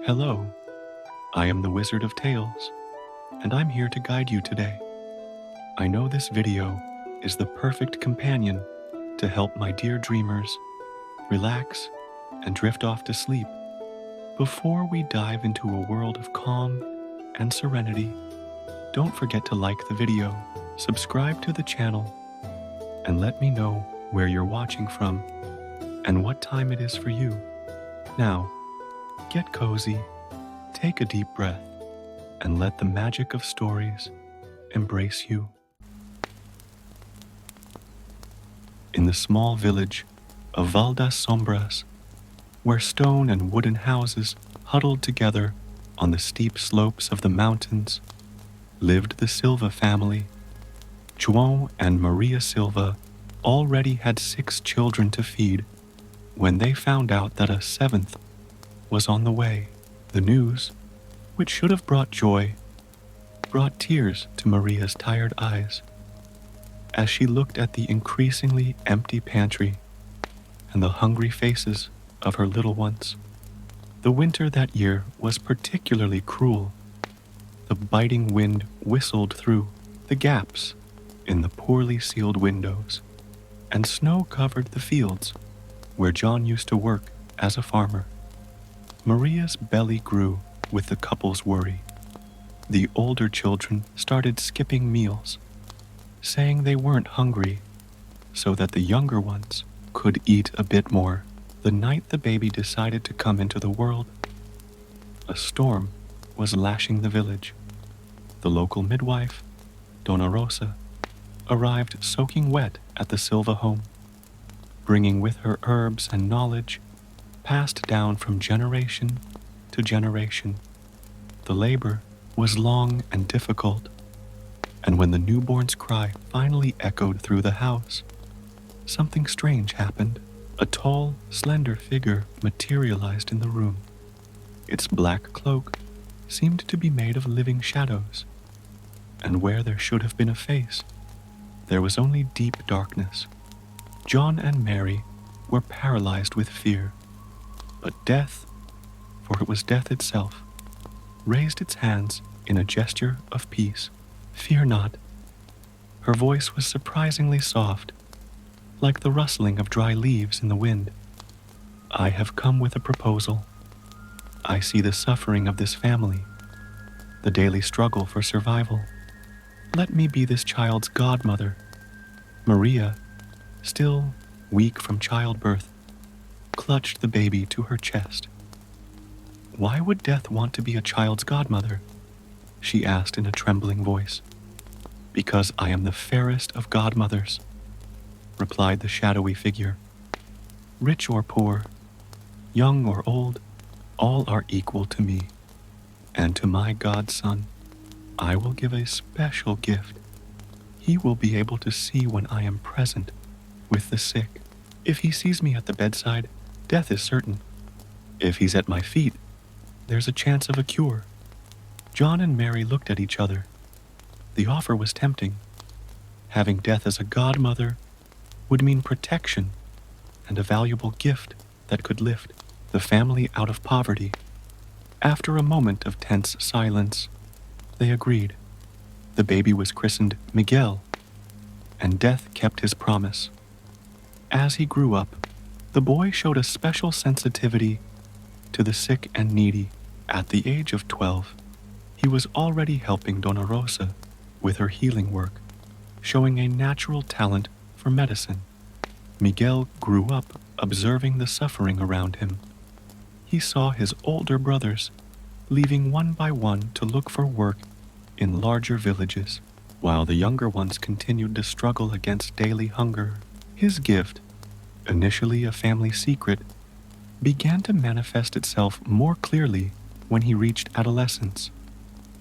Hello, I am the Wizard of Tales, and I'm here to guide you today. I know this video is the perfect companion to help my dear dreamers relax and drift off to sleep. Before we dive into a world of calm and serenity, don't forget to like the video, subscribe to the channel, and let me know where you're watching from and what time it is for you. Now, get cozy, take a deep breath, and let the magic of stories embrace you. In the small village of Val das Sombras, where stone and wooden houses huddled together on the steep slopes of the mountains, lived the Silva family. João and Maria Silva already had 6 children to feed when they found out that a 7th was on the way. The news, which should have brought joy, brought tears to Maria's tired eyes as she looked at the increasingly empty pantry and the hungry faces of her little ones. The winter that year was particularly cruel. The biting wind whistled through the gaps in the poorly sealed windows, and snow covered the fields where John used to work as a farmer. Maria's belly grew with the couple's worry. The older children started skipping meals, saying they weren't hungry so that the younger ones could eat a bit more. The night the baby decided to come into the world, a storm was lashing the village. The local midwife, Dona Rosa, arrived soaking wet at the Silva home, bringing with her herbs and knowledge passed down from generation to generation. The labor was long and difficult, and when the newborn's cry finally echoed through the house, something strange happened. A tall, slender figure materialized in the room. Its black cloak seemed to be made of living shadows, and where there should have been a face, there was only deep darkness. John and Mary were paralyzed with fear, but death, for it was death itself, raised its hands in a gesture of peace. "Fear not." Her voice was surprisingly soft, like the rustling of dry leaves in the wind. "I have come with a proposal. I see the suffering of this family, the daily struggle for survival. Let me be this child's godmother." Maria, still weak from childbirth, clutched the baby to her chest. "Why would death want to be a child's godmother?" she asked in a trembling voice. "Because I am the fairest of godmothers," replied the shadowy figure. "Rich or poor, young or old, all are equal to me, and to my godson I will give a special gift. He will be able to see when I am present with the sick. If he sees me at the bedside, death is certain. If he's at my feet, there's a chance of a cure." John and Mary looked at each other. The offer was tempting. Having death as a godmother would mean protection and a valuable gift that could lift the family out of poverty. After a moment of tense silence, they agreed. The baby was christened Miguel, and death kept his promise. As he grew up, the boy showed a special sensitivity to the sick and needy. At the age of 12, he was already helping Dona Rosa with her healing work, showing a natural talent for medicine. Miguel grew up observing the suffering around him. He saw his older brothers leaving one by one to look for work in larger villages, while the younger ones continued to struggle against daily hunger. His gift, initially a family secret, began to manifest itself more clearly when he reached adolescence.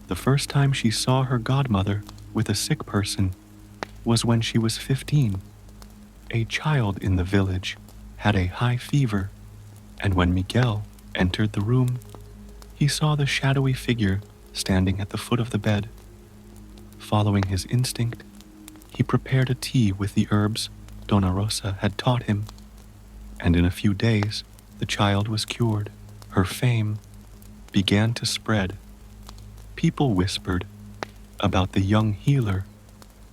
The first time she saw her godmother with a sick person was when she was 15. A child in the village had a high fever, and when Miguel entered the room, he saw the shadowy figure standing at the foot of the bed. Following his instinct, he prepared a tea with the herbs Dona Rosa had taught him, and in a few days the child was cured. Her fame began to spread. People whispered about the young healer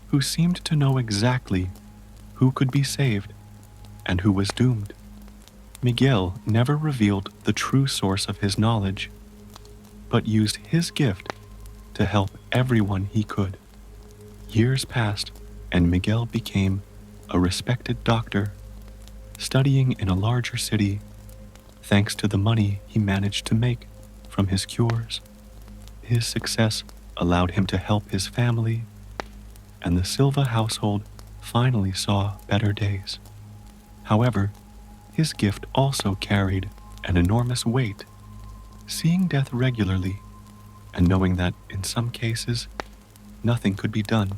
who seemed to know exactly who could be saved and who was doomed. Miguel never revealed the true source of his knowledge, but used his gift to help everyone he could. Years passed, and Miguel became a respected doctor, studying in a larger city thanks to the money he managed to make from his cures. His success allowed him to help his family, and the Silva household finally saw better days. However, his gift also carried an enormous weight. Seeing death regularly and knowing that in some cases nothing could be done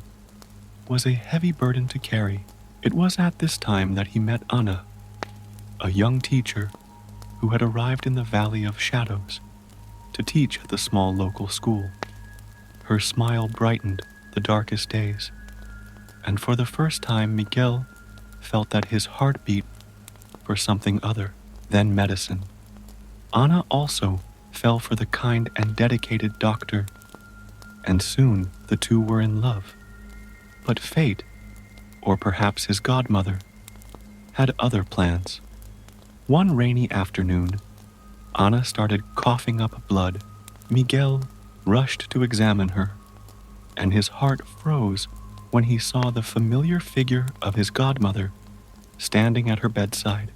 was a heavy burden to carry. It was at this time that he met Anna, a young teacher who had arrived in the Valley of Shadows to teach at the small local school. Her smile brightened the darkest days, and for the first time Miguel felt that his heart beat for something other than medicine. Anna also fell for the kind and dedicated doctor, and soon the two were in love. But fate, or perhaps his godmother, had other plans. One rainy afternoon, Anna started coughing up blood. Miguel rushed to examine her, and his heart froze when he saw the familiar figure of his godmother standing at her bedside.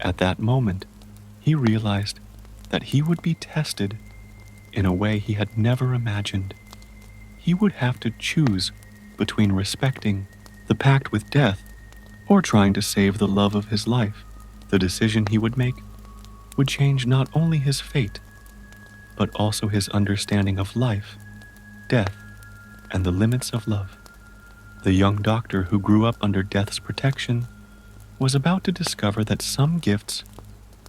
At that moment, he realized that he would be tested in a way he had never imagined. He would have to choose between respecting the pact with death or trying to save the love of his life. The decision he would make would change not only his fate, but also his understanding of life, death, and the limits of love. The young doctor who grew up under death's protection was about to discover that some gifts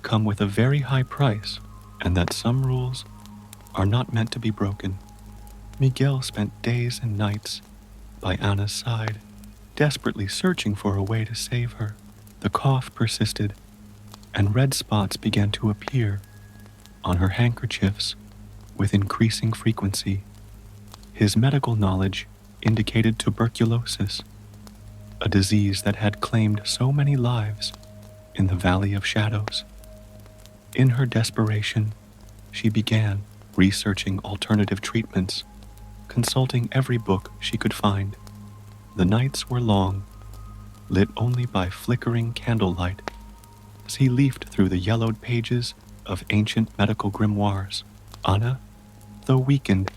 come with a very high price and that some rules are not meant to be broken. Miguel spent days and nights by Anna's side, desperately searching for a way to save her. The cough persisted, and red spots began to appear on her handkerchiefs with increasing frequency. His medical knowledge indicated tuberculosis, a disease that had claimed so many lives in the Valley of Shadows. In her desperation, she began researching alternative treatments, consulting every book she could find. The nights were long, lit only by flickering candlelight, as he leafed through the yellowed pages of ancient medical grimoires. Anna, though weakened,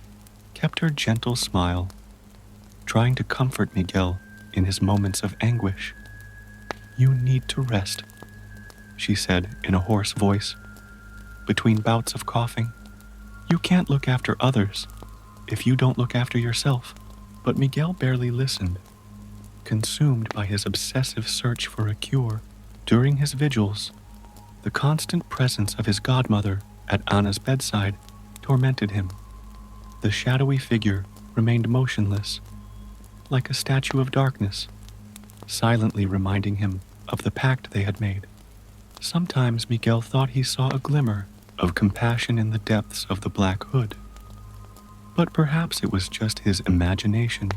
kept her gentle smile, trying to comfort Miguel in his moments of anguish. "You need to rest," she said in a hoarse voice, between bouts of coughing. "You can't look after others if you don't look after yourself." But Miguel barely listened, consumed by his obsessive search for a cure. During his vigils, the constant presence of his godmother at Anna's bedside tormented him. The shadowy figure remained motionless, like a statue of darkness, silently reminding him of the pact they had made. Sometimes Miguel thought he saw a glimmer of compassion in the depths of the black hood. But perhaps it was just his imagination,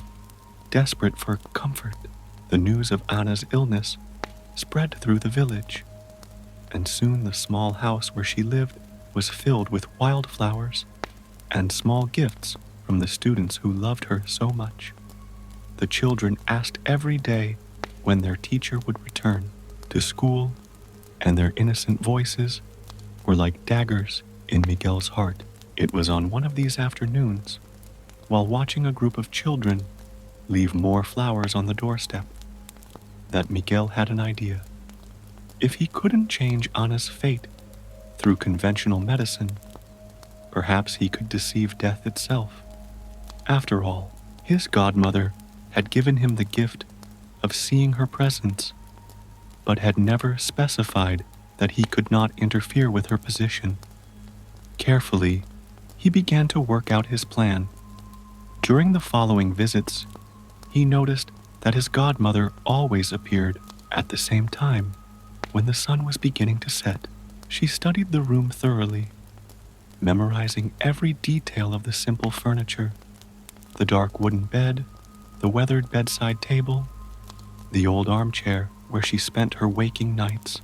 desperate for comfort. The news of Anna's illness spread through the village, and soon the small house where she lived was filled with wildflowers and small gifts from the students who loved her so much. The children asked every day when their teacher would return to school, and their innocent voices were like daggers in Miguel's heart. It was on one of these afternoons, while watching a group of children leave more flowers on the doorstep, that Miguel had an idea. If he couldn't change Anna's fate through conventional medicine, perhaps he could deceive death itself. After all, his godmother had given him the gift of seeing her presence, but had never specified that he could not interfere with her position. Carefully, he began to work out his plan. During the following visits, he noticed that his godmother always appeared at the same time when the sun was beginning to set. She studied the room thoroughly, memorizing every detail of the simple furniture, the dark wooden bed, the weathered bedside table, the old armchair where she spent her waking nights.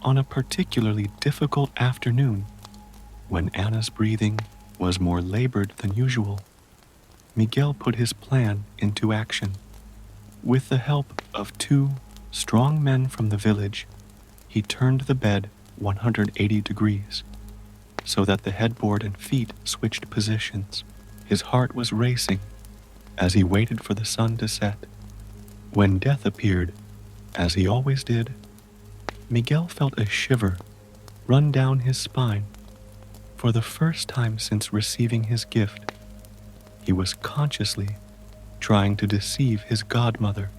On a particularly difficult afternoon, when Anna's breathing was more labored than usual, Miguel put his plan into action. With the help of two strong men from the village, he turned the bed 180 degrees so that the headboard and feet switched positions. His heart was racing as he waited for the sun to set. When death appeared, as he always did, Miguel felt a shiver run down his spine. For the first time since receiving his gift, he was consciously trying to deceive his godmother.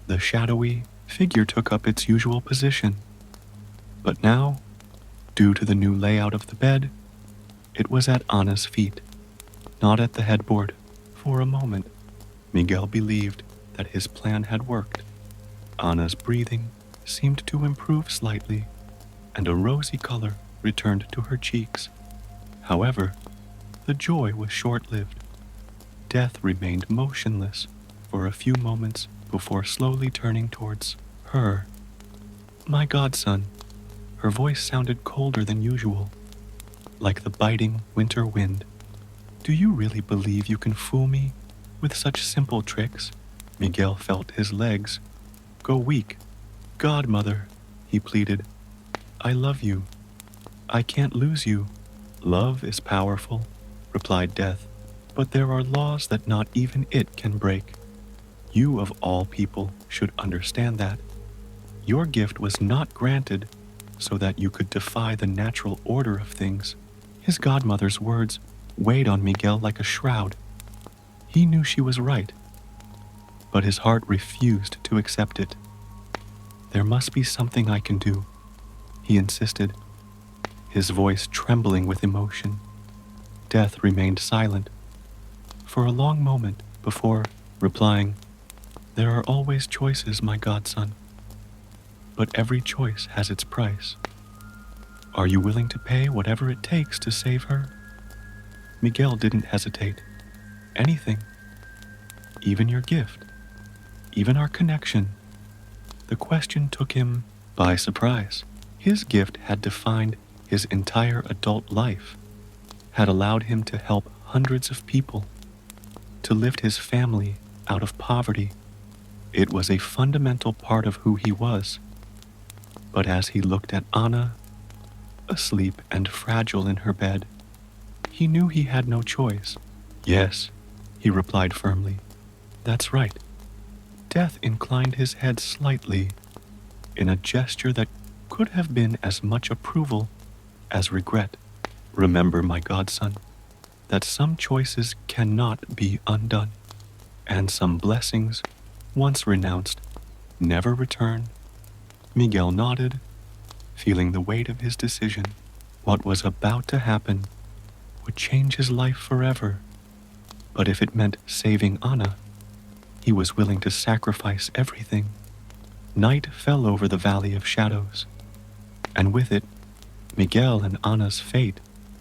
The shadowy figure took up its usual position, but now, due to the new layout of the bed, it was at Anna's feet, not at the headboard. For a moment, Miguel believed that his plan had worked. Anna's breathing seemed to improve slightly, and a rosy color returned to her cheeks. However, the joy was short-lived. Death remained motionless for a few moments before slowly turning towards her. "My godson," her voice sounded colder than usual, like the biting winter wind. "Do you really believe you can fool me with such simple tricks?" Miguel felt his legs go weak. "Godmother," he pleaded, "I love you. I can't lose you." "Love is powerful," replied Death, "but there are laws that not even it can break. You of all people should understand that. Your gift was not granted so that you could defy the natural order of things." His godmother's words weighed on Miguel like a shroud. He knew she was right, but his heart refused to accept it. "There must be something I can do," he insisted, his voice trembling with emotion. Death remained silent for a long moment before replying, "There are always choices, my godson, but every choice has its price. Are you willing to pay whatever it takes to save her?" Miguel didn't hesitate. "Anything. Even your gift. Even our connection." The question took him by surprise. His gift had defined his entire adult life, had allowed him to help hundreds of people, to lift his family out of poverty. It was a fundamental part of who he was. But as he looked at Anna, asleep and fragile in her bed, he knew he had no choice. "Yes," he replied firmly. "That's right." Death inclined his head slightly, in a gesture that could have been as much approval as regret. "Remember, my godson, that some choices cannot be undone, and some blessings, once renounced, never return." Miguel nodded, feeling the weight of his decision. What was about to happen would change his life forever, but if it meant saving Anna, he was willing to sacrifice everything. Night fell over the Valley of Shadows, and with it, Miguel and Anna's fate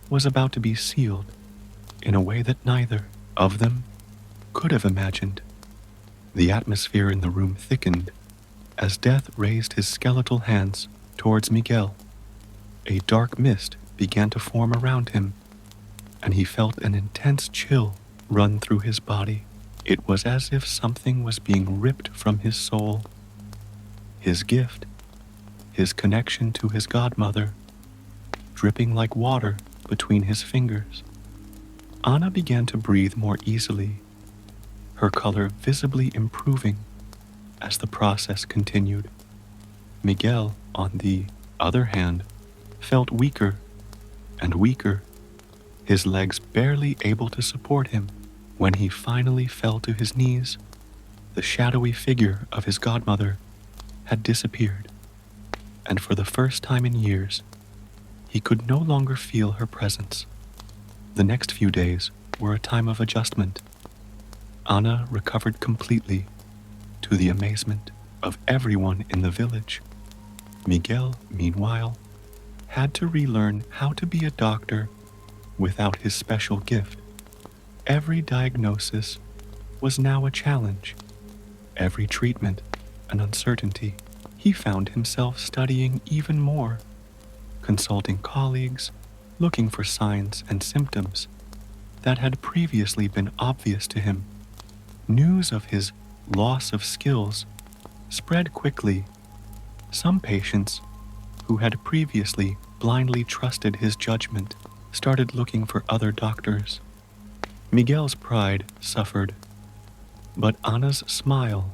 was about to be sealed in a way that neither of them could have imagined. The atmosphere in the room thickened as Death raised his skeletal hands towards Miguel. A dark mist began to form around him, and he felt an intense chill run through his body. It was as if something was being ripped from his soul. His gift, his connection to his godmother, dripping like water between his fingers. Anna began to breathe more easily, her color visibly improving as the process continued. Miguel, on the other hand, felt weaker and weaker, his legs barely able to support him. When he finally fell to his knees, the shadowy figure of his godmother had disappeared, and for the first time in years, he could no longer feel her presence. The next few days were a time of adjustment. Anna recovered completely, to the amazement of everyone in the village. Miguel, meanwhile, had to relearn how to be a doctor Without his special gift, every diagnosis was now a challenge, every treatment an uncertainty. He found himself studying even more, consulting colleagues, looking for signs and symptoms that had previously been obvious to him. News of his loss of skills spread quickly. Some patients, who had previously blindly trusted his judgment, started looking for other doctors. Miguel's pride suffered, but Anna's smile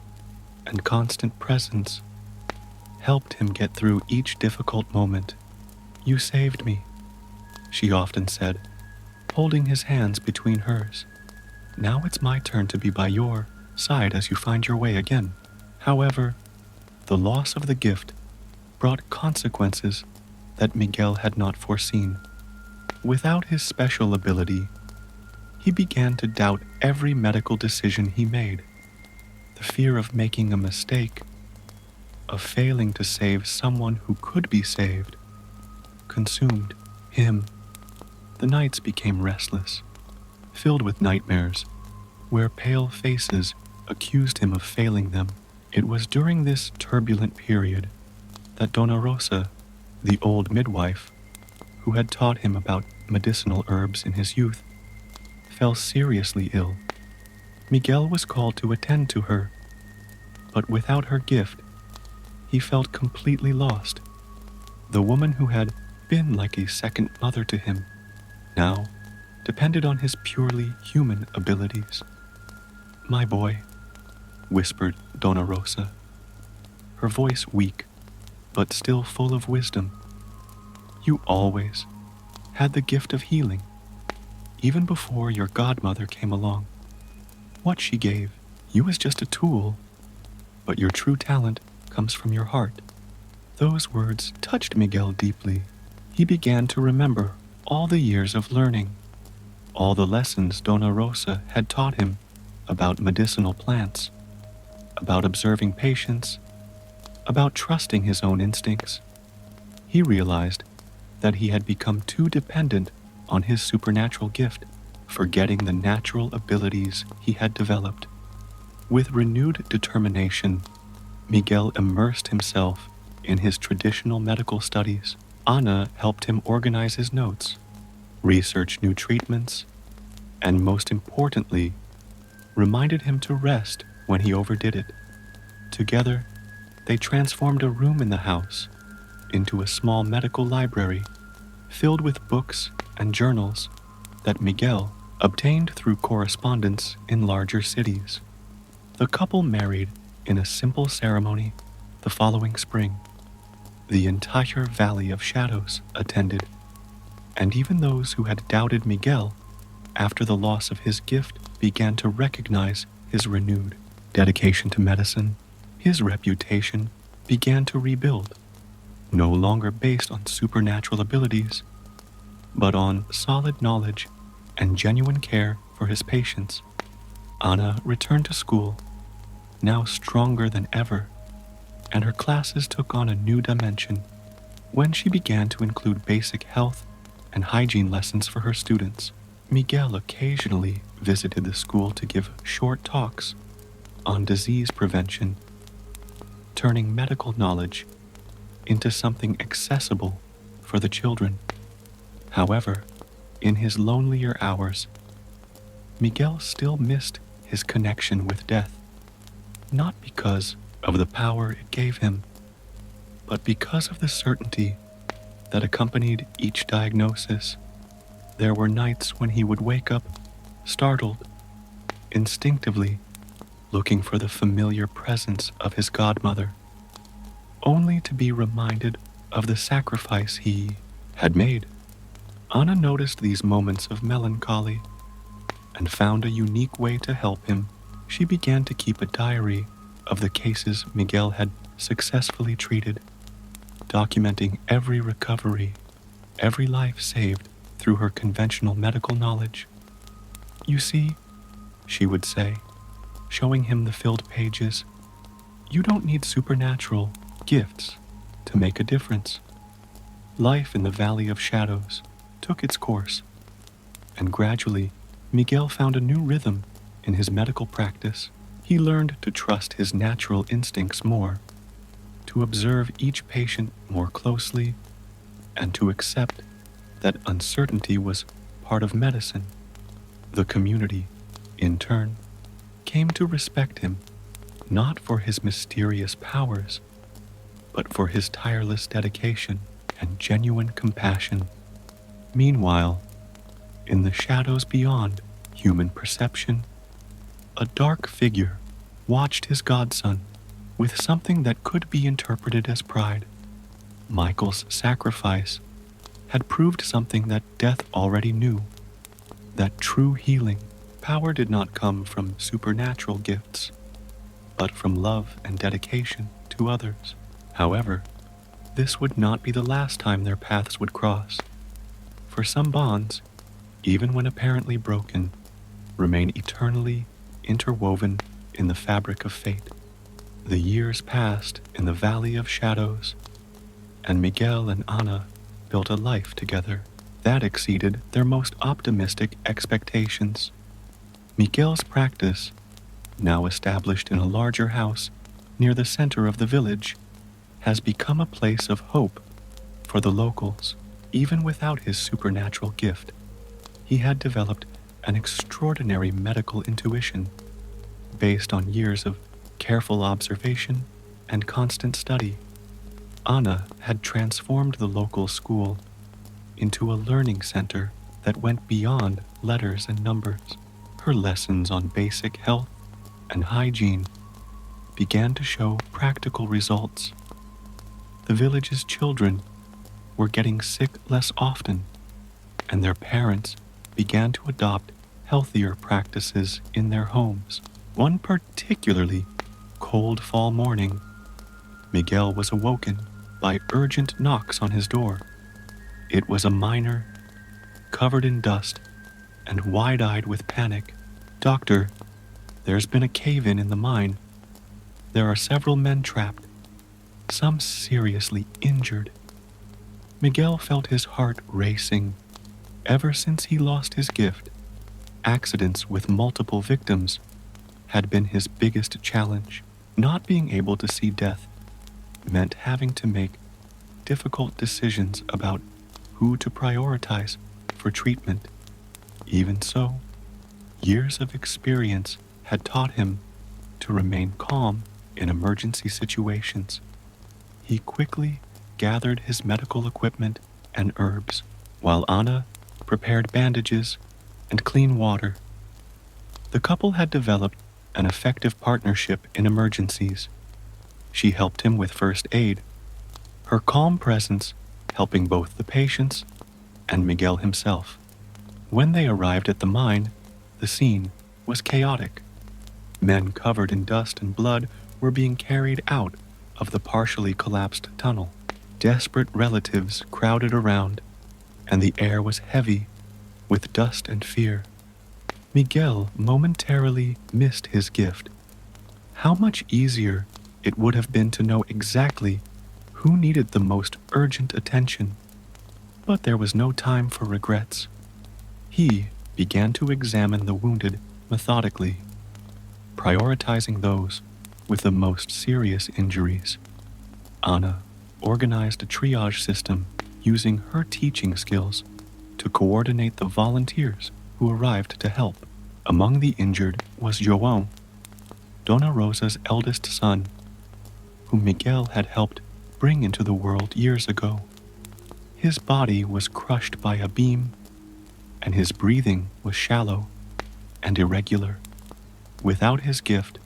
and constant presence helped him get through each difficult moment. "You saved me," she often said, holding his hands between hers. "Now it's my turn to be by your side as you find your way again." However, the loss of the gift brought consequences that Miguel had not foreseen. Without his special ability, he began to doubt every medical decision he made. The fear of making a mistake, of failing to save someone who could be saved, consumed him. The nights became restless, filled with nightmares, where pale faces accused him of failing them. It was during this turbulent period that Dona Rosa, the old midwife, who had taught him about medicinal herbs in his youth, fell seriously ill. Miguel was called to attend to her, but without her gift, he felt completely lost. The woman who had been like a second mother to him now depended on his purely human abilities. "My boy," whispered Dona Rosa, her voice weak but still full of wisdom. "You always had the gift of healing, even before your godmother came along. What she gave you is just a tool, but your true talent comes from your heart." Those words touched Miguel deeply. He began to remember all the years of learning, all the lessons Dona Rosa had taught him about medicinal plants, about observing patients, about trusting his own instincts. He realized that he had become too dependent on his supernatural gift, forgetting the natural abilities he had developed. With renewed determination, Miguel immersed himself in his traditional medical studies. Anna helped him organize his notes, research new treatments, and most importantly, reminded him to rest when he overdid it. Together, they transformed a room in the house into a small medical library filled with books and journals that Miguel obtained through correspondence in larger cities. The couple married in a simple ceremony the following spring. The entire Valley of Shadows attended, and even those who had doubted Miguel after the loss of his gift began to recognize his renewed dedication to medicine. His reputation began to rebuild, no longer based on supernatural abilities, but on solid knowledge and genuine care for his patients. Anna returned to school, now stronger than ever, and her classes took on a new dimension when she began to include basic health and hygiene lessons for her students. Miguel occasionally visited the school to give short talks on disease prevention, turning medical knowledge into something accessible for the children. However, in his lonelier hours, Miguel still missed his connection with death, not because of the power it gave him, but because of the certainty that accompanied each diagnosis. There were nights when he would wake up, startled, instinctively looking for the familiar presence of his godmother, only to be reminded of the sacrifice he had made. Anna noticed these moments of melancholy and found a unique way to help him. She began to keep a diary of the cases Miguel had successfully treated, documenting every recovery, every life saved through her conventional medical knowledge. "You see," she would say, showing him the filled pages, "you don't need supernatural gifts to make a difference." Life in the Valley of Shadows took its course. And gradually, Miguel found a new rhythm in his medical practice. He learned to trust his natural instincts more, to observe each patient more closely, and to accept that uncertainty was part of medicine. The community, in turn, came to respect him not for his mysterious powers, but for his tireless dedication and genuine compassion. Meanwhile, in the shadows beyond human perception, a dark figure watched his godson with something that could be interpreted as pride. Michael's sacrifice had proved something that death already knew, that true healing power did not come from supernatural gifts, but from love and dedication to others. However, this would not be the last time their paths would cross, for some bonds, even when apparently broken, remain eternally interwoven in the fabric of fate. The years passed in the Valley of Shadows, and Miguel and Ana built a life together that exceeded their most optimistic expectations. Miguel's practice, now established in a larger house near the center of the village, has become a place of hope for the locals. Even without his supernatural gift, he had developed an extraordinary medical intuition based on years of careful observation and constant study. Anna had transformed the local school into a learning center that went beyond letters and numbers. Her lessons on basic health and hygiene began to show practical results. The village's children were getting sick less often, and their parents began to adopt healthier practices in their homes. One particularly cold fall morning, Miguel was awoken by urgent knocks on his door. It was a miner, covered in dust and wide-eyed with panic. "Doctor, there's been a cave-in in the mine. There are several men trapped, some seriously injured." Miguel felt his heart racing. Ever since he lost his gift, accidents with multiple victims had been his biggest challenge. Not being able to see death meant having to make difficult decisions about who to prioritize for treatment. Even so, years of experience had taught him to remain calm in emergency situations. He quickly gathered his medical equipment and herbs, while Anna prepared bandages and clean water. The couple had developed an effective partnership in emergencies. She helped him with first aid, her calm presence helping both the patients and Miguel himself. When they arrived at the mine, the scene was chaotic. Men covered in dust and blood were being carried out of the partially collapsed tunnel. Desperate relatives crowded around, and the air was heavy with dust and fear. Miguel momentarily missed his gift. How much easier it would have been to know exactly who needed the most urgent attention. But there was no time for regrets. He began to examine the wounded methodically, prioritizing those with the most serious injuries. Anna organized a triage system using her teaching skills to coordinate the volunteers who arrived to help. Among the injured was João, Dona Rosa's eldest son, whom Miguel had helped bring into the world years ago. His body was crushed by a beam, and his breathing was shallow and irregular. Without his gift,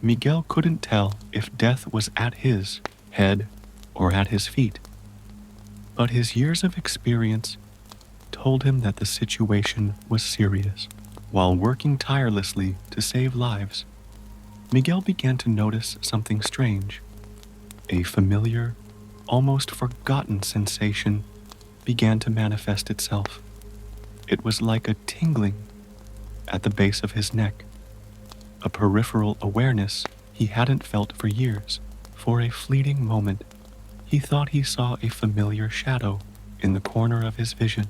Miguel couldn't tell if death was at his head or at his feet. But his years of experience told him that the situation was serious. While working tirelessly to save lives, Miguel began to notice something strange. A familiar, almost forgotten sensation began to manifest itself. It was like a tingling at the base of his neck, a peripheral awareness he hadn't felt for years. For a fleeting moment, he thought he saw a familiar shadow in the corner of his vision.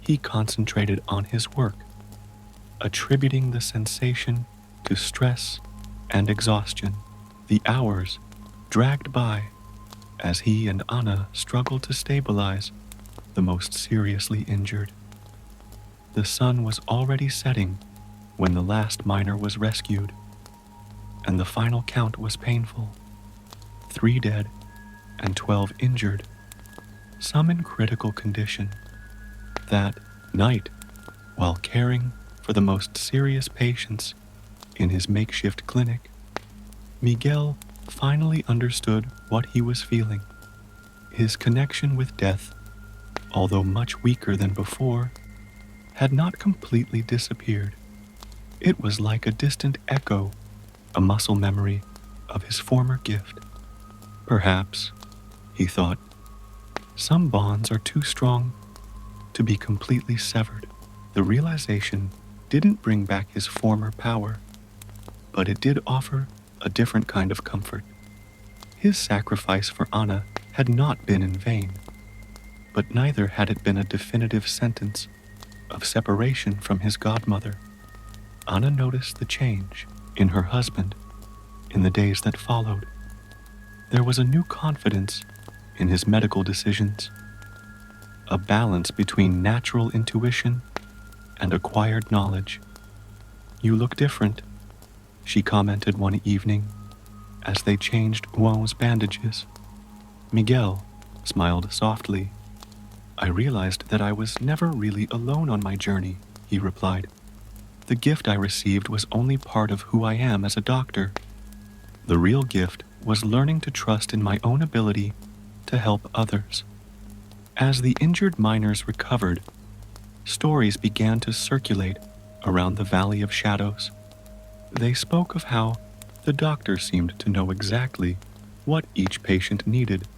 He concentrated on his work, attributing the sensation to stress and exhaustion. The hours dragged by as he and Anna struggled to stabilize the most seriously injured. The sun was already setting when the last miner was rescued, and the final count was painful. 3 dead and 12 injured, some in critical condition. That night, while caring for the most serious patients in his makeshift clinic, Miguel finally understood what he was feeling. His connection with death, although much weaker than before, had not completely disappeared. It was like a distant echo, a muscle memory of his former gift. Perhaps, he thought, some bonds are too strong to be completely severed. The realization didn't bring back his former power, but it did offer a different kind of comfort. His sacrifice for Anna had not been in vain, but neither had it been a definitive sentence of separation from his godmother. Anna noticed the change in her husband in the days that followed. There was a new confidence in his medical decisions, a balance between natural intuition and acquired knowledge. "You look different," she commented one evening as they changed Juan's bandages. Miguel smiled softly. "I realized that I was never really alone on my journey," he replied. "The gift I received was only part of who I am as a doctor. The real gift was learning to trust in my own ability to help others." As the injured miners recovered, stories began to circulate around the Valley of Shadows. They spoke of how the doctor seemed to know exactly what each patient needed,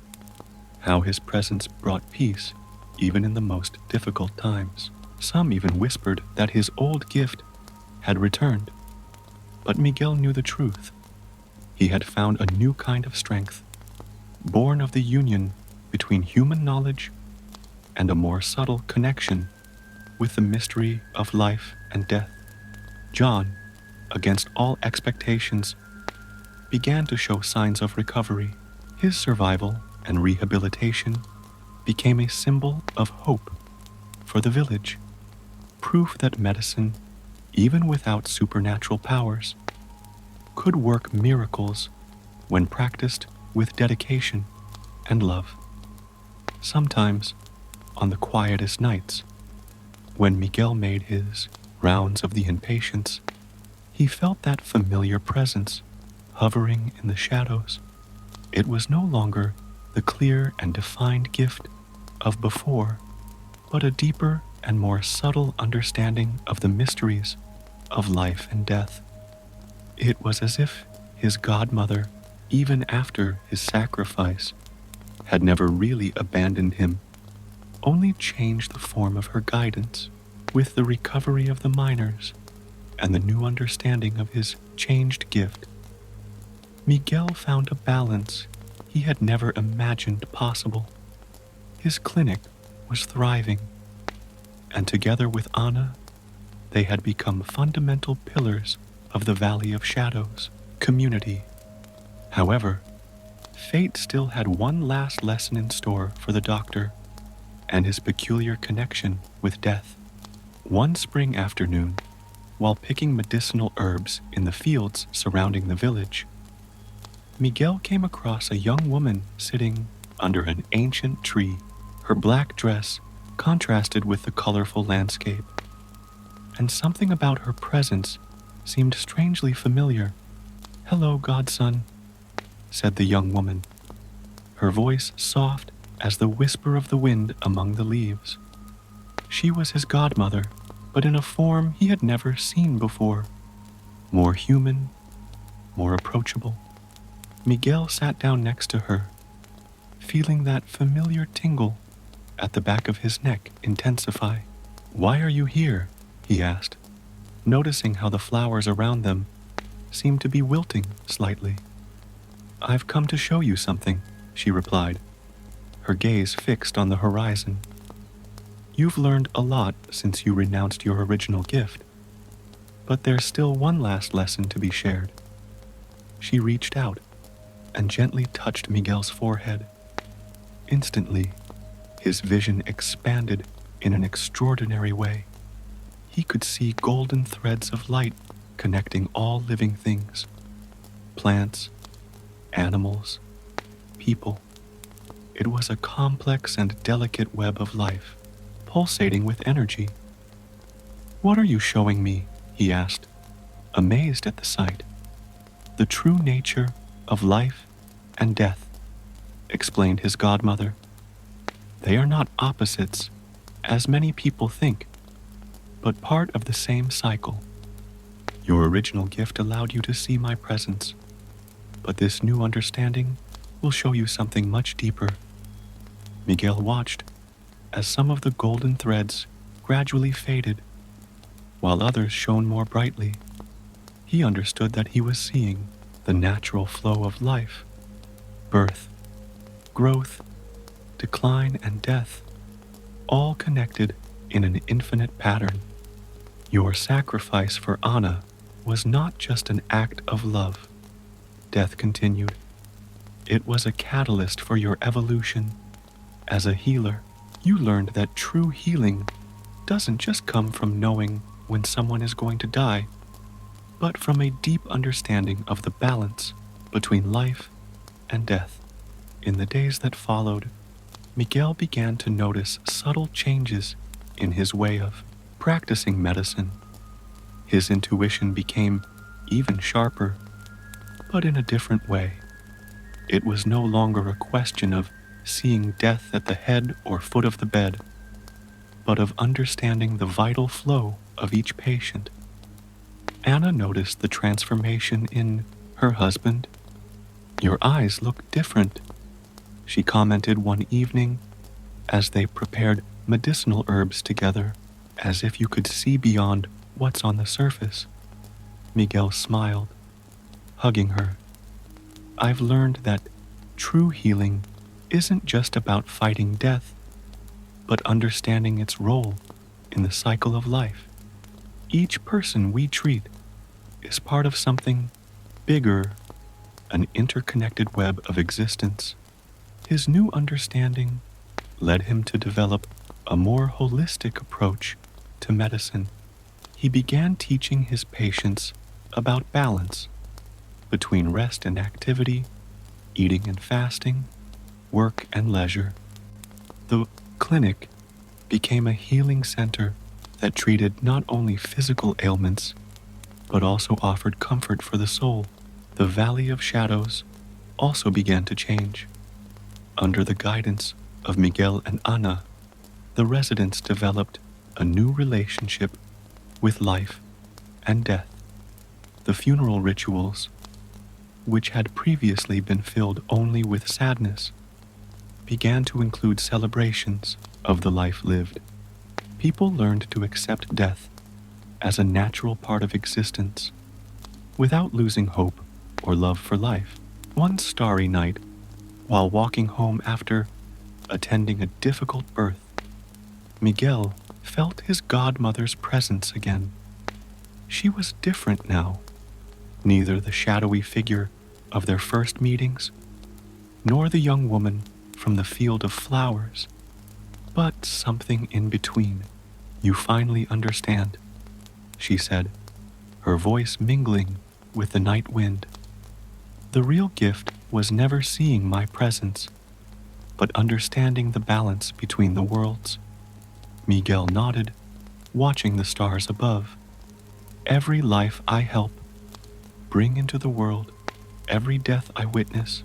how his presence brought peace even in the most difficult times. Some even whispered that his old gift had returned. But Miguel knew the truth. He had found a new kind of strength, born of the union between human knowledge and a more subtle connection with the mystery of life and death. John, against all expectations, began to show signs of recovery. His survival and rehabilitation became a symbol of hope for the village, proof that medicine, even without supernatural powers, could work miracles when practiced with dedication and love. Sometimes, on the quietest nights, when Miguel made his rounds of the inpatients, he felt that familiar presence hovering in the shadows. It was no longer the clear and defined gift of before, but a deeper and more subtle understanding of the mysteries of life and death. It was as if his godmother, even after his sacrifice, had never really abandoned him, only changed the form of her guidance. With the recovery of the miners and the new understanding of his changed gift, Miguel found a balance he had never imagined possible. His clinic was thriving, and together with Anna, they had become fundamental pillars of the Valley of Shadows community. However, fate still had one last lesson in store for the doctor and his peculiar connection with death. One spring afternoon, while picking medicinal herbs in the fields surrounding the village, Miguel came across a young woman sitting under an ancient tree. Her black dress contrasted with the colorful landscape, and something about her presence seemed strangely familiar. "Hello, godson," said the young woman, her voice soft as the whisper of the wind among the leaves. She was his godmother, but in a form he had never seen before, more human, more approachable. Miguel sat down next to her, feeling that familiar tingle at the back of his neck intensify. "Why are you here?" he asked, noticing how the flowers around them seemed to be wilting slightly. "I've come to show you something," she replied, her gaze fixed on the horizon. You've learned a lot since you renounced your original gift, but there's still one last lesson to be shared. She reached out and gently touched Miguel's forehead. Instantly, his vision expanded in an extraordinary way. He could see golden threads of light connecting all living things: plants, animals, people. It was a complex and delicate web of life, pulsating with energy. "What are you showing me?" he asked, amazed at the sight. "The true nature of life and death," explained his godmother. "They are not opposites, as many people think, but part of the same cycle. Your original gift allowed you to see my presence, but this new understanding will show you something much deeper." Miguel watched as some of the golden threads gradually faded, while others shone more brightly. He understood that he was seeing the natural flow of life: birth, growth, decline, and death, all connected in an infinite pattern. "Your sacrifice for Anna was not just an act of love," Death continued. "It was a catalyst for your evolution. As a healer, you learned that true healing doesn't just come from knowing when someone is going to die, but from a deep understanding of the balance between life and death." In the days that followed, Miguel began to notice subtle changes in his way of practicing medicine. His intuition became even sharper, but in a different way. It was no longer a question of seeing death at the head or foot of the bed, but of understanding the vital flow of each patient. Anna noticed the transformation in her husband. "Your eyes look different," she commented one evening as they prepared medicinal herbs together, "as if you could see beyond what's on the surface." Miguel smiled, hugging her. "I've learned that true healing isn't just about fighting death, but understanding its role in the cycle of life. Each person we treat is part of something bigger, an interconnected web of existence." His new understanding led him to develop a more holistic approach to medicine. He began teaching his patients about balance between rest and activity, eating and fasting, work and leisure. The clinic became a healing center that treated not only physical ailments, but also offered comfort for the soul. The Valley of Shadows also began to change. Under the guidance of Miguel and Ana, the residents developed a new relationship with life and death. The funeral rituals, which had previously been filled only with sadness, began to include celebrations of the life lived. People learned to accept death as a natural part of existence, without losing hope or love for life. One starry night, while walking home after attending a difficult birth, Miguel felt his godmother's presence again. She was different now, neither the shadowy figure of their first meetings, nor the young woman from the field of flowers, but something in between. "You finally understand," she said, her voice mingling with the night wind. "The real gift was never seeing my presence, but understanding the balance between the worlds." Miguel nodded, watching the stars above. "Every life I help bring into the world, every death I witness,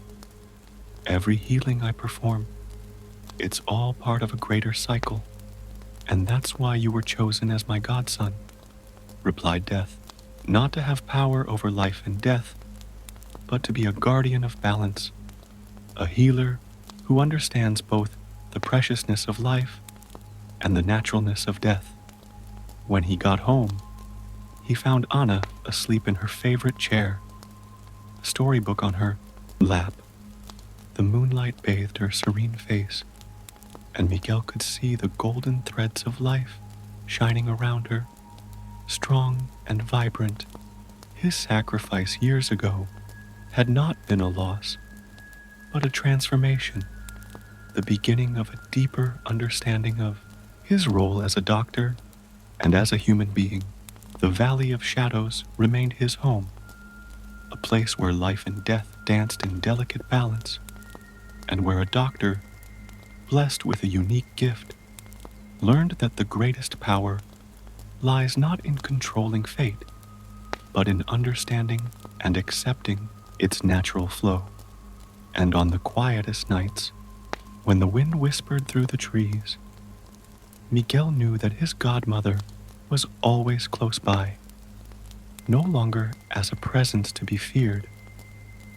every healing I perform, it's all part of a greater cycle. And that's why you were chosen as my godson," replied Death. "Not to have power over life and death, but to be a guardian of balance, a healer who understands both the preciousness of life and the naturalness of death." When he got home, he found Anna asleep in her favorite chair, a storybook on her lap. The moonlight bathed her serene face, and Miguel could see the golden threads of life shining around her, strong and vibrant. His sacrifice years ago had not been a loss, but a transformation, the beginning of a deeper understanding of his role as a doctor and as a human being. The Valley of Shadows remained his home, a place where life and death danced in delicate balance, and where a doctor, blessed with a unique gift, learned that the greatest power lies not in controlling fate, but in understanding and accepting its natural flow. And on the quietest nights, when the wind whispered through the trees, Miguel knew that his godmother was always close by, no longer as a presence to be feared,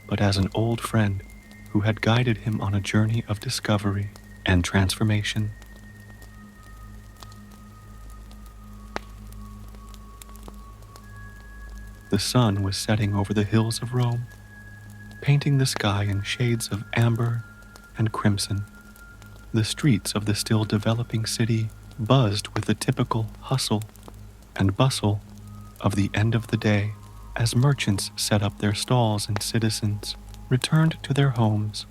but as an old friend who had guided him on a journey of discovery and transformation. The sun was setting over the hills of Rome, painting the sky in shades of amber and crimson. The streets of the still developing city buzzed with the typical hustle and bustle of the end of the day as merchants set up their stalls and citizens returned to their homes.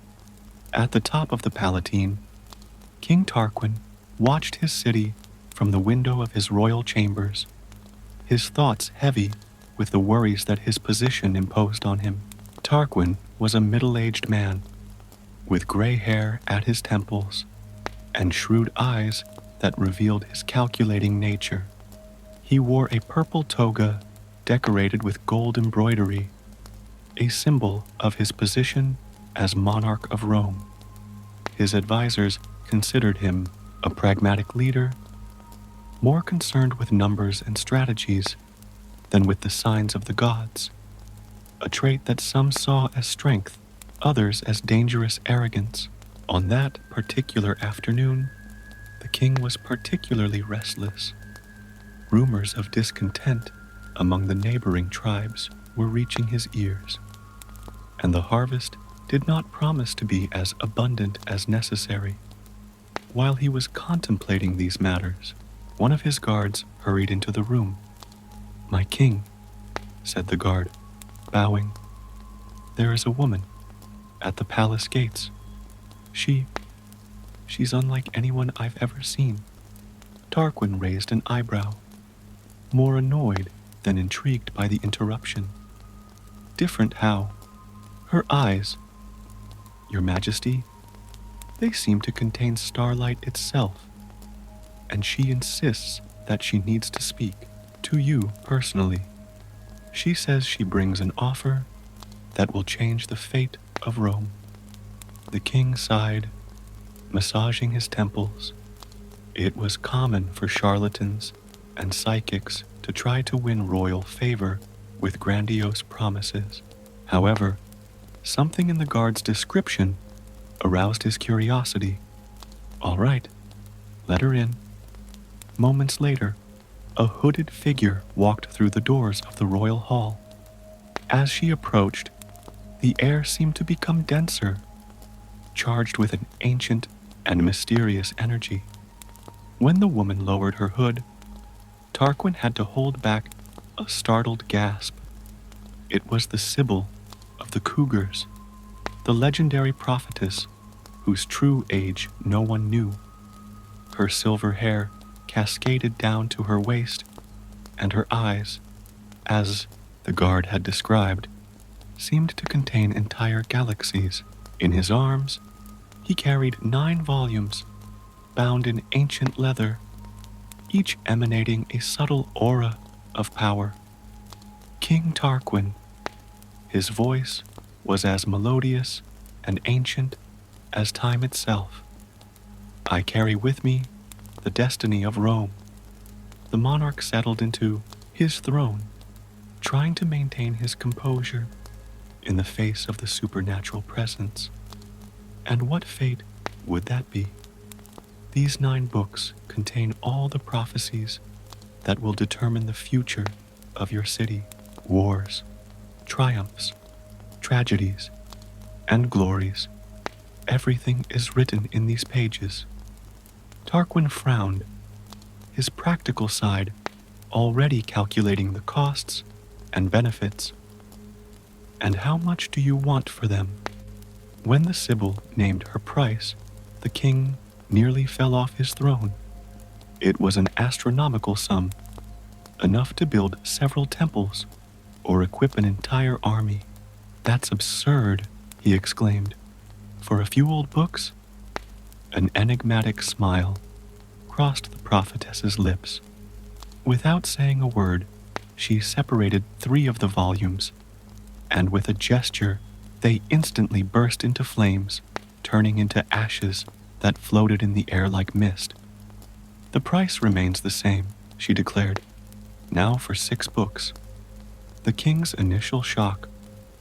At the top of the Palatine, King Tarquin watched his city from the window of his royal chambers, his thoughts heavy with the worries that his position imposed on him. Tarquin was a middle-aged man, with gray hair at his temples and shrewd eyes that revealed his calculating nature. He wore a purple toga decorated with gold embroidery, a symbol of his position as monarch of Rome. His advisors considered him a pragmatic leader, more concerned with numbers and strategies than with the signs of the gods, a trait that some saw as strength, others as dangerous arrogance. On that particular afternoon, the king was particularly restless. Rumors of discontent among the neighboring tribes were reaching his ears, and the harvest did not promise to be as abundant as necessary. While he was contemplating these matters, one of his guards hurried into the room. "My king," said the guard, bowing, "there is a woman at the palace gates. She's unlike anyone I've ever seen." Tarquin raised an eyebrow, more annoyed than intrigued by the interruption. "Different how?" "Her eyes, Your Majesty, they seem to contain starlight itself, and she insists that she needs to speak to you personally. She says she brings an offer that will change the fate of Rome." The king sighed, massaging his temples. It was common for charlatans and psychics to try to win royal favor with grandiose promises. However, something in the guard's description aroused his curiosity. "All right, let her in." Moments later, a hooded figure walked through the doors of the royal hall. As she approached, the air seemed to become denser, charged with an ancient and mysterious energy. When the woman lowered her hood, Tarquin had to hold back a startled gasp. It was the Sibyl of the Cougars, the legendary prophetess whose true age no one knew. Her silver hair cascaded down to her waist, and her eyes, as the guard had described, seemed to contain entire galaxies. In his arms, he carried 9 volumes, bound in ancient leather, each emanating a subtle aura of power. King Tarquin. His voice was as melodious and ancient as time itself. "I carry with me the destiny of Rome." The monarch settled into his throne, trying to maintain his composure in the face of the supernatural presence. And what fate would that be? These 9 books contain all the prophecies that will determine the future of your city. Wars, triumphs, tragedies, and glories. Everything is written in these pages. Tarquin frowned, his practical side already calculating the costs and benefits. And how much do you want for them? When the Sibyl named her price, the king nearly fell off his throne. It was an astronomical sum, enough to build several temples or equip an entire army. That's absurd, he exclaimed. For a few old books? An enigmatic smile crossed the prophetess's lips. Without saying a word, she separated 3 of the volumes, and with a gesture, they instantly burst into flames, turning into ashes that floated in the air like mist. The price remains the same, she declared, now for 6 books. The king's initial shock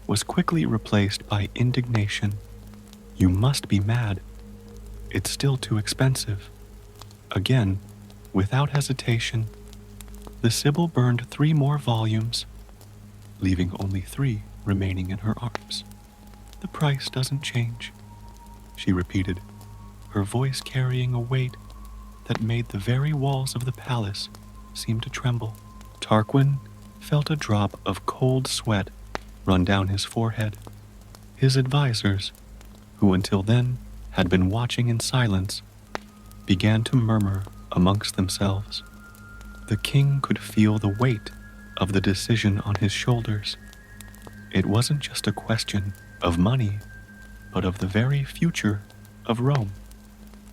was quickly replaced by indignation. You must be mad. It's still too expensive. Again, without hesitation, the Sibyl burned 3 more volumes, leaving only 3 remaining in her arms. The price doesn't change, she repeated, her voice carrying a weight that made the very walls of the palace seem to tremble. Tarquin felt a drop of cold sweat run down his forehead. His advisors, who until then had been watching in silence, began to murmur amongst themselves. The king could feel the weight of the decision on his shoulders. It wasn't just a question of money, but of the very future of Rome.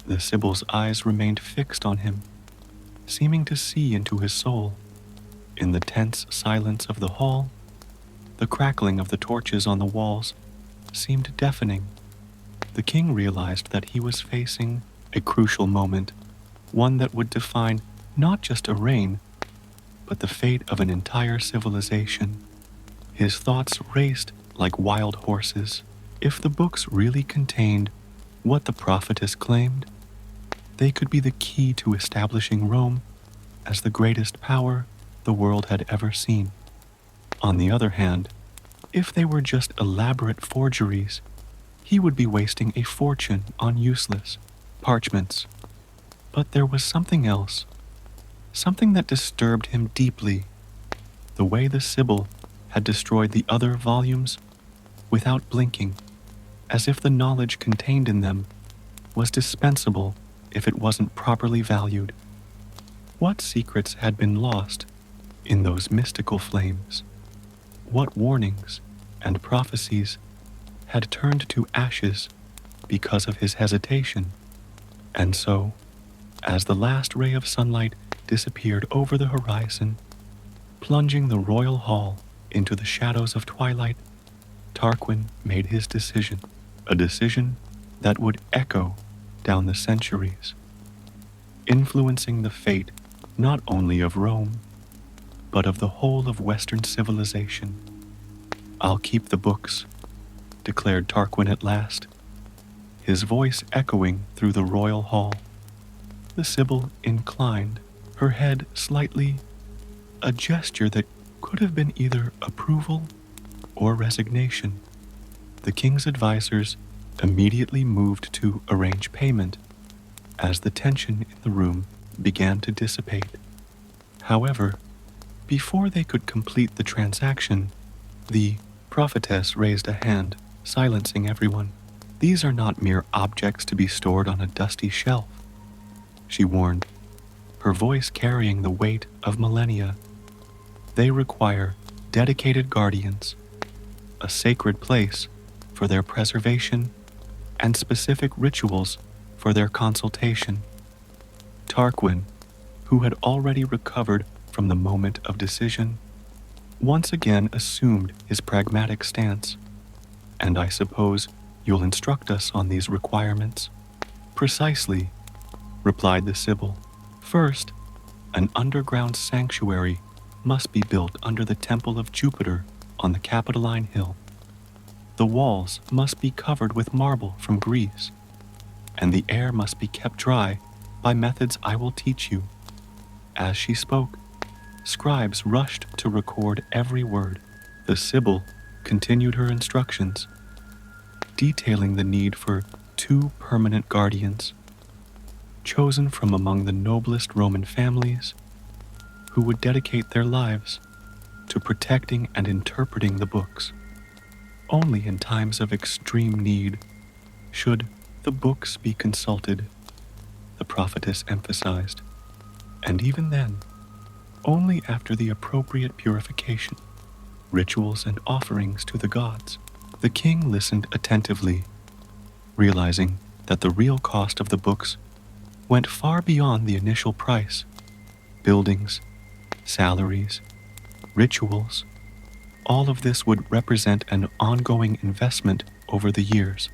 The Sibyl's eyes remained fixed on him, seeming to see into his soul. In the tense silence of the hall, the crackling of the torches on the walls seemed deafening. The king realized that he was facing a crucial moment, one that would define not just a reign, but the fate of an entire civilization. His thoughts raced like wild horses. If the books really contained what the prophetess claimed, they could be the key to establishing Rome as the greatest power the world had ever seen. On the other hand, if they were just elaborate forgeries, he would be wasting a fortune on useless parchments. But there was something else, something that disturbed him deeply. The way the Sibyl had destroyed the other volumes without blinking, as if the knowledge contained in them was dispensable if it wasn't properly valued. What secrets had been lost in those mystical flames? What warnings and prophecies had turned to ashes because of his hesitation? And so, as the last ray of sunlight disappeared over the horizon, plunging the royal hall into the shadows of twilight, Tarquin made his decision, a decision that would echo down the centuries, influencing the fate not only of Rome, but of the whole of Western civilization. I'll keep the books, declared Tarquin at last, his voice echoing through the royal hall. The Sibyl inclined, her head slightly, a gesture that could have been either approval or resignation. The king's advisors immediately moved to arrange payment as the tension in the room began to dissipate. However, before they could complete the transaction, the prophetess raised a hand, silencing everyone. These are not mere objects to be stored on a dusty shelf, she warned, her voice carrying the weight of millennia. They require dedicated guardians, a sacred place for their preservation, and specific rituals for their consultation. Tarquin, who had already recovered from the moment of decision, once again assumed his pragmatic stance. And I suppose you'll instruct us on these requirements? Precisely, replied the Sibyl. First, an underground sanctuary must be built under the temple of Jupiter on the Capitoline Hill. The walls must be covered with marble from Greece, and the air must be kept dry by methods I will teach you. As she spoke, scribes rushed to record every word. The Sibyl continued her instructions, detailing the need for 2 permanent guardians, chosen from among the noblest Roman families, who would dedicate their lives to protecting and interpreting the books. Only in times of extreme need should the books be consulted, the prophetess emphasized, and even then, only after the appropriate purification, rituals, and offerings to the gods. The king listened attentively, realizing that the real cost of the books went far beyond the initial price. Buildings, salaries, rituals, all of this would represent an ongoing investment over the years.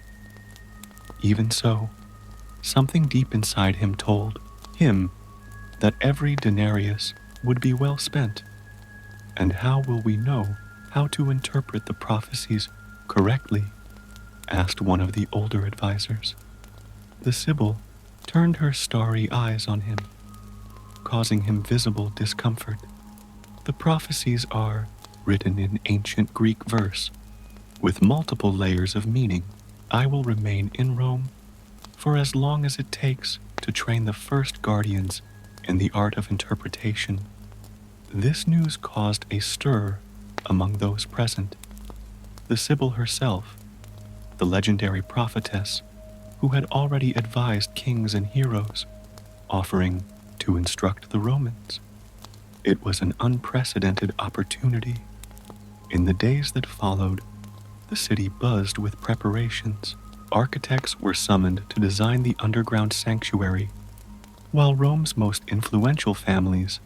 Even so, something deep inside him told him that every denarius would be well spent. And how will we know how to interpret the prophecies correctly? Asked one of the older advisors. The Sibyl turned her starry eyes on him, causing him visible discomfort. The prophecies are written in ancient Greek verse, with multiple layers of meaning. I will remain in Rome for as long as it takes to train the first guardians in the art of interpretation. This news caused a stir among those present. The Sibyl herself, the legendary prophetess who had already advised kings and heroes, offering to instruct the Romans. It was an unprecedented opportunity. In the days that followed, the city buzzed with preparations. Architects were summoned to design the underground sanctuary, while Rome's most influential families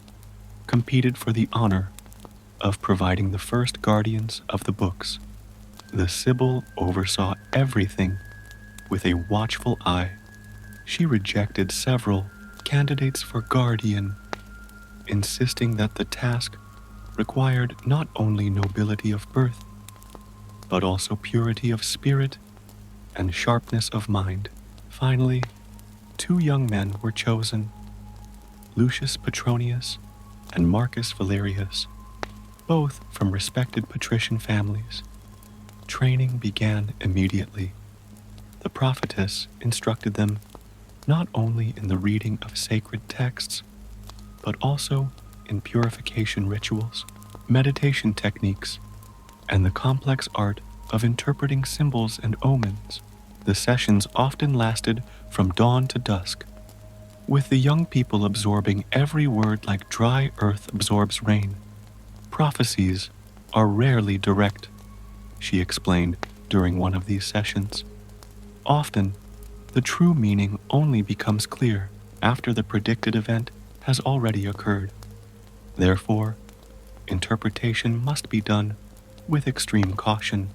competed for the honor of providing the first guardians of the books. The Sibyl oversaw everything with a watchful eye. She rejected several candidates for guardian, insisting that the task required not only nobility of birth, but also purity of spirit and sharpness of mind. Finally, 2 young men were chosen, Lucius Petronius and Marcus Valerius, both from respected patrician families. Training began immediately. The prophetess instructed them not only in the reading of sacred texts, but also in purification rituals, meditation techniques, and the complex art of interpreting symbols and omens. The sessions often lasted from dawn to dusk, with the young people absorbing every word like dry earth absorbs rain. Prophecies are rarely direct, she explained during one of these sessions. Often, the true meaning only becomes clear after the predicted event has already occurred. Therefore, interpretation must be done with extreme caution.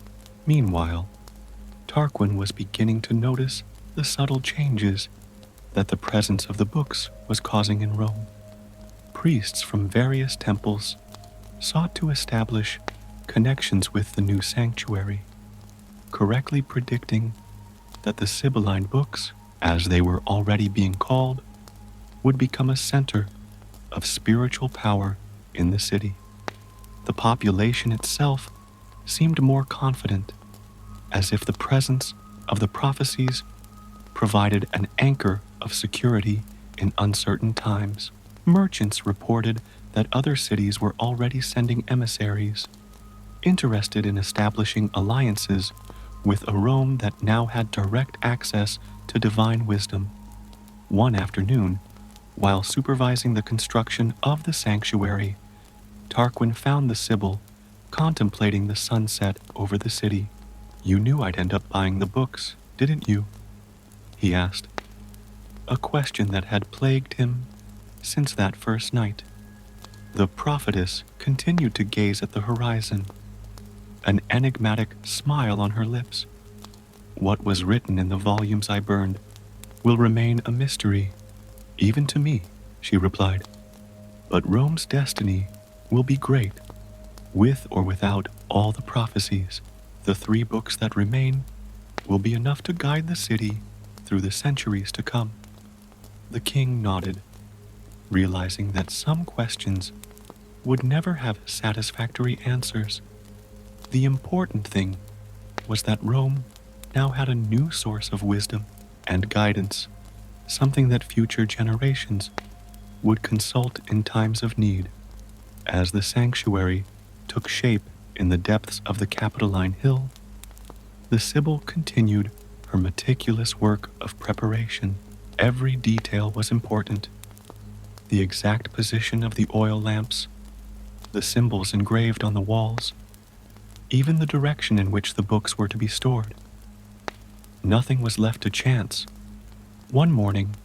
Meanwhile, Tarquin was beginning to notice the subtle changes that the presence of the books was causing in Rome. Priests from various temples sought to establish connections with the new sanctuary, correctly predicting that the Sibylline books, as they were already being called, would become a center of spiritual power in the city. The population itself seemed more confident, as if the presence of the prophecies provided an anchor of security in uncertain times. Merchants reported that other cities were already sending emissaries, interested in establishing alliances with a Rome that now had direct access to divine wisdom. One afternoon, while supervising the construction of the sanctuary, Tarquin found the Sibyl contemplating the sunset over the city. "You knew I'd end up buying the books, didn't you?" he asked, a question that had plagued him since that first night. The prophetess continued to gaze at the horizon, an enigmatic smile on her lips. "What was written in the volumes I burned will remain a mystery, even to me," she replied. "But Rome's destiny will be great, with or without all the prophecies. The 3 books that remain will be enough to guide the city through the centuries to come." The king nodded, realizing that some questions would never have satisfactory answers. The important thing was that Rome now had a new source of wisdom and guidance, something that future generations would consult in times of need. As the sanctuary took shape in the depths of the Capitoline Hill, the Sibyl continued her meticulous work of preparation. Every detail was important: the exact position of the oil lamps, the symbols engraved on the walls, even the direction in which the books were to be stored. Nothing was left to chance. One morning,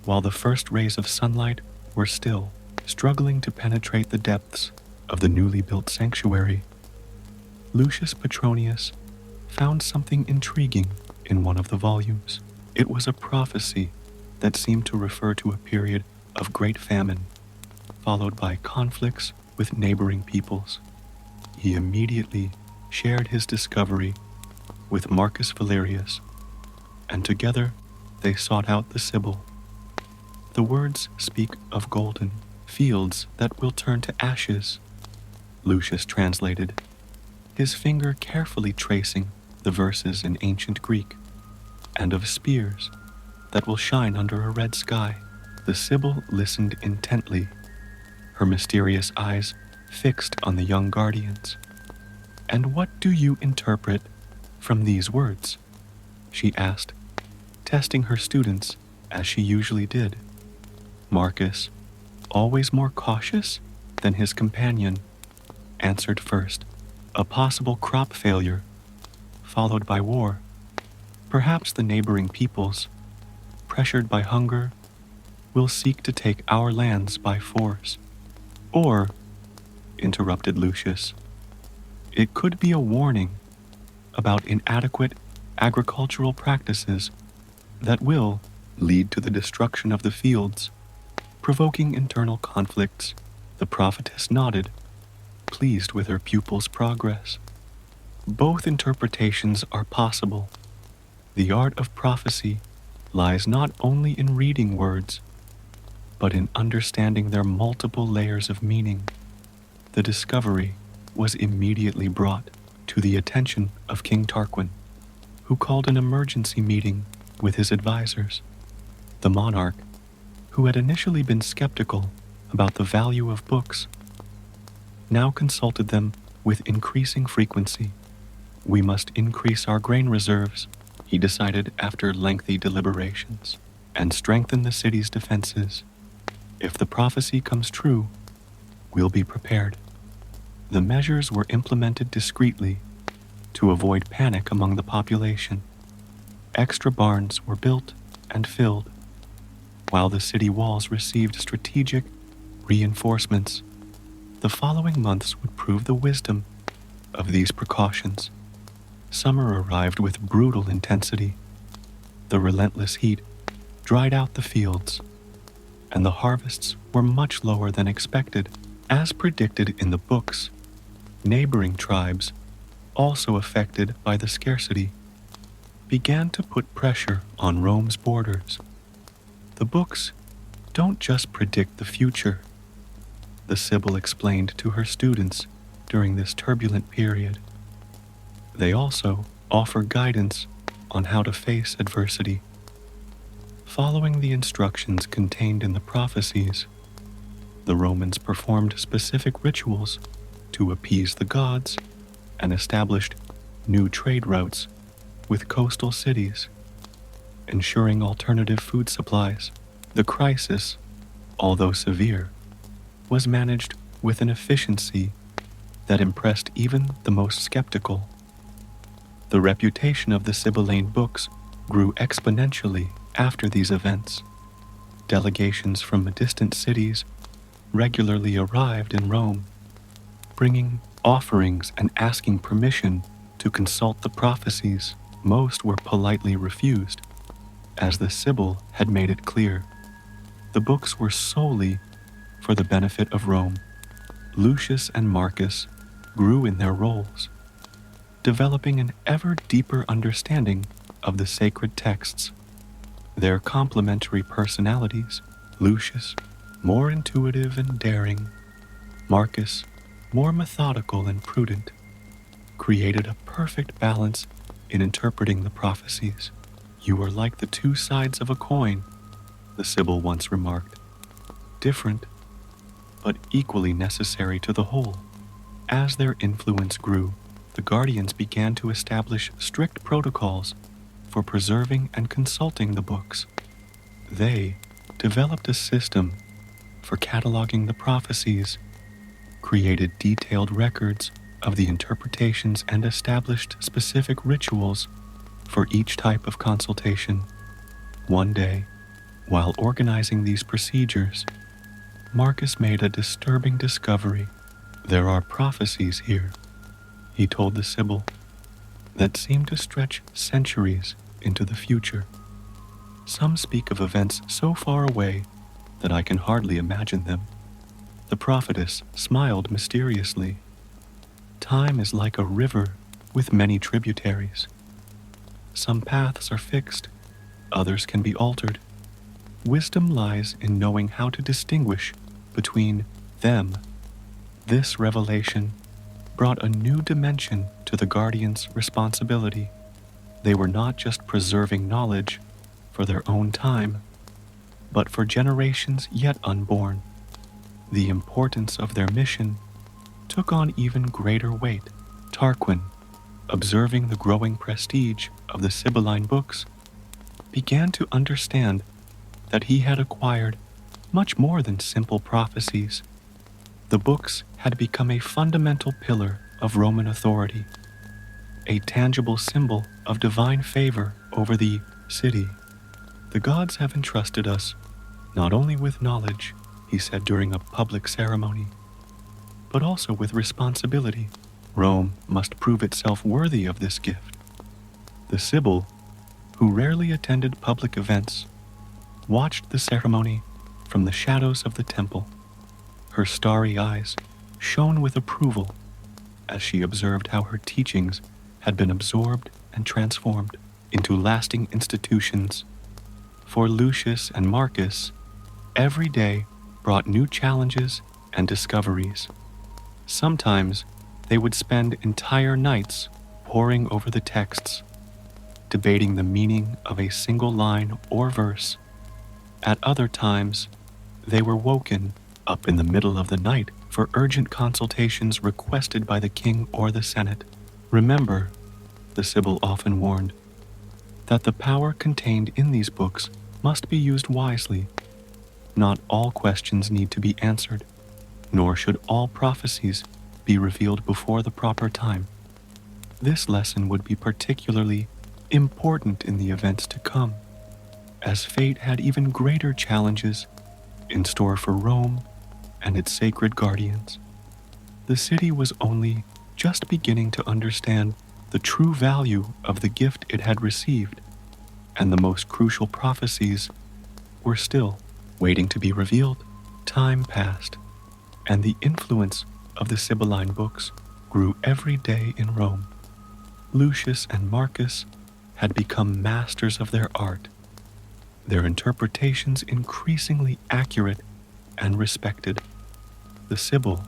while the first rays of sunlight were still struggling to penetrate the depths of the newly built sanctuary, Lucius Petronius found something intriguing in one of the volumes. It was a prophecy that seemed to refer to a period of great famine, followed by conflicts with neighboring peoples. He immediately shared his discovery with Marcus Valerius, and together they sought out the Sibyl. The words speak of golden fields that will turn to ashes, Lucius translated, his finger carefully tracing the verses in ancient Greek, and of spears that will shine under a red sky. The Sibyl listened intently, her mysterious eyes fixed on the young guardians. "And what do you interpret from these words?" she asked, testing her students as she usually did. Marcus, always more cautious than his companion, answered first: "A possible crop failure, followed by war. Perhaps the neighboring peoples, pressured by hunger, will seek to take our lands by force." "Or," interrupted Lucius, "it could be a warning about inadequate agricultural practices that will lead to the destruction of the fields, provoking internal conflicts." The prophetess nodded, pleased with her pupil's progress. "Both interpretations are possible. The art of prophecy lies not only in reading words, but in understanding their multiple layers of meaning." The discovery was immediately brought to the attention of King Tarquin, who called an emergency meeting with his advisors. The monarch, who had initially been skeptical about the value of books, now consulted them with increasing frequency. "We must increase our grain reserves," he decided after lengthy deliberations, "and strengthen the city's defenses. If the prophecy comes true, we'll be prepared." The measures were implemented discreetly to avoid panic among the population. Extra barns were built and filled, while the city walls received strategic reinforcements. The following months would prove the wisdom of these precautions. Summer arrived with brutal intensity. The relentless heat dried out the fields, and the harvests were much lower than expected. As predicted in the books, neighboring tribes, also affected by the scarcity, began to put pressure on Rome's borders. "The books don't just predict the future," the Sibyl explained to her students during this turbulent period. "They also offer guidance on how to face adversity." Following the instructions contained in the prophecies, the Romans performed specific rituals to appease the gods and established new trade routes with coastal cities, ensuring alternative food supplies. The crisis, although severe, was managed with an efficiency that impressed even the most skeptical. The reputation of the Sibyllane books grew exponentially after these events. Delegations from distant cities regularly arrived in Rome, bringing offerings and asking permission to consult the prophecies. Most were politely refused, as the Sibyl had made it clear. The books were solely for the benefit of Rome. Lucius and Marcus grew in their roles, developing an ever deeper understanding of the sacred texts. Their complementary personalities, Lucius, more intuitive and daring, Marcus, more methodical and prudent, created a perfect balance in interpreting the prophecies. "You are like the two sides of a coin," the Sibyl once remarked. Different, but equally necessary to the whole. As their influence grew, the guardians began to establish strict protocols for preserving and consulting the books. They developed a system for cataloging the prophecies, created detailed records of the interpretations, and established specific rituals for each type of consultation. One day, while organizing these procedures, Marcus made a disturbing discovery. There are prophecies here, he told the Sibyl, that seem to stretch centuries into the future. Some speak of events so far away that I can hardly imagine them. The prophetess smiled mysteriously. Time is like a river with many tributaries. Some paths are fixed, others can be altered. Wisdom lies in knowing how to distinguish between them. This revelation brought a new dimension to the guardians' responsibility. They were not just preserving knowledge for their own time, but for generations yet unborn. The importance of their mission took on even greater weight. Tarquin, observing the growing prestige of the Sibylline books, began to understand that he had acquired much more than simple prophecies. The books had become a fundamental pillar of Roman authority, a tangible symbol of divine favor over the city. The gods have entrusted us not only with knowledge, he said during a public ceremony, but also with responsibility. Rome must prove itself worthy of this gift. The Sibyl, who rarely attended public events, watched the ceremony from the shadows of the temple. Her starry eyes shone with approval as she observed how her teachings had been absorbed and transformed into lasting institutions. For Lucius and Marcus, every day brought new challenges and discoveries. Sometimes they would spend entire nights poring over the texts, debating the meaning of a single line or verse. At other times, they were woken up in the middle of the night for urgent consultations requested by the king or the Senate. Remember, the Sibyl often warned, that the power contained in these books must be used wisely. Not all questions need to be answered, nor should all prophecies be revealed before the proper time. This lesson would be particularly important in the events to come, as fate had even greater challenges in store for Rome and its sacred guardians. The city was only just beginning to understand the true value of the gift it had received, and the most crucial prophecies were still waiting to be revealed. Time passed, and the influence of the Sibylline books grew every day in Rome. Lucius and Marcus had become masters of their art, their interpretations increasingly accurate and respected. The Sibyl,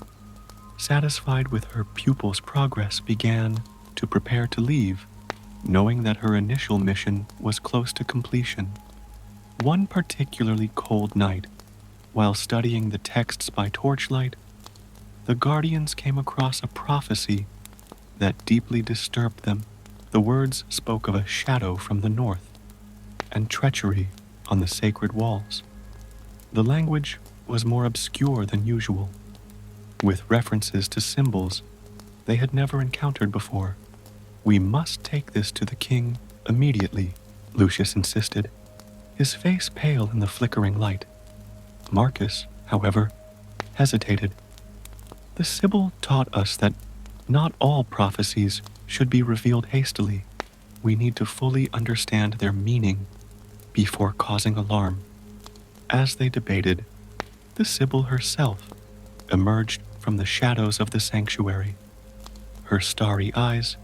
satisfied with her pupil's progress, began to prepare to leave, knowing that her initial mission was close to completion. One particularly cold night, while studying the texts by torchlight, the guardians came across a prophecy that deeply disturbed them. The words spoke of a shadow from the north and treachery on the sacred walls. The language was more obscure than usual, with references to symbols they had never encountered before. "We must take this to the king immediately," Lucius insisted, his face pale in the flickering light. Marcus, however, hesitated. The Sibyl taught us that not all prophecies should be revealed hastily. We need to fully understand their meaning before causing alarm. As they debated, the Sibyl herself emerged from the shadows of the sanctuary. Her starry eyes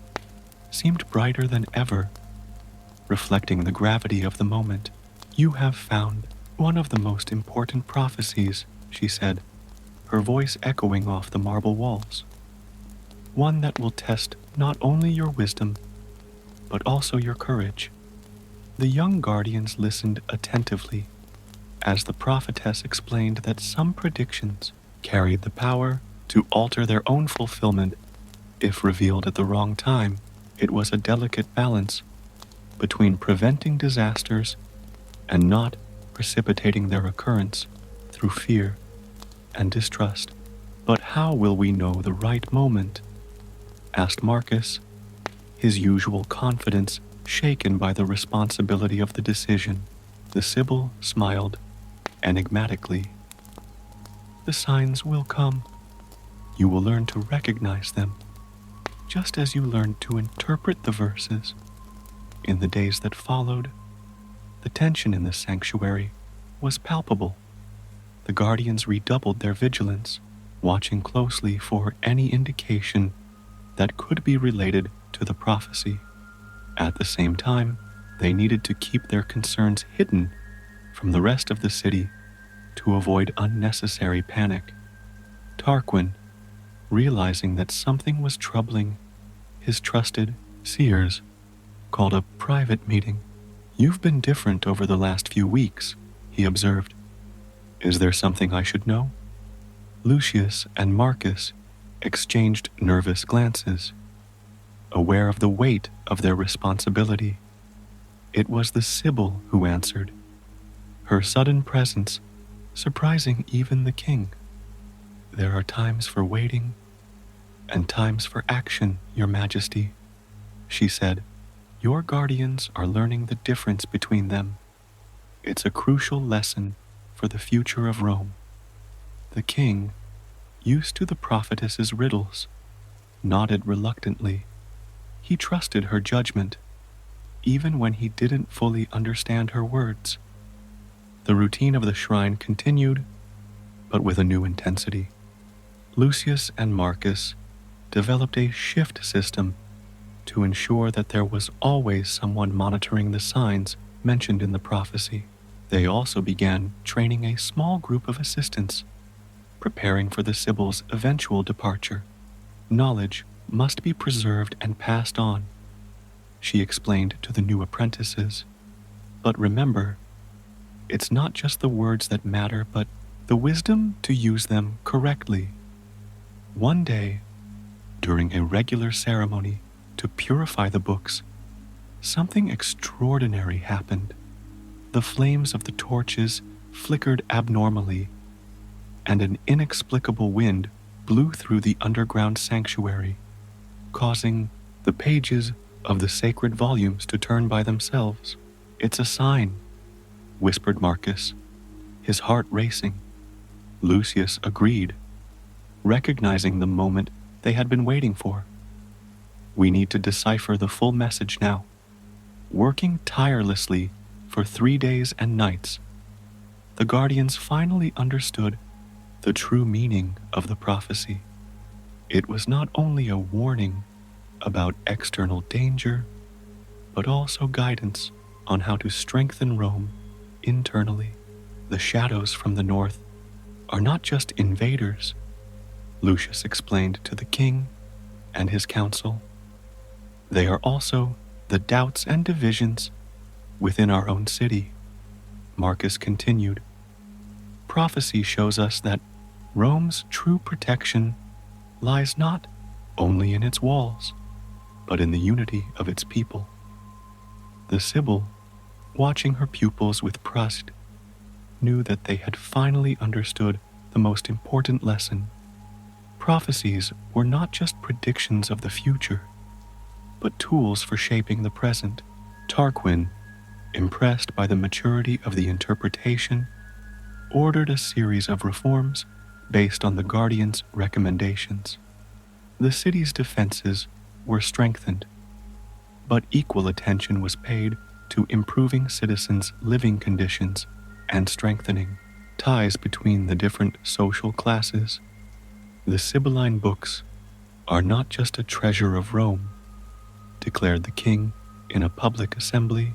seemed brighter than ever, reflecting the gravity of the moment. "You have found one of the most important prophecies," she said, her voice echoing off the marble walls. "One that will test not only your wisdom, but also your courage." The young guardians listened attentively, as the prophetess explained that some predictions carried the power to alter their own fulfillment if revealed at the wrong time. It was a delicate balance between preventing disasters and not precipitating their occurrence through fear and distrust. But how will we know the right moment? Asked Marcus, his usual confidence shaken by the responsibility of the decision. The Sibyl smiled enigmatically. The signs will come. You will learn to recognize them, just as you learned to interpret the verses. In the days that followed, the tension in the sanctuary was palpable. The guardians redoubled their vigilance, watching closely for any indication that could be related to the prophecy. At the same time, they needed to keep their concerns hidden from the rest of the city to avoid unnecessary panic. Tarquin, realizing that something was troubling his trusted seers, called a private meeting. You've been different over the last few weeks, he observed. Is there something I should know? Lucius and Marcus exchanged nervous glances, aware of the weight of their responsibility. It was the Sibyl who answered, her sudden presence surprising even the king. There are times for waiting and times for action, Your Majesty, she said. Your guardians are learning the difference between them. It's a crucial lesson for the future of Rome. The king, used to the prophetess's riddles, nodded reluctantly. He trusted her judgment, even when he didn't fully understand her words. The routine of the shrine continued, but with a new intensity. Lucius and Marcus developed a shift system to ensure that there was always someone monitoring the signs mentioned in the prophecy. They also began training a small group of assistants, preparing for the Sibyl's eventual departure. Knowledge must be preserved and passed on, she explained to the new apprentices. But remember, it's not just the words that matter, but the wisdom to use them correctly. One day, during a regular ceremony to purify the books, something extraordinary happened. The flames of the torches flickered abnormally, and an inexplicable wind blew through the underground sanctuary, causing the pages of the sacred volumes to turn by themselves. It's a sign, whispered Marcus, his heart racing. Lucius agreed, recognizing the moment they had been waiting for. We need to decipher the full message now. Working tirelessly for 3 days and nights, the guardians finally understood the true meaning of the prophecy. It was not only a warning about external danger, but also guidance on how to strengthen Rome internally. The shadows from the north are not just invaders, Lucius explained to the king and his council. They are also the doubts and divisions within our own city. Marcus continued. Prophecy shows us that Rome's true protection lies not only in its walls, but in the unity of its people. The Sibyl, watching her pupils with trust, knew that they had finally understood the most important lesson. Prophecies were not just predictions of the future, but tools for shaping the present. Tarquin, impressed by the maturity of the interpretation, ordered a series of reforms based on the Guardian's recommendations. The city's defenses were strengthened, but equal attention was paid to improving citizens' living conditions and strengthening ties between the different social classes. The Sibylline books are not just a treasure of Rome, declared the king in a public assembly.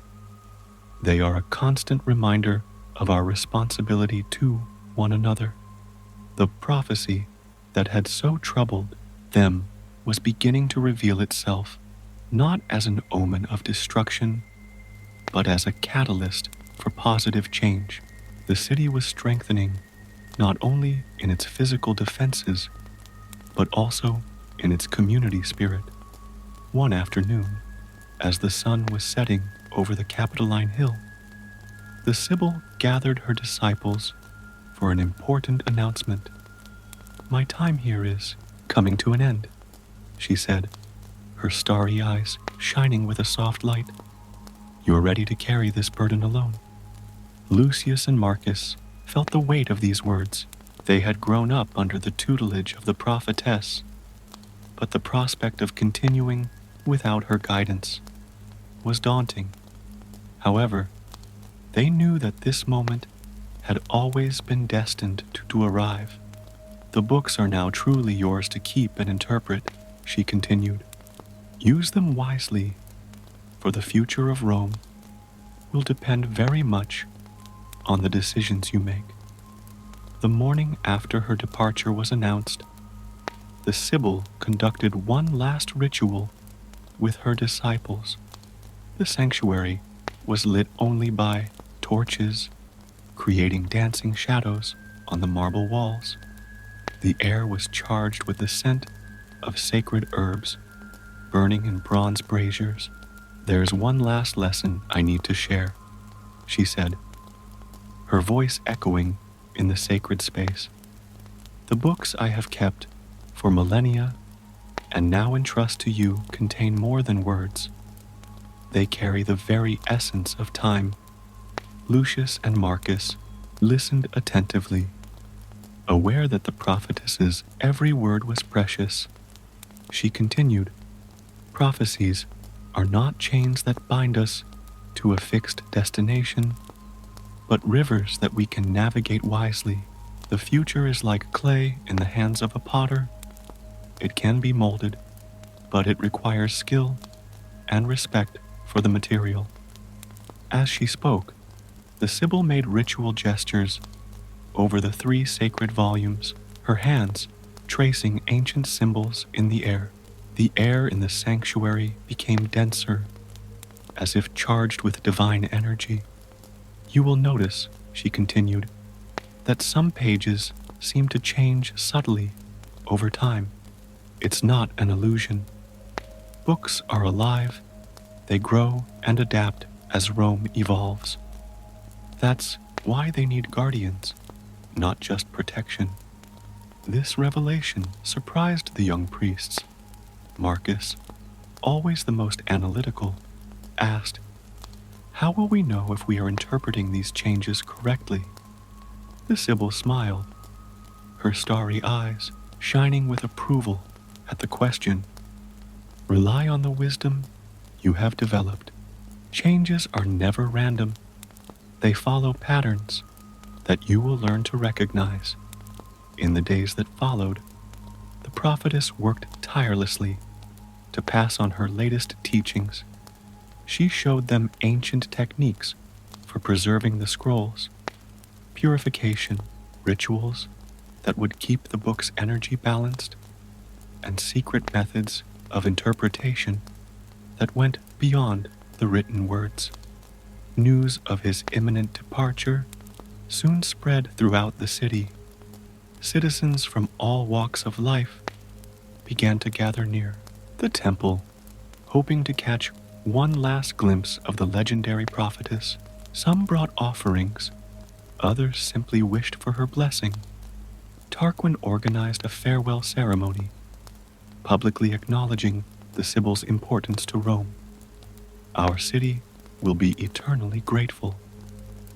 They are a constant reminder of our responsibility to one another. The prophecy that had so troubled them was beginning to reveal itself not as an omen of destruction, but as a catalyst for positive change. The city was strengthening not only in its physical defenses, but also in its community spirit. One afternoon, as the sun was setting over the Capitoline Hill, the Sibyl gathered her disciples for an important announcement. "My time here is coming to an end," she said, her starry eyes shining with a soft light. "You are ready to carry this burden alone." Lucius and Marcus felt the weight of these words. They had grown up under the tutelage of the prophetess, but the prospect of continuing without her guidance was daunting. However, they knew that this moment had always been destined to arrive. "The books are now truly yours to keep and interpret," she continued. "Use them wisely, for the future of Rome will depend very much on the decisions you make." The morning after her departure was announced, the Sibyl conducted one last ritual with her disciples. The sanctuary was lit only by torches, creating dancing shadows on the marble walls. The air was charged with the scent of sacred herbs, burning in bronze braziers. "There's one last lesson I need to share," she said, her voice echoing in the sacred space. "The books I have kept for millennia and now entrust to you contain more than words. They carry the very essence of time." Lucius and Marcus listened attentively, aware that the prophetess's every word was precious. She continued, "Prophecies are not chains that bind us to a fixed destination, but rivers that we can navigate wisely. The future is like clay in the hands of a potter. It can be molded, but it requires skill and respect for the material." As she spoke, the Sibyl made ritual gestures over the 3 sacred volumes, her hands tracing ancient symbols in the air. The air in the sanctuary became denser, as if charged with divine energy. "You will notice," she continued, "that some pages seem to change subtly over time. It's not an illusion. Books are alive. They grow and adapt as Rome evolves. That's why they need guardians, not just protection." This revelation surprised the young priests. Marcus, always the most analytical, asked, "How will we know if we are interpreting these changes correctly?" The Sibyl smiled, her starry eyes shining with approval at the question. "Rely on the wisdom you have developed. Changes are never random. They follow patterns that you will learn to recognize." In the days that followed, the prophetess worked tirelessly to pass on her latest teachings. She showed them ancient techniques for preserving the scrolls, purification rituals that would keep the book's energy balanced, and secret methods of interpretation that went beyond the written words. News of his imminent departure soon spread throughout the city. Citizens from all walks of life began to gather near the temple, hoping to catch one last glimpse of the legendary prophetess. Some brought offerings, others simply wished for her blessing. Tarquin organized a farewell ceremony, publicly acknowledging the Sibyl's importance to Rome. "Our city will be eternally grateful,"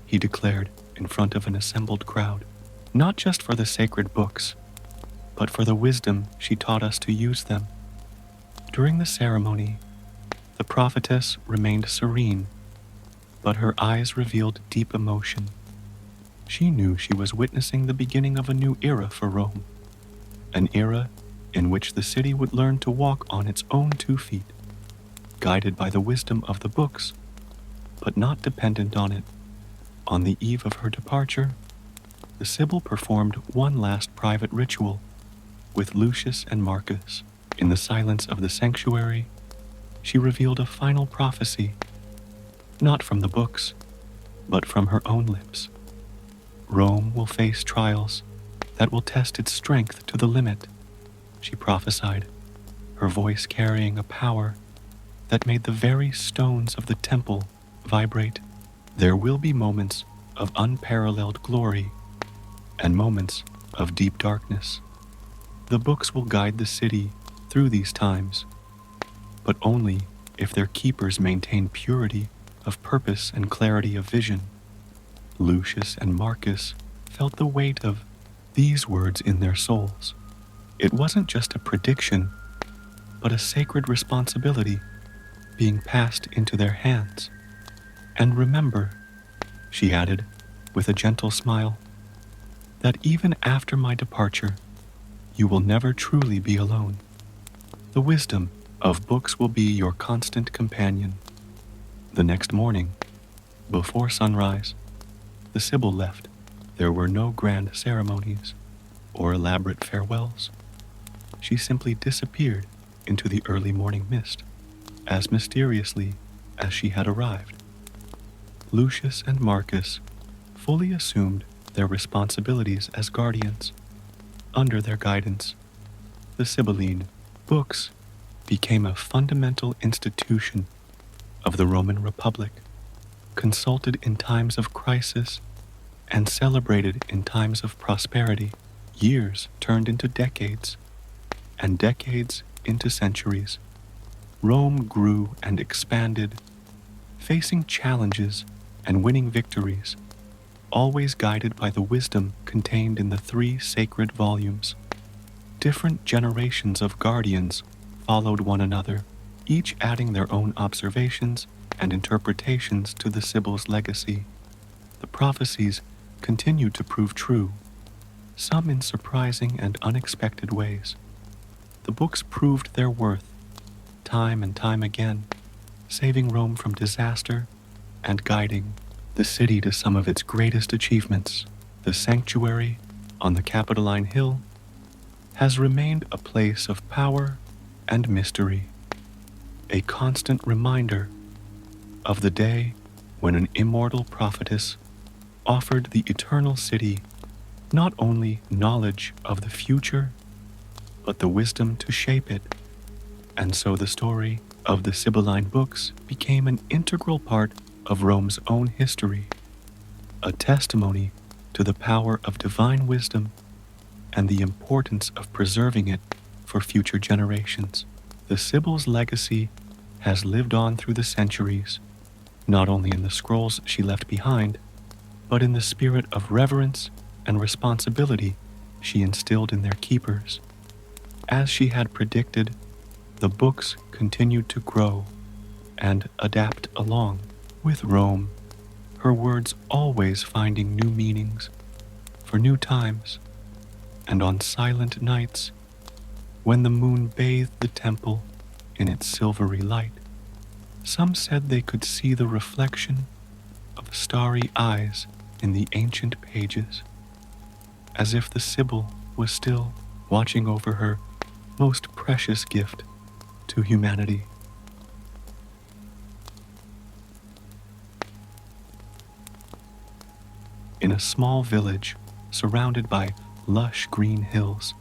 he declared in front of an assembled crowd, "not just for the sacred books, but for the wisdom she taught us to use them." During the ceremony, the prophetess remained serene, but her eyes revealed deep emotion. She knew she was witnessing the beginning of a new era for Rome, an era in which the city would learn to walk on its own 2 feet, guided by the wisdom of the books, but not dependent on it. On the eve of her departure, the Sibyl performed one last private ritual with Lucius and Marcus. In the silence of the sanctuary, she revealed a final prophecy, not from the books, but from her own lips. Rome will face trials that will test its strength to the limit, she prophesied, her voice carrying a power that made the very stones of the temple vibrate. There will be moments of unparalleled glory and moments of deep darkness. The books will guide the city through these times, but only if their keepers maintain purity of purpose and clarity of vision. Lucius and Marcus felt the weight of these words in their souls. It wasn't just a prediction, but a sacred responsibility being passed into their hands. And remember, she added, with a gentle smile, that even after my departure, you will never truly be alone. The wisdom of books will be your constant companion. The next morning, before sunrise, the Sibyl left. There were no grand ceremonies or elaborate farewells. She simply disappeared into the early morning mist, as mysteriously as she had arrived. Lucius and Marcus fully assumed their responsibilities as guardians. Under their guidance, the Sibylline books became a fundamental institution of the Roman Republic, consulted in times of crisis and celebrated in times of prosperity. Years turned into decades, and decades into centuries. Rome grew and expanded, facing challenges and winning victories, always guided by the wisdom contained in the 3 sacred volumes. Different generations of guardians followed one another, each adding their own observations and interpretations to the Sibyl's legacy. The prophecies continued to prove true, some in surprising and unexpected ways. The books proved their worth, time and time again, saving Rome from disaster and guiding the city to some of its greatest achievements. The sanctuary on the Capitoline Hill has remained a place of power and mystery, a constant reminder of the day when an immortal prophetess offered the eternal city not only knowledge of the future, but the wisdom to shape it. And so the story of the Sibylline books became an integral part of Rome's own history, a testimony to the power of divine wisdom and the importance of preserving it for future generations. The Sibyl's legacy has lived on through the centuries, not only in the scrolls she left behind, but in the spirit of reverence and responsibility she instilled in their keepers. As she had predicted, the books continued to grow and adapt along with Rome, her words always finding new meanings for new times. And on silent nights, when the moon bathed the temple in its silvery light, some said they could see the reflection of starry eyes in the ancient pages, as if the Sibyl was still watching over her most precious gift to humanity. In a small village surrounded by lush green hills,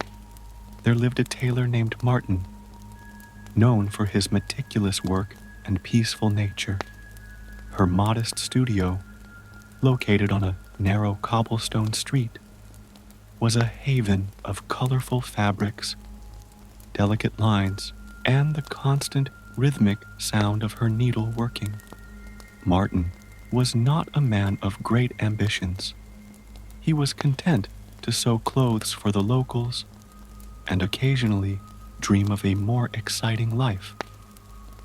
there lived a tailor named Martin, known for his meticulous work and peaceful nature. Her modest studio, located on a narrow cobblestone street, was a haven of colorful fabrics, delicate lines, and the constant rhythmic sound of her needle working. Martin was not a man of great ambitions. He was content to sew clothes for the locals and occasionally dream of a more exciting life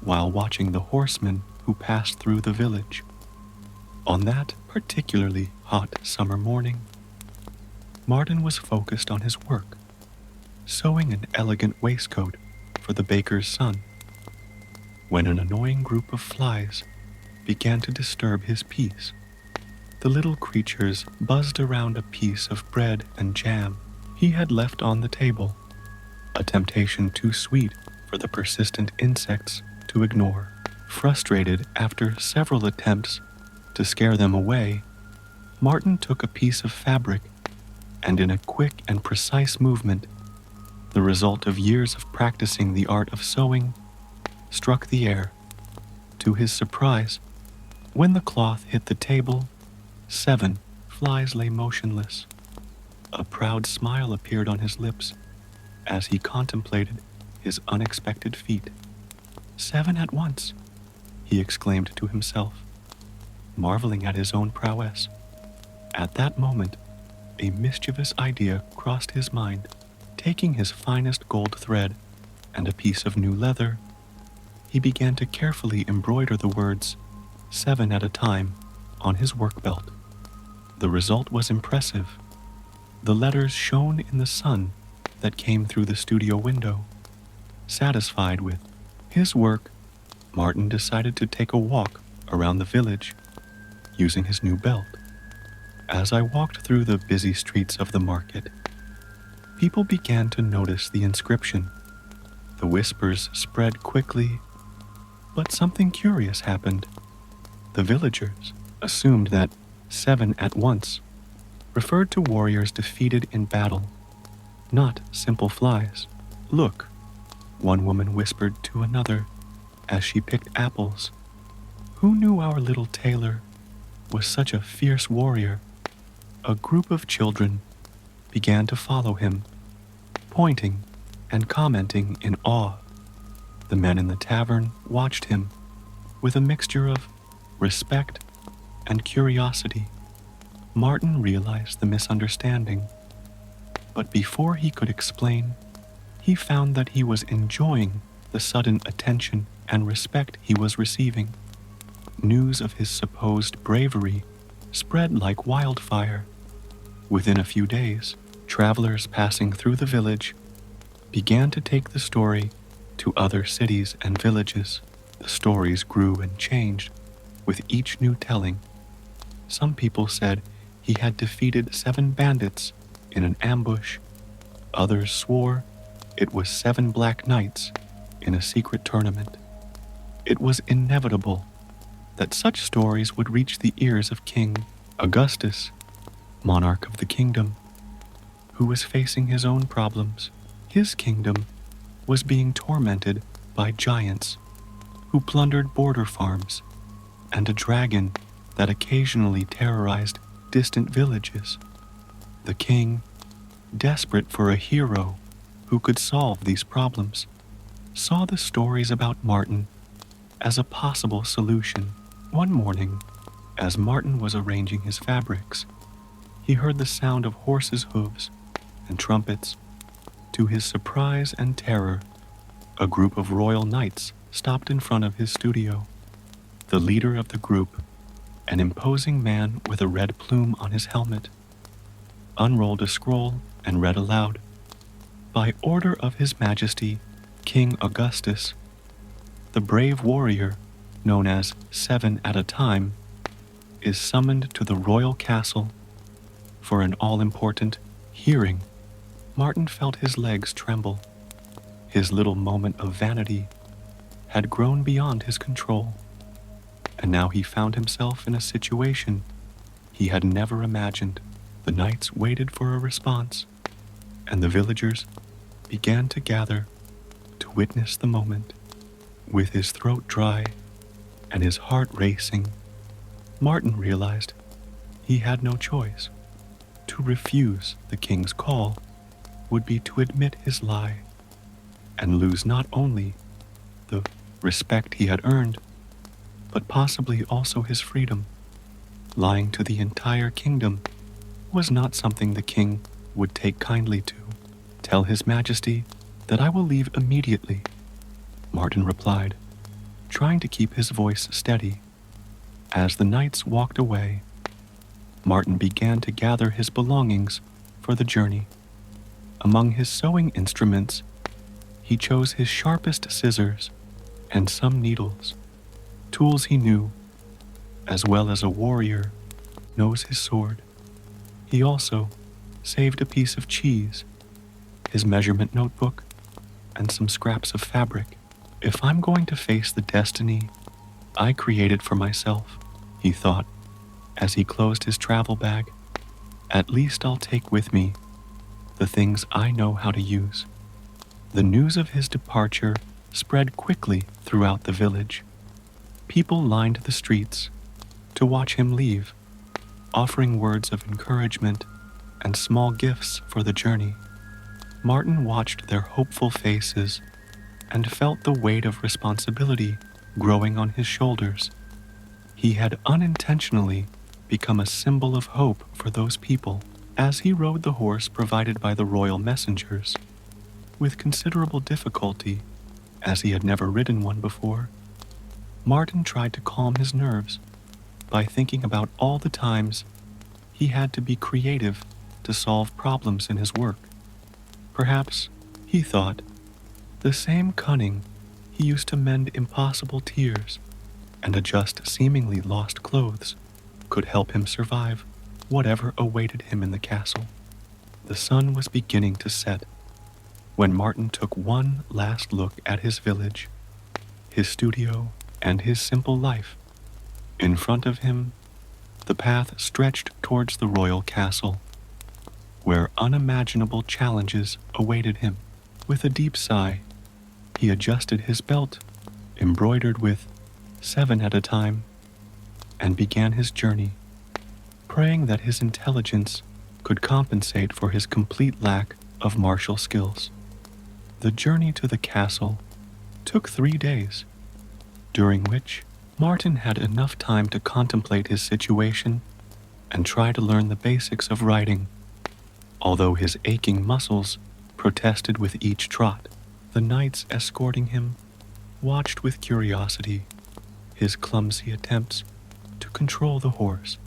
while watching the horsemen who passed through the village. On that particularly hot summer morning, Martin was focused on his work, sewing an elegant waistcoat for the baker's son, when an annoying group of flies began to disturb his peace. The little creatures buzzed around a piece of bread and jam he had left on the table, a temptation too sweet for the persistent insects to ignore. Frustrated after several attempts to scare them away, Martin took a piece of fabric, and in a quick and precise movement, the result of years of practicing the art of sewing, struck the air. To his surprise, when the cloth hit the table, 7 flies lay motionless. A proud smile appeared on his lips as he contemplated his unexpected feat. 7 at once, he exclaimed to himself, marveling at his own prowess. At that moment, a mischievous idea crossed his mind. Taking his finest gold thread and a piece of new leather, he began to carefully embroider the words 7 at a time on his work belt. The result was impressive. The letters shone in the sun that came through the studio window. Satisfied with his work, Martin decided to take a walk around the village using his new belt. As I walked through the busy streets of the market, people began to notice the inscription. The whispers spread quickly, but something curious happened. The villagers assumed that 7 at once referred to warriors defeated in battle, not simple flies. Look, one woman whispered to another as she picked apples. Who knew our little tailor was such a fierce warrior? A group of children began to follow him, pointing and commenting in awe. The men in the tavern watched him with a mixture of respect and curiosity. Martin realized the misunderstanding, but before he could explain, he found that he was enjoying the sudden attention and respect he was receiving. News of his supposed bravery spread like wildfire. Within a few days, travelers passing through the village began to take the story to other cities and villages. The stories grew and changed with each new telling. Some people said he had defeated 7 bandits in an ambush. Others swore it was 7 black knights in a secret tournament. It was inevitable that such stories would reach the ears of King Augustus, monarch of the kingdom, who was facing his own problems. His kingdom was being tormented by giants who plundered border farms and a dragon that occasionally terrorized distant villages. The king, desperate for a hero who could solve these problems, saw the stories about Martin as a possible solution. One morning, as Martin was arranging his fabrics, he heard the sound of horses' hooves and trumpets. To his surprise and terror, a group of royal knights stopped in front of his studio. The leader of the group, an imposing man with a red plume on his helmet, unrolled a scroll and read aloud, "By order of His Majesty, King Augustus, the brave warrior, known as 7 at a time, is summoned to the royal castle for an all-important hearing." Martin felt his legs tremble. His little moment of vanity had grown beyond his control, and now he found himself in a situation he had never imagined. The knights waited for a response, and the villagers began to gather to witness the moment. With his throat dry and his heart racing, Martin realized he had no choice. To refuse the king's call would be to admit his lie and lose not only the respect he had earned, but possibly also his freedom. Lying to the entire kingdom was not something the king would take kindly to. "Tell His Majesty that I will leave immediately," Martin replied, trying to keep his voice steady. As the knights walked away, Martin began to gather his belongings for the journey. Among his sewing instruments, he chose his sharpest scissors and some needles, tools he knew, as well as a warrior knows his sword. He also saved a piece of cheese, his measurement notebook, and some scraps of fabric. "If I'm going to face the destiny I created for myself," he thought, as he closed his travel bag. At least I'll take with me the things I know how to use. The news of his departure spread quickly throughout the village. People lined the streets to watch him leave, offering words of encouragement and small gifts for the journey. Martin watched their hopeful faces and felt the weight of responsibility growing on his shoulders. He had unintentionally become a symbol of hope for those people. As he rode the horse provided by the royal messengers, with considerable difficulty, as he had never ridden one before, Martin tried to calm his nerves by thinking about all the times he had to be creative to solve problems in his work. Perhaps, he thought, the same cunning he used to mend impossible tears and adjust seemingly lost clothes could help him survive whatever awaited him in the castle. The sun was beginning to set when Martin took one last look at his village, his studio, and his simple life. In front of him, the path stretched towards the royal castle, where unimaginable challenges awaited him. With a deep sigh, he adjusted his belt, embroidered with 7 at a time, and began his journey, praying that his intelligence could compensate for his complete lack of martial skills. The journey to the castle took 3 days, during which Martin had enough time to contemplate his situation and try to learn the basics of riding. Although his aching muscles protested with each trot, the knights escorting him watched with curiosity his clumsy attempts to control the horse,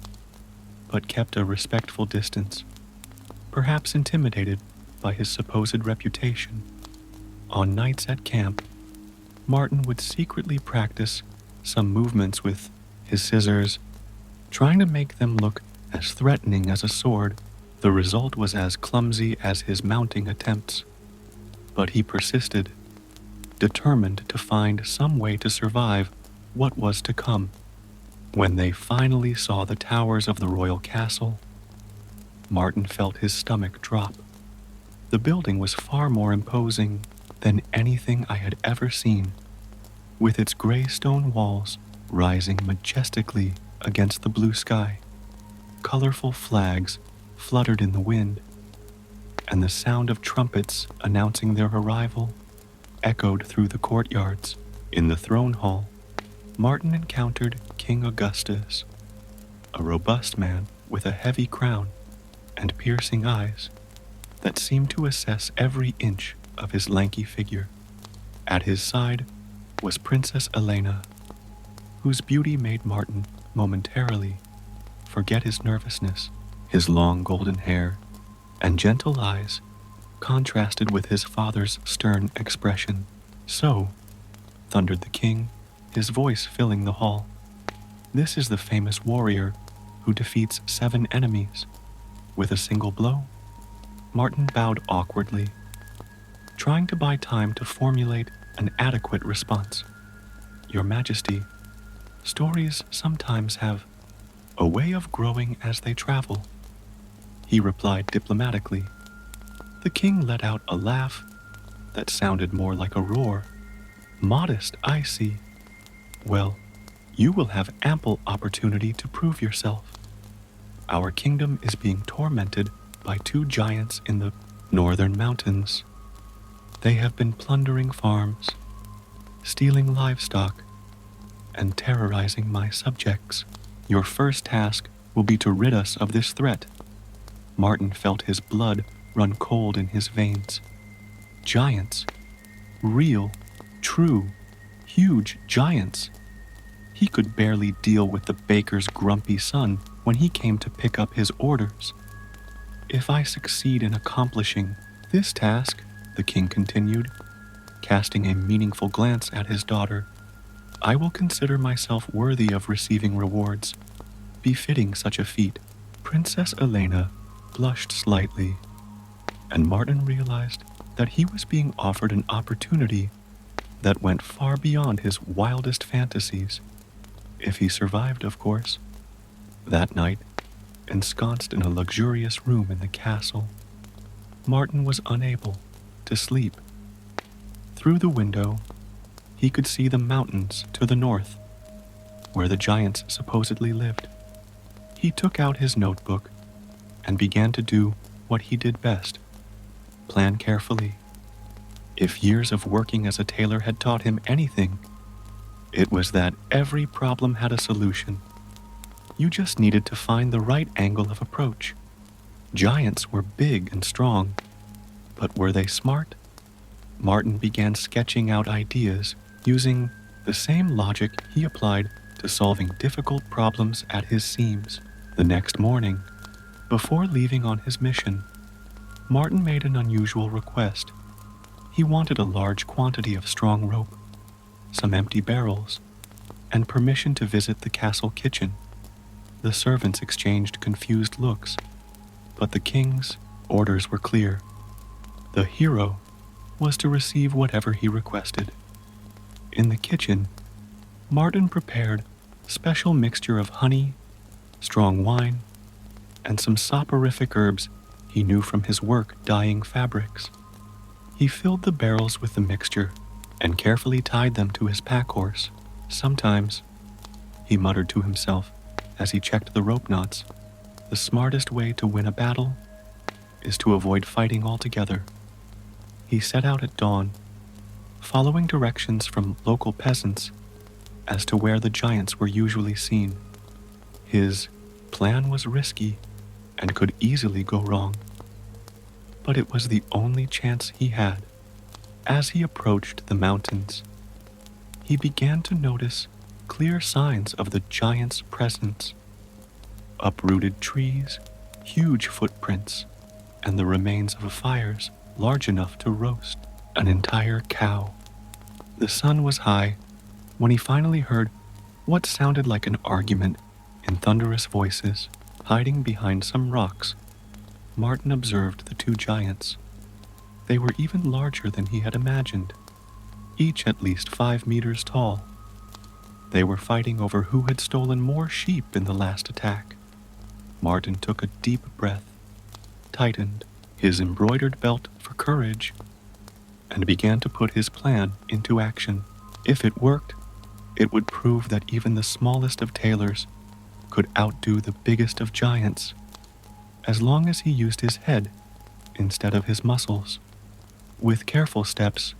but kept a respectful distance, perhaps intimidated by his supposed reputation. On nights at camp, Martin would secretly practice some movements with his scissors, trying to make them look as threatening as a sword. The result was as clumsy as his mounting attempts, but he persisted, determined to find some way to survive what was to come. When they finally saw the towers of the royal castle, Martin felt his stomach drop. The building was far more imposing than anything I had ever seen, with its gray stone walls rising majestically against the blue sky. Colorful flags fluttered in the wind, and the sound of trumpets announcing their arrival echoed through the courtyards. In the throne hall, Martin encountered King Augustus, a robust man with a heavy crown and piercing eyes that seemed to assess every inch of his lanky figure. At his side was Princess Elena, whose beauty made Martin momentarily forget his nervousness. His long golden hair and gentle eyes contrasted with his father's stern expression. "So," thundered the king, his voice filling the hall, "this is the famous warrior who defeats 7 enemies with a single blow?" Martin bowed awkwardly, trying to buy time to formulate an adequate response. "Your Majesty, stories sometimes have a way of growing as they travel," he replied diplomatically. The king let out a laugh that sounded more like a roar. "Modest, I see. Well, you will have ample opportunity to prove yourself. Our kingdom is being tormented by 2 giants in the northern mountains. They have been plundering farms, stealing livestock, and terrorizing my subjects. Your first task will be to rid us of this threat." Martin felt his blood run cold in his veins. Giants. Real, true, huge giants. He could barely deal with the baker's grumpy son when he came to pick up his orders. "If I succeed in accomplishing this task," the king continued, casting a meaningful glance at his daughter, "I will consider myself worthy of receiving rewards befitting such a feat." Princess Elena blushed slightly, and Martin realized that he was being offered an opportunity that went far beyond his wildest fantasies, if he survived, of course. That night, ensconced in a luxurious room in the castle, Martin was unable to sleep. Through the window, he could see the mountains to the north, where the giants supposedly lived. He took out his notebook and began to do what he did best: plan carefully. If years of working as a tailor had taught him anything, it was that every problem had a solution. You just needed to find the right angle of approach. Giants were big and strong, but were they smart? Martin began sketching out ideas using the same logic he applied to solving difficult problems at his seams. The next morning, before leaving on his mission, Martin made an unusual request. He wanted a large quantity of strong rope, some empty barrels, and permission to visit the castle kitchen. The servants exchanged confused looks, but the king's orders were clear. The hero was to receive whatever he requested. In the kitchen, Martin prepared a special mixture of honey, strong wine, and some soporific herbs he knew from his work dyeing fabrics. He filled the barrels with the mixture and carefully tied them to his pack horse. Sometimes, he muttered to himself as he checked the rope knots, the smartest way to win a battle is to avoid fighting altogether. He set out at dawn, following directions from local peasants as to where the giants were usually seen. His plan was risky and could easily go wrong, but it was the only chance he had. As he approached the mountains, he began to notice clear signs of the giants' presence: uprooted trees, huge footprints, and the remains of fires large enough to roast an entire cow. The sun was high when he finally heard what sounded like an argument in thunderous voices. Hiding behind some rocks, Martin observed the two giants. They were even larger than he had imagined, each at least 5 meters tall. They were fighting over who had stolen more sheep in the last attack. Martin took a deep breath, tightened his embroidered belt for courage, and began to put his plan into action. If it worked, it would prove that even the smallest of tailors could outdo the biggest of giants, as long as he used his head instead of his muscles. With careful steps,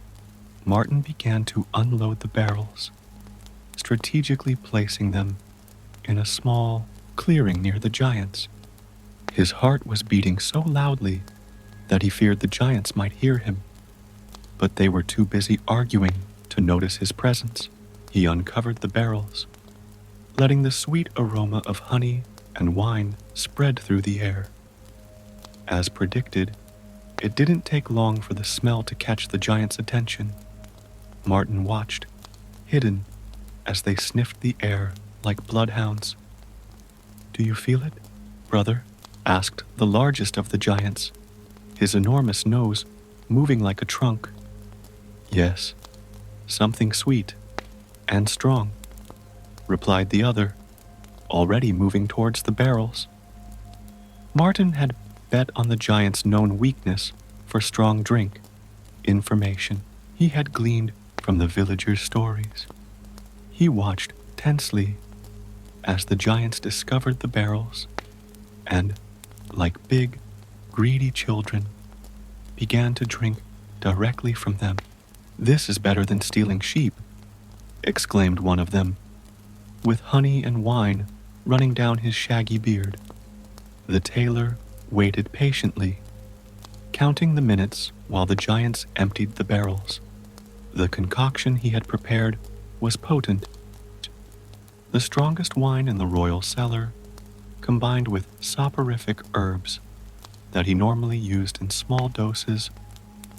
Martin began to unload the barrels, strategically placing them in a small clearing near the giants. His heart was beating so loudly that he feared the giants might hear him, but they were too busy arguing to notice his presence. He uncovered the barrels, letting the sweet aroma of honey and wine spread through the air. As predicted, it didn't take long for the smell to catch the giants' attention. Martin watched, hidden, as they sniffed the air like bloodhounds. "Do you feel it, brother?" asked the largest of the giants, his enormous nose moving like a trunk. "Yes, something sweet and strong," replied the other, already moving towards the barrels. Martin had bet on the giant's known weakness for strong drink, information he had gleaned from the villagers' stories. He watched tensely as the giants discovered the barrels and, like big, greedy children, began to drink directly from them. "This is better than stealing sheep," exclaimed one of them, with honey and wine running down his shaggy beard. The tailor waited patiently, counting the minutes while the giants emptied the barrels. The concoction he had prepared was potent, the strongest wine in the royal cellar, combined with soporific herbs that he normally used in small doses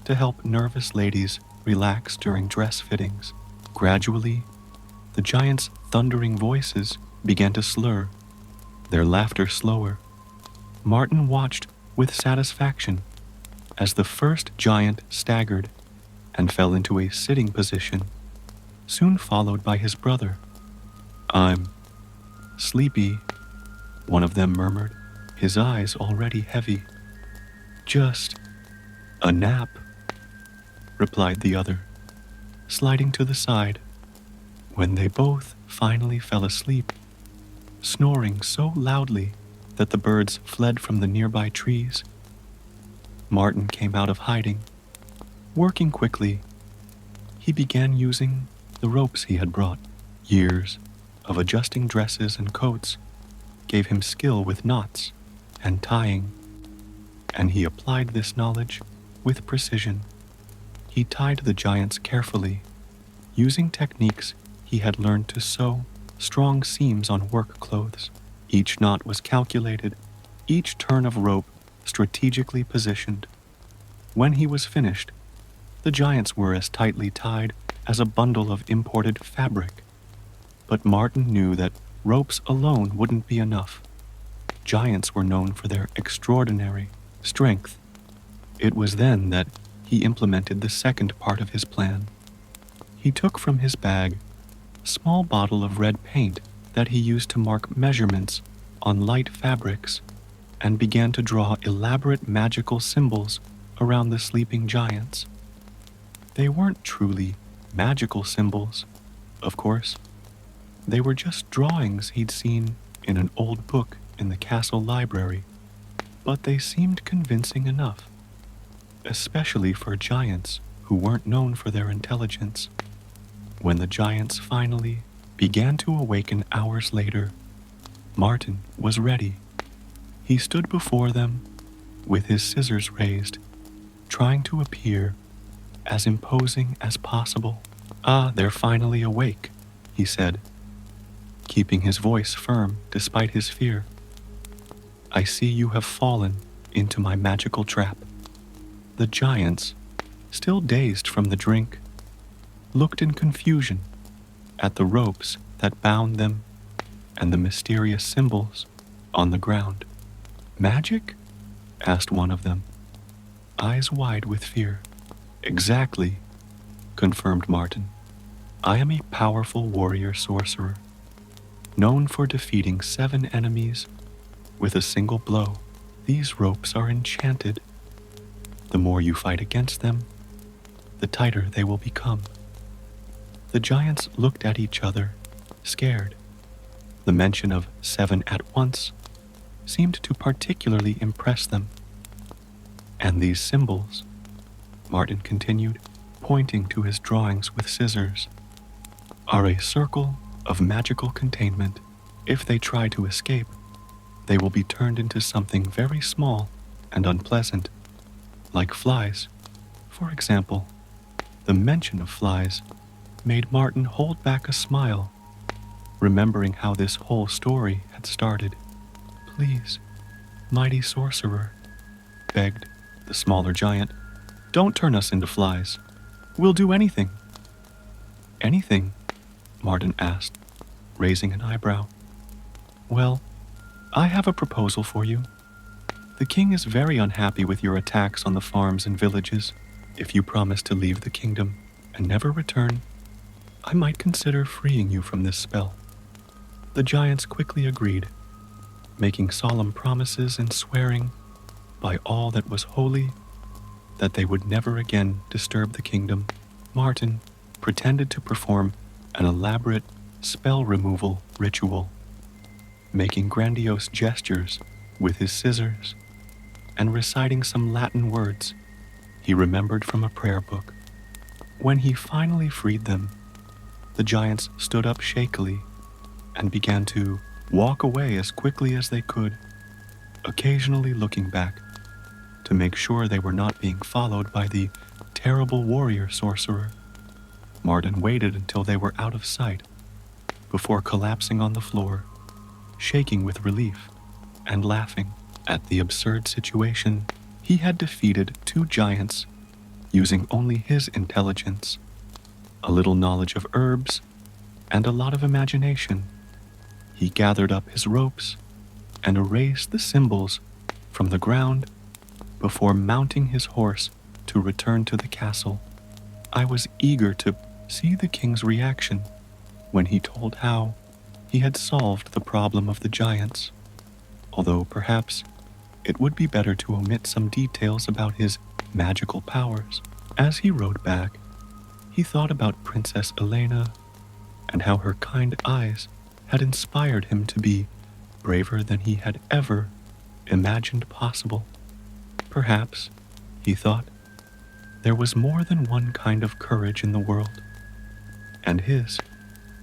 to help nervous ladies relax during dress fittings. Gradually, the giants' thundering voices began to slur, their laughter slower. Martin watched with satisfaction as the first giant staggered and fell into a sitting position, soon followed by his brother. "I'm sleepy," one of them murmured, his eyes already heavy. Just a nap, replied the other, sliding to the side. When they both finally fell asleep, snoring so loudly that the birds fled from the nearby trees, Martin came out of hiding. Working quickly, he began using the ropes he had brought. Years of adjusting dresses and coats gave him skill with knots and tying, and he applied this knowledge with precision. He tied the giants carefully, using techniques he had learned to sew strong seams on work clothes. Each knot was calculated, each turn of rope strategically positioned. When he was finished, the giants were as tightly tied as a bundle of imported fabric. But Martin knew that ropes alone wouldn't be enough. Giants were known for their extraordinary strength. It was then that he implemented the second part of his plan. He took from his bag a small bottle of red paint that he used to mark measurements on light fabrics and began to draw elaborate magical symbols around the sleeping giants. They weren't truly magical symbols, of course. They were just drawings he'd seen in an old book in the castle library, but they seemed convincing enough, especially for giants who weren't known for their intelligence. When the giants finally began to awaken hours later, Martin was ready. He stood before them with his scissors raised, trying to appear as imposing as possible. "Ah, they're finally awake," he said, keeping his voice firm despite his fear. "I see you have fallen into my magical trap." The giants, still dazed from the drink, looked in confusion at the ropes that bound them and the mysterious symbols on the ground. "Magic?" asked one of them, eyes wide with fear. "Exactly," confirmed Martin. "I am a powerful warrior sorcerer, known for defeating 7 enemies with a single blow. These ropes are enchanted. The more you fight against them, the tighter they will become." The giants looked at each other, scared. The mention of 7 at once seemed to particularly impress them. "And these symbols," Martin continued, pointing to his drawings with scissors, "are a circle of magical containment. If they try to escape, they will be turned into something very small and unpleasant, like flies, for example." The mention of flies made Martin hold back a smile, remembering how this whole story had started. "Please, mighty sorcerer," begged the smaller giant, "don't turn us into flies. We'll do anything." "Anything?" Martin asked, raising an eyebrow. "Well, I have a proposal for you. The king is very unhappy with your attacks on the farms and villages. If you promise to leave the kingdom and never return, I might consider freeing you from this spell." The giants quickly agreed, making solemn promises and swearing by all that was holy that they would never again disturb the kingdom. Martin pretended to perform an elaborate spell removal ritual, making grandiose gestures with his scissors and reciting some Latin words he remembered from a prayer book. When he finally freed them, the giants stood up shakily and began to walk away as quickly as they could, occasionally looking back to make sure they were not being followed by the terrible warrior sorcerer. Martin waited until they were out of sight before collapsing on the floor, shaking with relief and laughing at the absurd situation. He had defeated 2 giants using only his intelligence, a little knowledge of herbs, and a lot of imagination. He gathered up his ropes and erased the symbols from the ground before mounting his horse to return to the castle. I was eager to see the king's reaction when he told how he had solved the problem of the giants. although perhaps it would be better to omit some details about his magical powers. As he rode back, he thought about Princess Elena and how her kind eyes had inspired him to be braver than he had ever imagined possible. Perhaps, he thought, there was more than one kind of courage in the world, and his,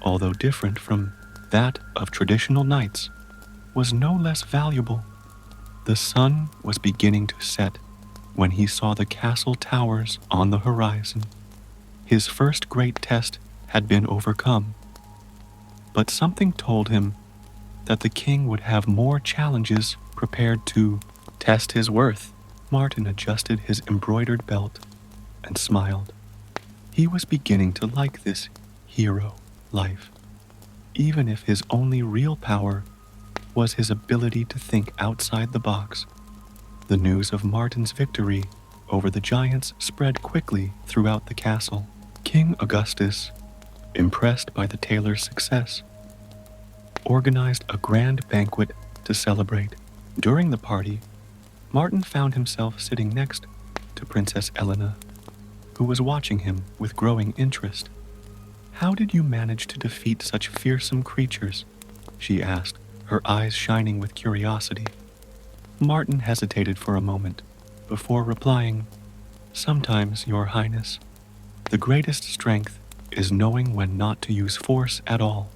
although different from that of traditional knights, was no less valuable. The sun was beginning to set when he saw the castle towers on the horizon. His first great test had been overcome, but something told him that the king would have more challenges prepared to test his worth. Martin adjusted his embroidered belt and smiled. He was beginning to like this hero life, even if his only real power was his ability to think outside the box. The news of Martin's victory over the giants spread quickly throughout the castle. King Augustus, impressed by the tailor's success, organized a grand banquet to celebrate. During the party, Martin found himself sitting next to Princess Elena, who was watching him with growing interest. "How did you manage to defeat such fearsome creatures?" she asked, her eyes shining with curiosity. Martin hesitated for a moment before replying, "Sometimes, Your Highness, the greatest strength is knowing when not to use force at all."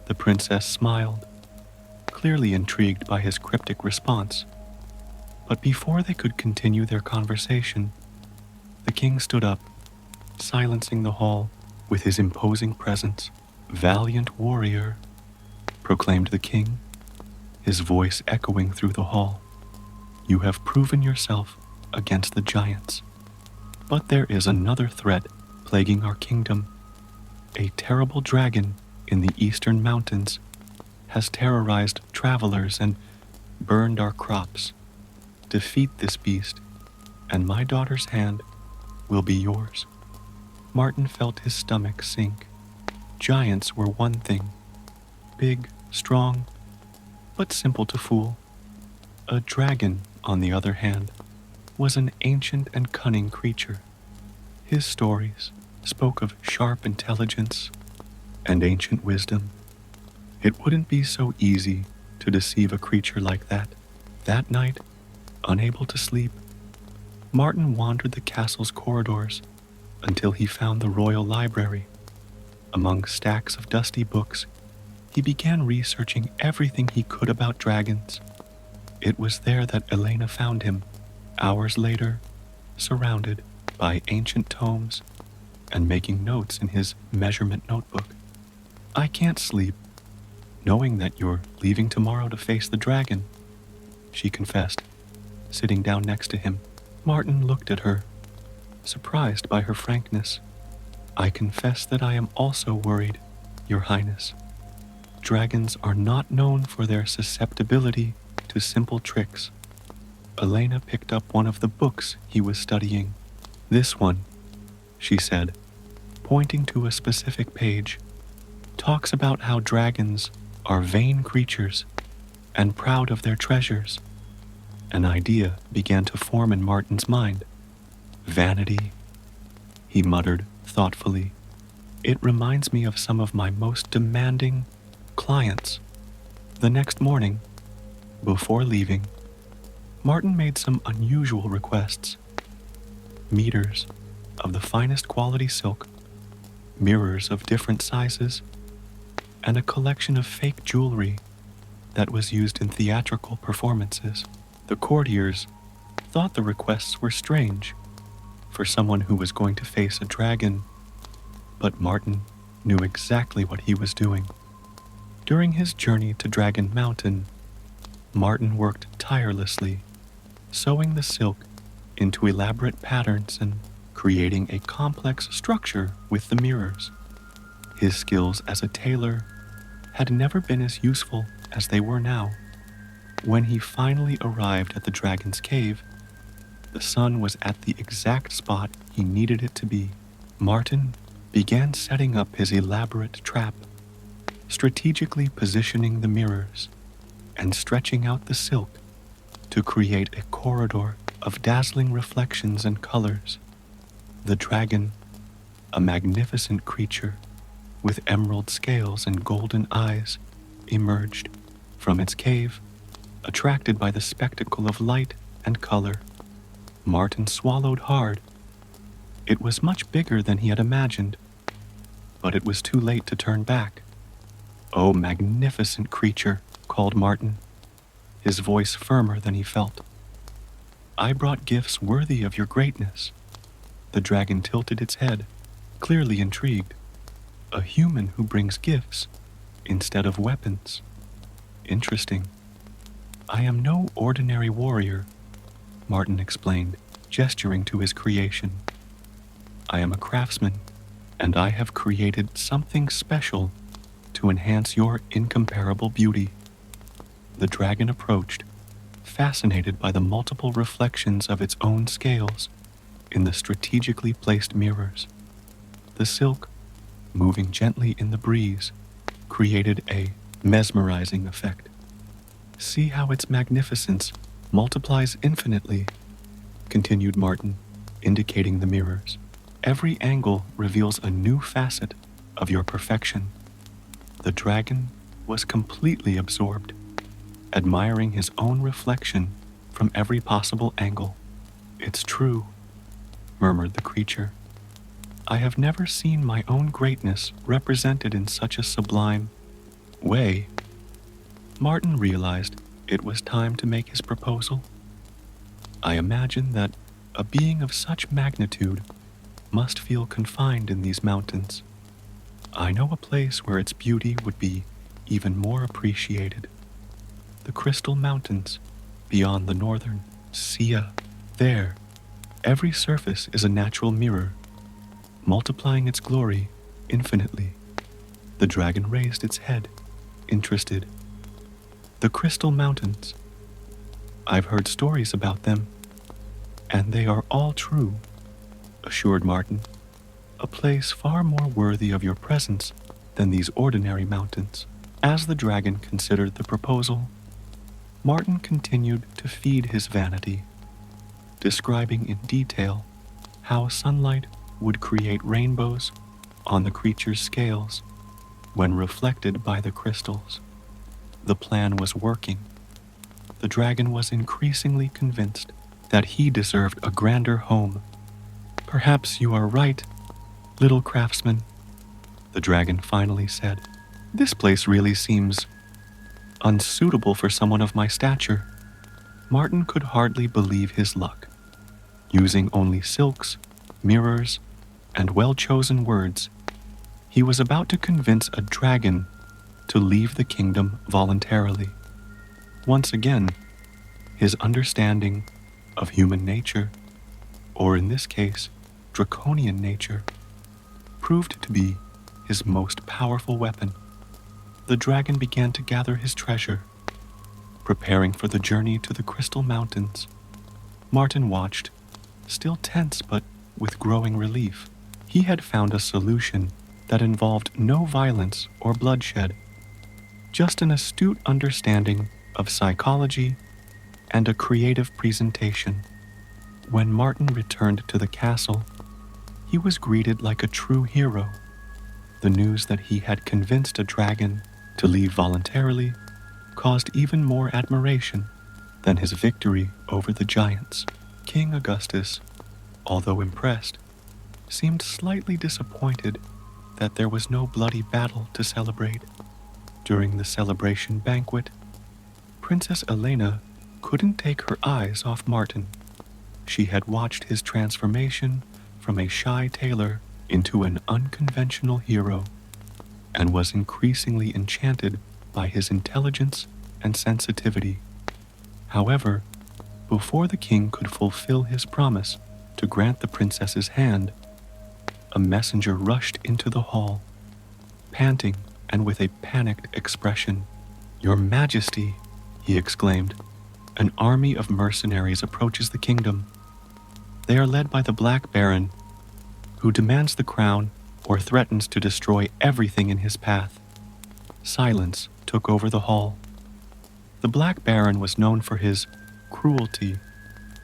The princess smiled, clearly intrigued by his cryptic response. But before they could continue their conversation, the king stood up, silencing the hall with his imposing presence. "Valiant warrior," proclaimed the king, his voice echoing through the hall. "You have proven yourself against the giants. But there is another threat plaguing our kingdom. A terrible dragon in the eastern mountains has terrorized travelers and burned our crops. Defeat this beast, and my daughter's hand will be yours." Martin felt his stomach sink. Giants were one thing, big, strong, but simple to fool. A dragon, on the other hand, was an ancient and cunning creature. His stories spoke of sharp intelligence and ancient wisdom. It wouldn't be so easy to deceive a creature like that. That night, unable to sleep, Martin wandered the castle's corridors until he found the royal library. Among stacks of dusty books, he began researching everything he could about dragons. It was there that Elena found him, hours later, surrounded by ancient tomes and making notes in his measurement notebook. "I can't sleep, knowing that you're leaving tomorrow to face the dragon," she confessed, sitting down next to him. Martin looked at her, surprised by her frankness. "I confess that I am also worried, Your Highness. Dragons are not known for their susceptibility to simple tricks." Elena picked up one of the books he was studying. "This one," she said, pointing to a specific page, "talks about how dragons are vain creatures and proud of their treasures." An idea began to form in Martin's mind. "Vanity," he muttered thoughtfully. "It reminds me of some of my most demanding clients." The next morning, before leaving, Martin made some unusual requests. Meters of the finest quality silk, mirrors of different sizes, and a collection of fake jewelry that was used in theatrical performances. The courtiers thought the requests were strange for someone who was going to face a dragon, but Martin knew exactly what he was doing. During his journey to Dragon Mountain, Martin worked tirelessly, sewing the silk into elaborate patterns and creating a complex structure with the mirrors. His skills as a tailor had never been as useful as they were now. When he finally arrived at the dragon's cave, the sun was at the exact spot he needed it to be. Martin began setting up his elaborate trap, strategically positioning the mirrors and stretching out the silk to create a corridor of dazzling reflections and colors. The dragon, a magnificent creature with emerald scales and golden eyes, emerged from its cave, attracted by the spectacle of light and color. Martin swallowed hard. It was much bigger than he had imagined, but it was too late to turn back. "Oh, magnificent creature," called Martin, his voice firmer than he felt. "I brought gifts worthy of your greatness." The dragon tilted its head, clearly intrigued. "A human who brings gifts instead of weapons. Interesting." "I am no ordinary warrior," Martin explained, gesturing to his creation. "I am a craftsman, and I have created something special to enhance your incomparable beauty." The dragon approached, fascinated by the multiple reflections of its own scales in the strategically placed mirrors. The silk, moving gently in the breeze, created a mesmerizing effect. "See how its magnificence multiplies infinitely," continued Martin, indicating the mirrors. "Every angle reveals a new facet of your perfection." The dragon was completely absorbed, admiring his own reflection from every possible angle. "It's true," murmured the creature. "I have never seen my own greatness represented in such a sublime way." Martin realized it was time to make his proposal. "I imagine that a being of such magnitude must feel confined in these mountains. I know a place where its beauty would be even more appreciated. The Crystal Mountains, beyond the northern Sia. There, every surface is a natural mirror, multiplying its glory infinitely." The dragon raised its head, interested. "The Crystal Mountains. I've heard stories about them, and they are all true," assured Martin. "A place far more worthy of your presence than these ordinary mountains." As the dragon considered the proposal, Martin continued to feed his vanity, describing in detail how sunlight would create rainbows on the creature's scales when reflected by the crystals. The plan was working. The dragon was increasingly convinced that he deserved a grander home. "Perhaps you are right, little craftsman," the dragon finally said. "This place really seems unsuitable for someone of my stature." Martin could hardly believe his luck. Using only silks, mirrors, and well-chosen words, he was about to convince a dragon to leave the kingdom voluntarily. Once again, his understanding of human nature, or in this case, draconian nature, proved to be his most powerful weapon. The dragon began to gather his treasure, preparing for the journey to the Crystal Mountains. Martin watched, still tense but with growing relief. He had found a solution that involved no violence or bloodshed, just an astute understanding of psychology and a creative presentation. When Martin returned to the castle, he was greeted like a true hero. The news that he had convinced a dragon to leave voluntarily caused even more admiration than his victory over the giants. King Augustus, although impressed, seemed slightly disappointed that there was no bloody battle to celebrate. During the celebration banquet, Princess Elena couldn't take her eyes off Martin. She had watched his transformation from a shy tailor into an unconventional hero, and was increasingly enchanted by his intelligence and sensitivity. However, before the king could fulfill his promise to grant the princess's hand, a messenger rushed into the hall, panting and with a panicked expression. "Your Majesty," he exclaimed, "an army of mercenaries approaches the kingdom. They are led by the Black Baron, who demands the crown or threatens to destroy everything in his path." Silence took over the hall. The Black Baron was known for his cruelty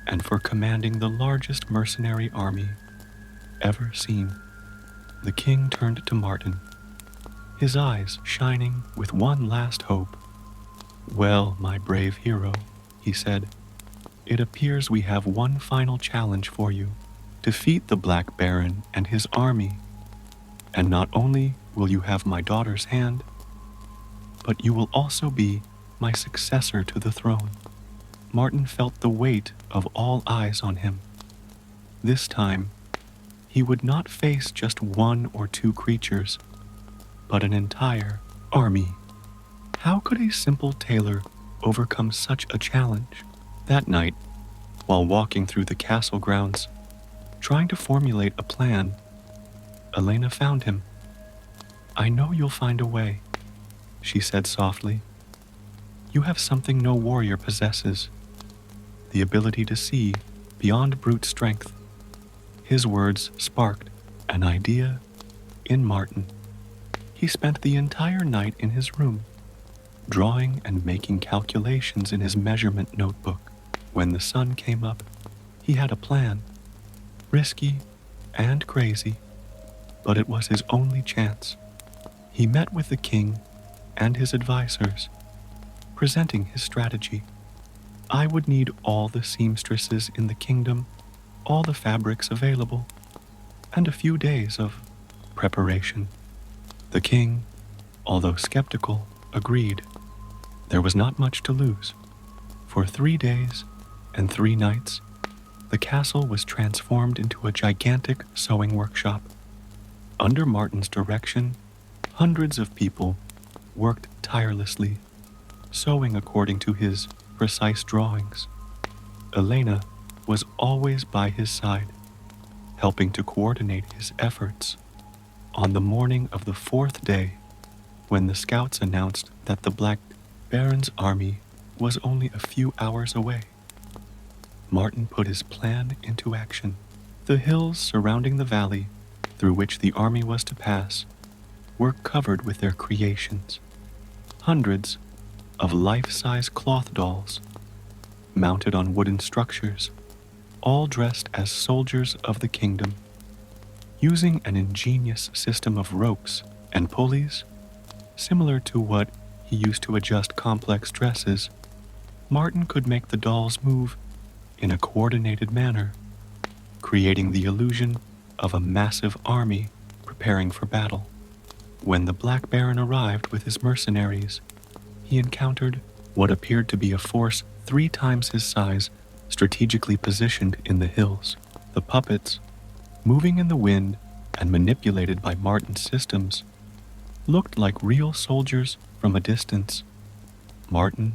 and for commanding the largest mercenary army ever seen. The king turned to Martin, his eyes shining with one last hope. "Well, my brave hero," he said, "it appears we have one final challenge for you. Defeat the Black Baron and his army, and not only will you have my daughter's hand, but you will also be my successor to the throne." Martin felt the weight of all eyes on him. This time, he would not face just one or two creatures, but an entire army. How could a simple tailor overcome such a challenge? That night, while walking through the castle grounds, trying to formulate a plan, Elena found him. "I know you'll find a way," she said softly. "You have something no warrior possesses, the ability to see beyond brute strength." His words sparked an idea in Martin. He spent the entire night in his room, drawing and making calculations in his measurement notebook. When the sun came up, he had a plan, risky and crazy, but it was his only chance. He met with the king and his advisors, presenting his strategy. "I would need all the seamstresses in the kingdom, all the fabrics available, and a few days of preparation." The king, although skeptical, agreed. There was not much to lose. For 3 days and 3 nights, the castle was transformed into a gigantic sewing workshop. Under Martin's direction, hundreds of people worked tirelessly, sewing according to his precise drawings. Elena was always by his side, helping to coordinate his efforts. On the morning of the 4th day, when the scouts announced that the Black Baron's army was only a few hours away, Martin put his plan into action. The hills surrounding the valley through which the army was to pass were covered with their creations. Hundreds of life-size cloth dolls, mounted on wooden structures, all dressed as soldiers of the kingdom. Using an ingenious system of ropes and pulleys, similar to what he used to adjust complex dresses, Martin could make the dolls move in a coordinated manner, creating the illusion of a massive army preparing for battle. When the Black Baron arrived with his mercenaries, he encountered what appeared to be a force 3 times his size, strategically positioned in the hills. The puppets, moving in the wind and manipulated by Martin's systems, looked like real soldiers from a distance. Martin,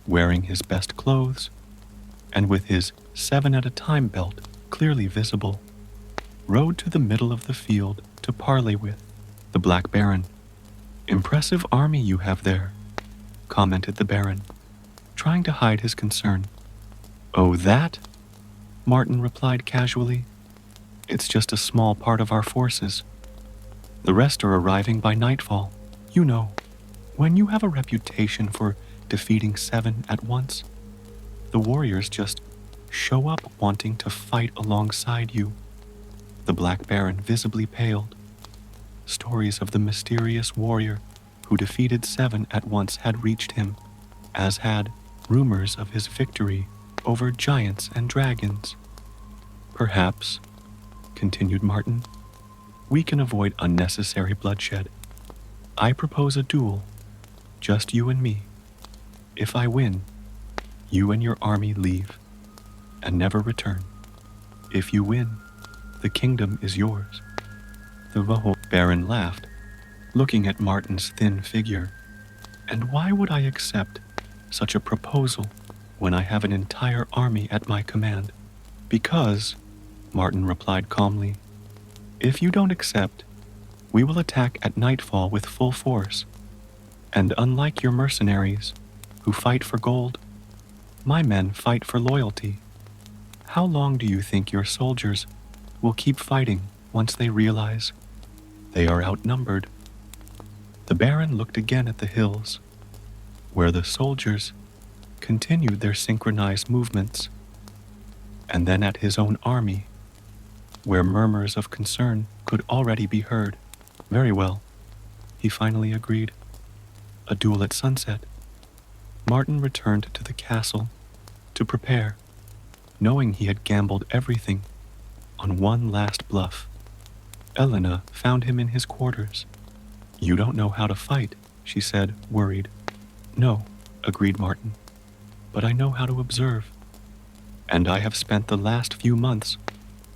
wearing his best clothes, and with his 7-at-a-time belt clearly visible, rode to the middle of the field to parley with the Black Baron. "Impressive army you have there," commented the Baron, trying to hide his concern. "Oh, that?" Martin replied casually. "It's just a small part of our forces. The rest are arriving by nightfall. You know, when you have a reputation for defeating 7 at once, the warriors just show up wanting to fight alongside you." The Black Baron visibly paled. Stories of the mysterious warrior who defeated 7 at once had reached him, as had rumors of his victory over giants and dragons. "Perhaps," continued Martin, "we can avoid unnecessary bloodshed. I propose a duel, just you and me. If I win, you and your army leave and never return. If you win, the kingdom is yours." The Baron laughed, looking at Martin's thin figure. "And why would I accept such a proposal when I have an entire army at my command?" "Because," Martin replied calmly, "if you don't accept, we will attack at nightfall with full force. And unlike your mercenaries, who fight for gold, my men fight for loyalty. How long do you think your soldiers will keep fighting once they realize they are outnumbered?" The Baron looked again at the hills, where the soldiers continued their synchronized movements, and then at his own army, where murmurs of concern could already be heard. Very well, he finally agreed. A duel at sunset. Martin returned to the castle to prepare, knowing he had gambled everything on one last bluff. Elena found him in his quarters. "You don't know how to fight," she said, worried. "No," agreed Martin, "but I know how to observe. And I have spent the last few months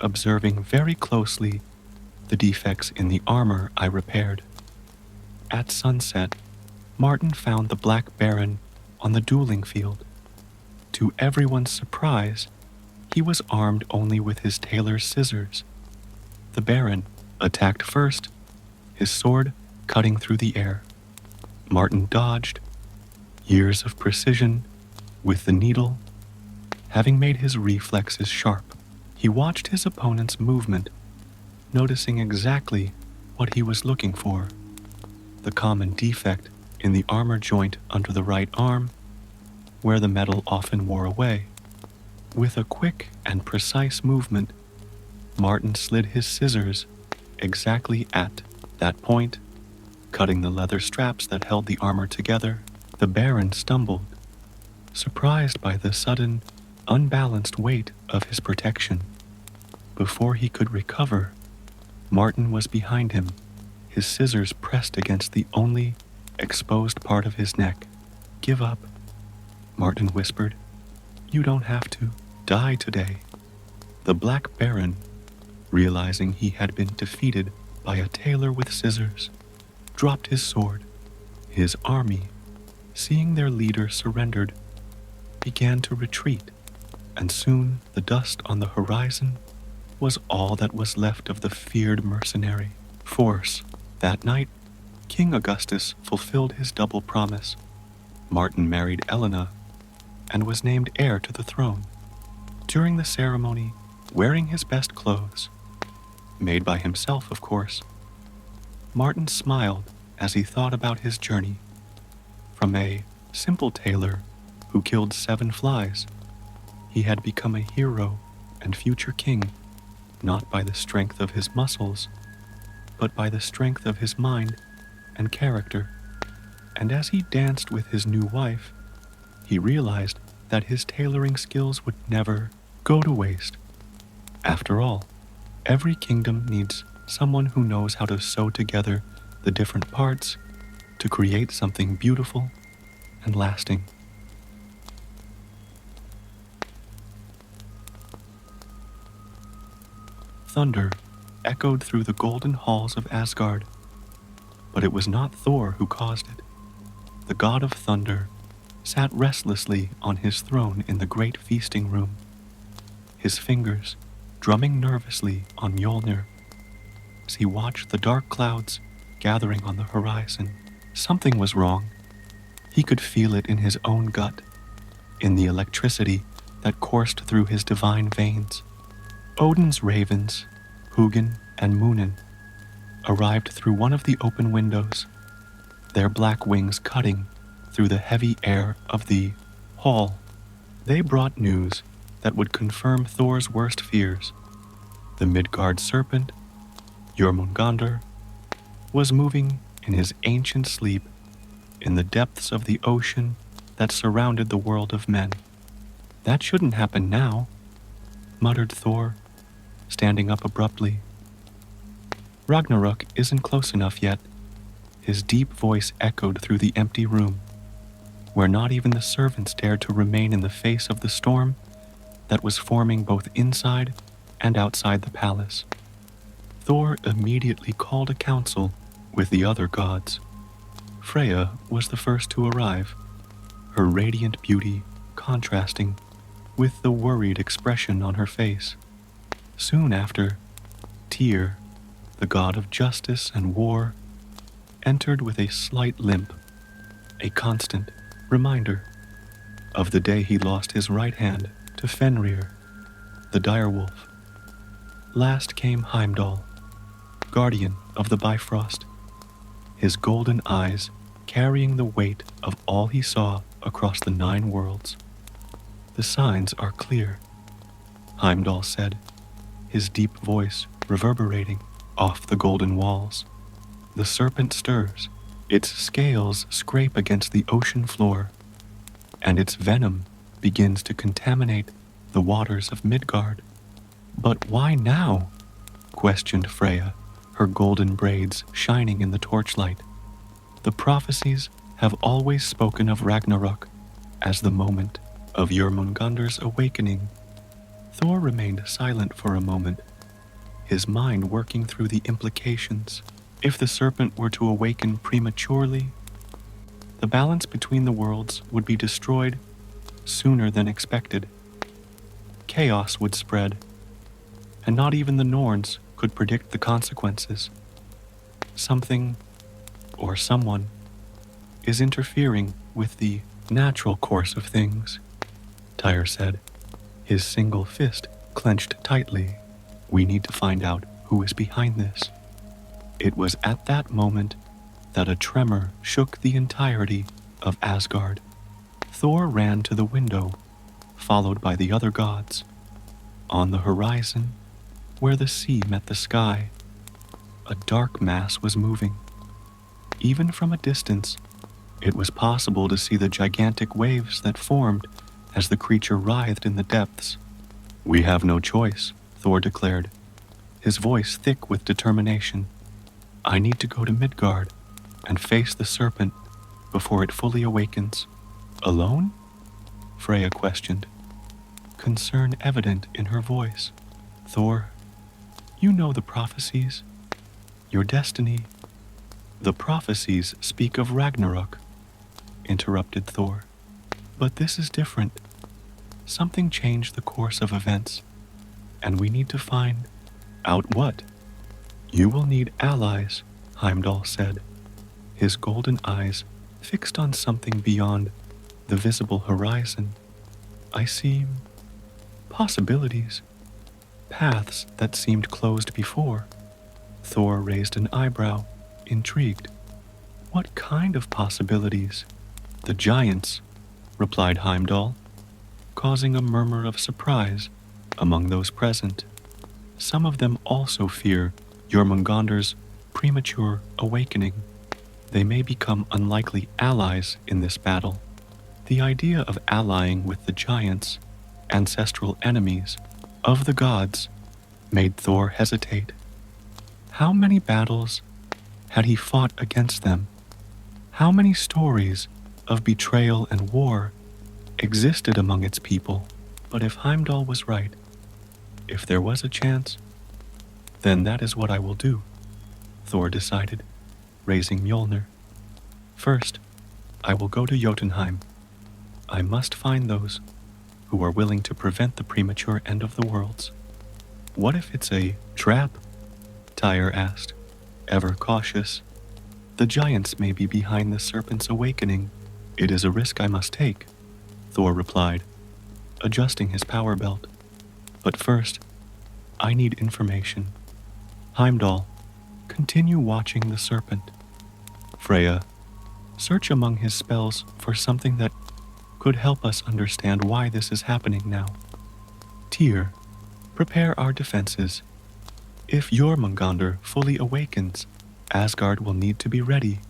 observing very closely the defects in the armor I repaired." At sunset, Martin found the Black Baron on the dueling field. To everyone's surprise, he was armed only with his tailor's scissors. The Baron attacked first, his sword cutting through the air. Martin dodged, years of precision with the needle having made his reflexes sharp. He watched his opponent's movement, noticing exactly what he was looking for: the common defect in the armor joint under the right arm, where the metal often wore away. With a quick and precise movement, Martin slid his scissors exactly at that point, cutting the leather straps that held the armor together. The Baron stumbled, surprised by the sudden, unbalanced weight of his protection. Before he could recover, Martin was behind him, his scissors pressed against the only exposed part of his neck. "Give up," Martin whispered. "You don't have to die today." The Black Baron, realizing he had been defeated by a tailor with scissors, dropped his sword. His army, seeing their leader surrendered, began to retreat, and soon the dust on the horizon was all that was left of the feared mercenary force. That night, King Augustus fulfilled his double promise. Martin married Elena and was named heir to the throne. During the ceremony, wearing his best clothes, made by himself, of course, Martin smiled as he thought about his journey. From a simple tailor who killed 7 flies, he had become a hero and future king, not by the strength of his muscles, but by the strength of his mind and character. And as he danced with his new wife, he realized that his tailoring skills would never go to waste. After all, every kingdom needs someone who knows how to sew together the different parts to create something beautiful and lasting. Thunder echoed through the golden halls of Asgard, but it was not Thor who caused it. The god of thunder sat restlessly on his throne in the great feasting room, his fingers drumming nervously on Mjolnir as he watched the dark clouds gathering on the horizon. Something was wrong. He could feel it in his own gut, in the electricity that coursed through his divine veins. Odin's ravens, Hugin and Munin, arrived through one of the open windows, their black wings cutting through the heavy air of the hall. They brought news that would confirm Thor's worst fears. The Midgard serpent, Jormungandr, was moving in his ancient sleep in the depths of the ocean that surrounded the world of men. "That shouldn't happen now," muttered Thor, standing up abruptly. "Ragnarok isn't close enough yet." His deep voice echoed through the empty room, where not even the servants dared to remain in the face of the storm that was forming both inside and outside the palace. Thor immediately called a council with the other gods. Freya was the first to arrive, her radiant beauty contrasting with the worried expression on her face. Soon after, Tyr, the god of justice and war, entered with a slight limp, a constant reminder of the day he lost his right hand to Fenrir, the direwolf. Last came Heimdall, guardian of the Bifrost, his golden eyes carrying the weight of all he saw across the 9 worlds. The signs are clear, Heimdall said, his deep voice reverberating off the golden walls. The serpent stirs, its scales scrape against the ocean floor, and its venom begins to contaminate the waters of Midgard. But why now? Questioned Freya, her golden braids shining in the torchlight. The prophecies have always spoken of Ragnarok as the moment of Jormungandr's awakening. Thor remained silent for a moment, his mind working through the implications. If the serpent were to awaken prematurely, the balance between the worlds would be destroyed sooner than expected. Chaos would spread, and not even the Norns could predict the consequences. Something, or someone, is interfering with the natural course of things, Tyr said, his single fist clenched tightly. We need to find out who is behind this. It was at that moment that a tremor shook the entirety of Asgard. Thor ran to the window, followed by the other gods. On the horizon, where the sea met the sky, a dark mass was moving. Even from a distance, it was possible to see the gigantic waves that formed as the creature writhed in the depths. We have no choice, Thor declared, his voice thick with determination. I need to go to Midgard and face the serpent before it fully awakens. Alone? Freya questioned, concern evident in her voice. Thor, you know the prophecies. Your destiny. The prophecies speak of Ragnarok, interrupted Thor. But this is different. Something changed the course of events, and we need to find out what. You will need allies, Heimdall said, his golden eyes fixed on something beyond the visible horizon. I see possibilities, paths that seemed closed before. Thor raised an eyebrow, intrigued. What kind of possibilities? The giants, replied Heimdall, causing a murmur of surprise among those present. Some of them also fear Jormungandr's premature awakening. They may become unlikely allies in this battle. The idea of allying with the giants, ancestral enemies of the gods, made Thor hesitate. How many battles had he fought against them? How many stories of betrayal and war existed among its people? But if Heimdall was right, if there was a chance, then that is what I will do, Thor decided, raising Mjolnir. First, I will go to Jotunheim. I must find those who are willing to prevent the premature end of the worlds. What if it's a trap? Tyr asked, ever cautious. The giants may be behind the serpent's awakening. It is a risk I must take, Thor replied, adjusting his power belt. But first, I need information. Heimdall, continue watching the serpent. Freya, search among his spells for something that could help us understand why this is happening now. Tyr, prepare our defenses. If Jormungandr fully awakens, Asgard will need to be ready.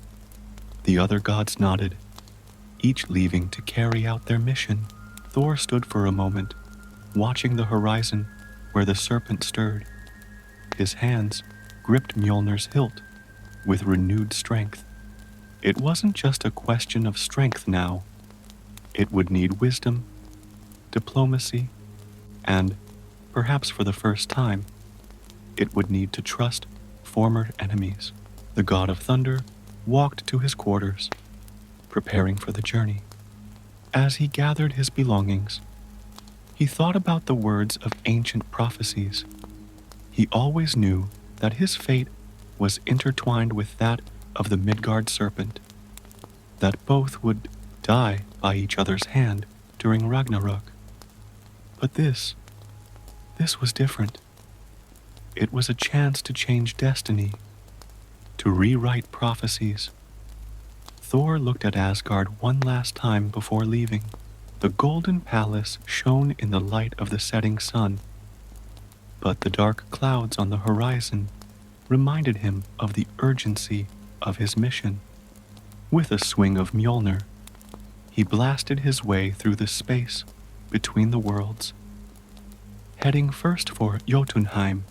The other gods nodded, each leaving to carry out their mission. Thor stood for a moment, watching the horizon where the serpent stirred. His hands gripped Mjolnir's hilt with renewed strength. It wasn't just a question of strength now. It would need wisdom, diplomacy, and, perhaps for the first time, it would need to trust former enemies. The god of thunder walked to his quarters, preparing for the journey. As he gathered his belongings, he thought about the words of ancient prophecies. He always knew that his fate was intertwined with that of the Midgard serpent, that both would die by each other's hand during Ragnarok. But this was different. It was a chance to change destiny, to rewrite prophecies. Thor looked at Asgard one last time before leaving. The golden palace shone in the light of the setting sun, but the dark clouds on the horizon reminded him of the urgency of his mission. With a swing of Mjolnir, he blasted his way through the space between the worlds, heading first for Jotunheim,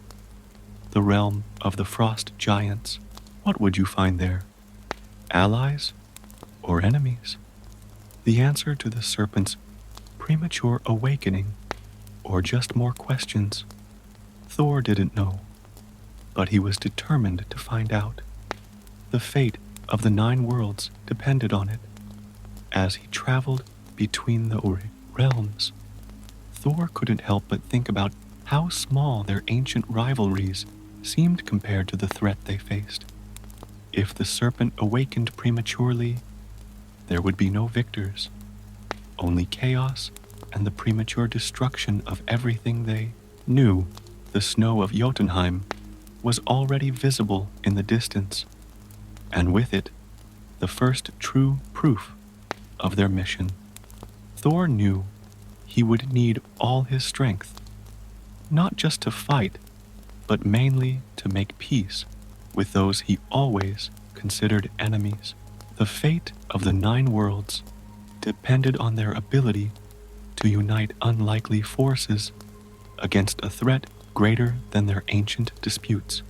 the realm of the frost giants. What would you find there? Allies or enemies? The answer to the serpent's premature awakening, or just more questions, Thor didn't know, but he was determined to find out. The fate of the 9 worlds depended on it. As he traveled between the realms, Thor couldn't help but think about how small their ancient rivalries seemed compared to the threat they faced. If the serpent awakened prematurely, there would be no victors, only chaos and the premature destruction of everything they knew. The snow of Jotunheim was already visible in the distance, and with it, the first true proof of their mission. Thor knew he would need all his strength, not just to fight, but mainly to make peace with those he always considered enemies. The fate of the 9 worlds depended on their ability to unite unlikely forces against a threat greater than their ancient disputes.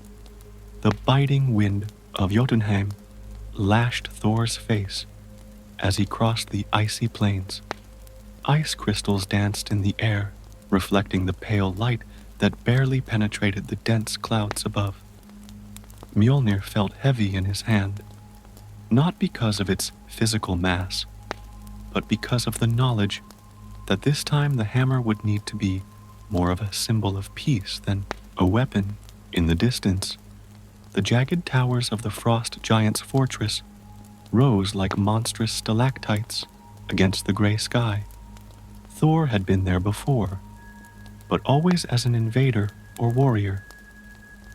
The biting wind of Jotunheim lashed Thor's face as he crossed the icy plains. Ice crystals danced in the air, reflecting the pale light that barely penetrated the dense clouds above. Mjolnir felt heavy in his hand, not because of its physical mass, but because of the knowledge that this time the hammer would need to be more of a symbol of peace than a weapon. In the distance, the jagged towers of the frost giant's fortress rose like monstrous stalactites against the gray sky. Thor had been there before, but always as an invader or warrior.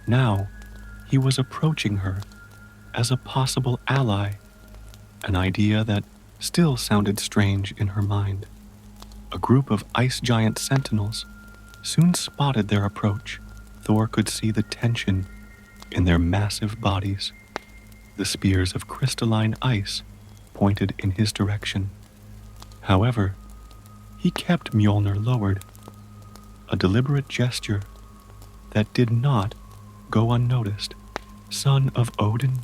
Now, he was approaching her as a possible ally, an idea that still sounded strange in her mind. A group of ice giant sentinels soon spotted their approach. Thor could see the tension in their massive bodies. The spears of crystalline ice pointed in his direction. However, he kept Mjolnir lowered, a deliberate gesture that did not go unnoticed. "Son of Odin,"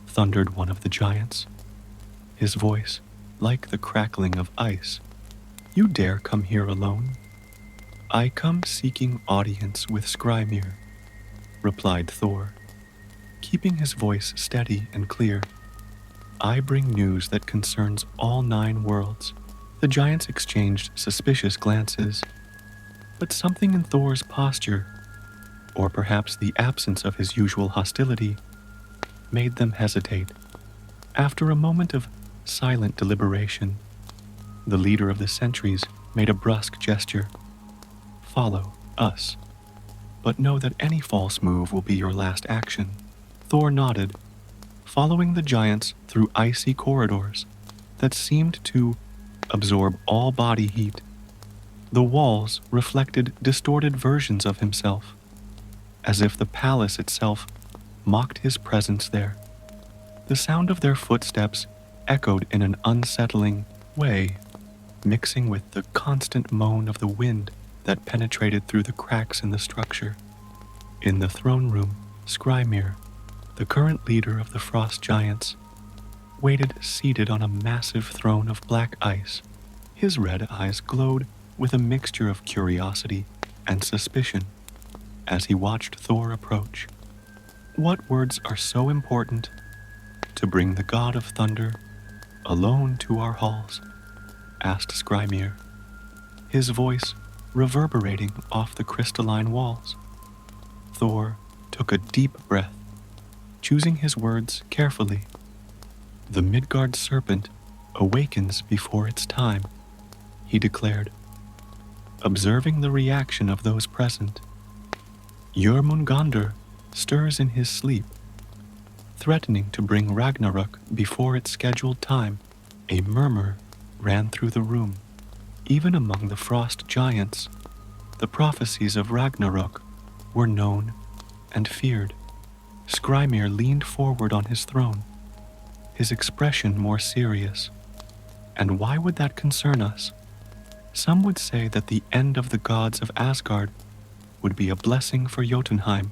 thundered one of the giants, his voice like the crackling of ice. "You dare come here alone?" "I come seeking audience with Skrymir," replied Thor, keeping his voice steady and clear. "I bring news that concerns all 9 worlds." The giants exchanged suspicious glances, but something in Thor's posture, or perhaps the absence of his usual hostility, made them hesitate. After a moment of silent deliberation, the leader of the sentries made a brusque gesture. "Follow us, but know that any false move will be your last action." Thor nodded, following the giants through icy corridors that seemed to absorb all body heat. The walls reflected distorted versions of himself, as if the palace itself mocked his presence there. The sound of their footsteps echoed in an unsettling way, mixing with the constant moan of the wind that penetrated through the cracks in the structure. In the throne room, Skrymir, the current leader of the frost giants, waited seated on a massive throne of black ice. His red eyes glowed with a mixture of curiosity and suspicion as he watched Thor approach. "What words are so important to bring the god of thunder alone to our halls?" asked Skrymir, his voice reverberating off the crystalline walls. Thor took a deep breath, choosing his words carefully. "The Midgard serpent awakens before its time," he declared, observing the reaction of those present. "Jormungandr stirs in his sleep." threatening to bring Ragnarok before its scheduled time. A murmur ran through the room. Even among the frost giants, the prophecies of Ragnarok were known and feared. Skrymir leaned forward on his throne, his expression more serious. And why would that concern us? Some would say that the end of the gods of Asgard would be a blessing for Jotunheim,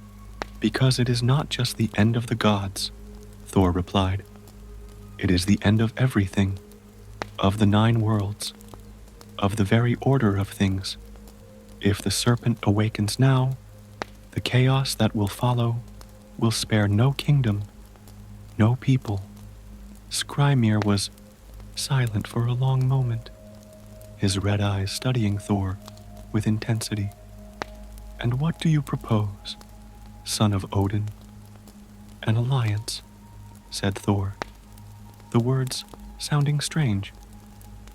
because it is not just the end of the gods, Thor replied. It is the end of everything, of the 9 worlds, of the very order of things. If the serpent awakens now, the chaos that will follow will spare no kingdom, no people. Skrymir was silent for a long moment, his red eyes studying Thor with intensity. And what do you propose, son of Odin? An alliance, said Thor, the words sounding strange,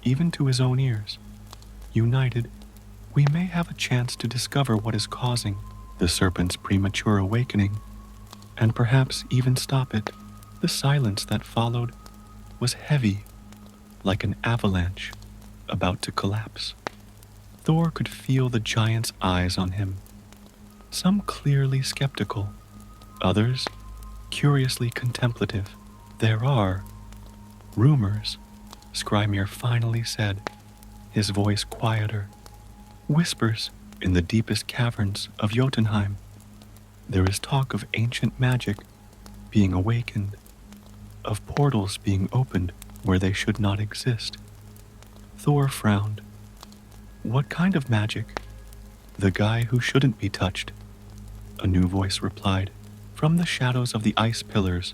even to his own ears. United, we may have a chance to discover what is causing the serpent's premature awakening, and perhaps even stop it. The silence that followed was heavy, like an avalanche about to collapse. Thor could feel the giant's eyes on him, some clearly skeptical, others curiously contemplative. There are rumors, Skrymir finally said, his voice quieter. Whispers in the deepest caverns of Jotunheim. There is talk of ancient magic being awakened, of portals being opened where they should not exist. Thor frowned. What kind of magic? The guy who shouldn't be touched, a new voice replied. From the shadows of the ice pillars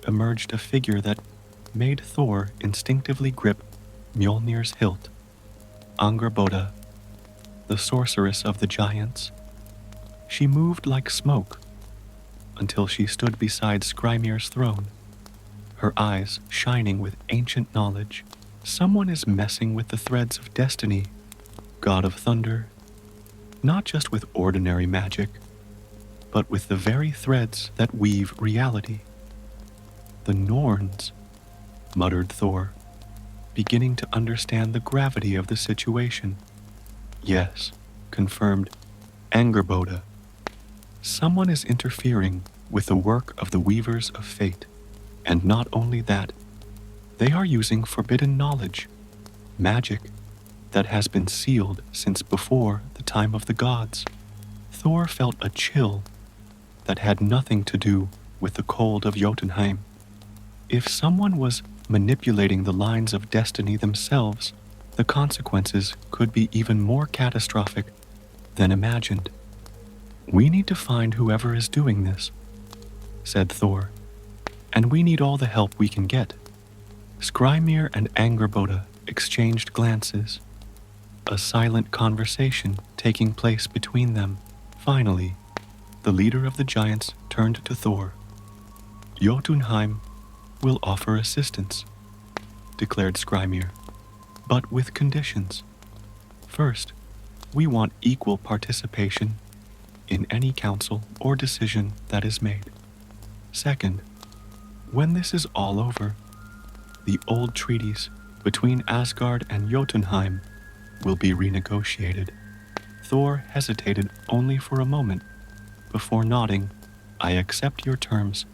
emerged a figure that made Thor instinctively grip Mjolnir's hilt. Angrboda, the sorceress of the giants. She moved like smoke until she stood beside Skrymir's throne, her eyes shining with ancient knowledge. Someone is messing with the threads of destiny, god of thunder, not just with ordinary magic, but with the very threads that weave reality. The Norns, muttered Thor, beginning to understand the gravity of the situation. Yes, confirmed Angrboda. Someone is interfering with the work of the Weavers of Fate. And not only that, they are using forbidden knowledge, magic that has been sealed since before the time of the gods. Thor felt a chill that had nothing to do with the cold of Jotunheim. If someone was manipulating the lines of destiny themselves, the consequences could be even more catastrophic than imagined. We need to find whoever is doing this, said Thor, and we need all the help we can get. Skrymir and Angrboda exchanged glances, a silent conversation taking place between them. Finally, the leader of the giants turned to Thor. Jotunheim will offer assistance, declared Skrymir, but with conditions. First, we want equal participation in any council or decision that is made. Second, when this is all over, the old treaties between Asgard and Jotunheim will be renegotiated. Thor hesitated only for a moment before nodding. I accept your terms,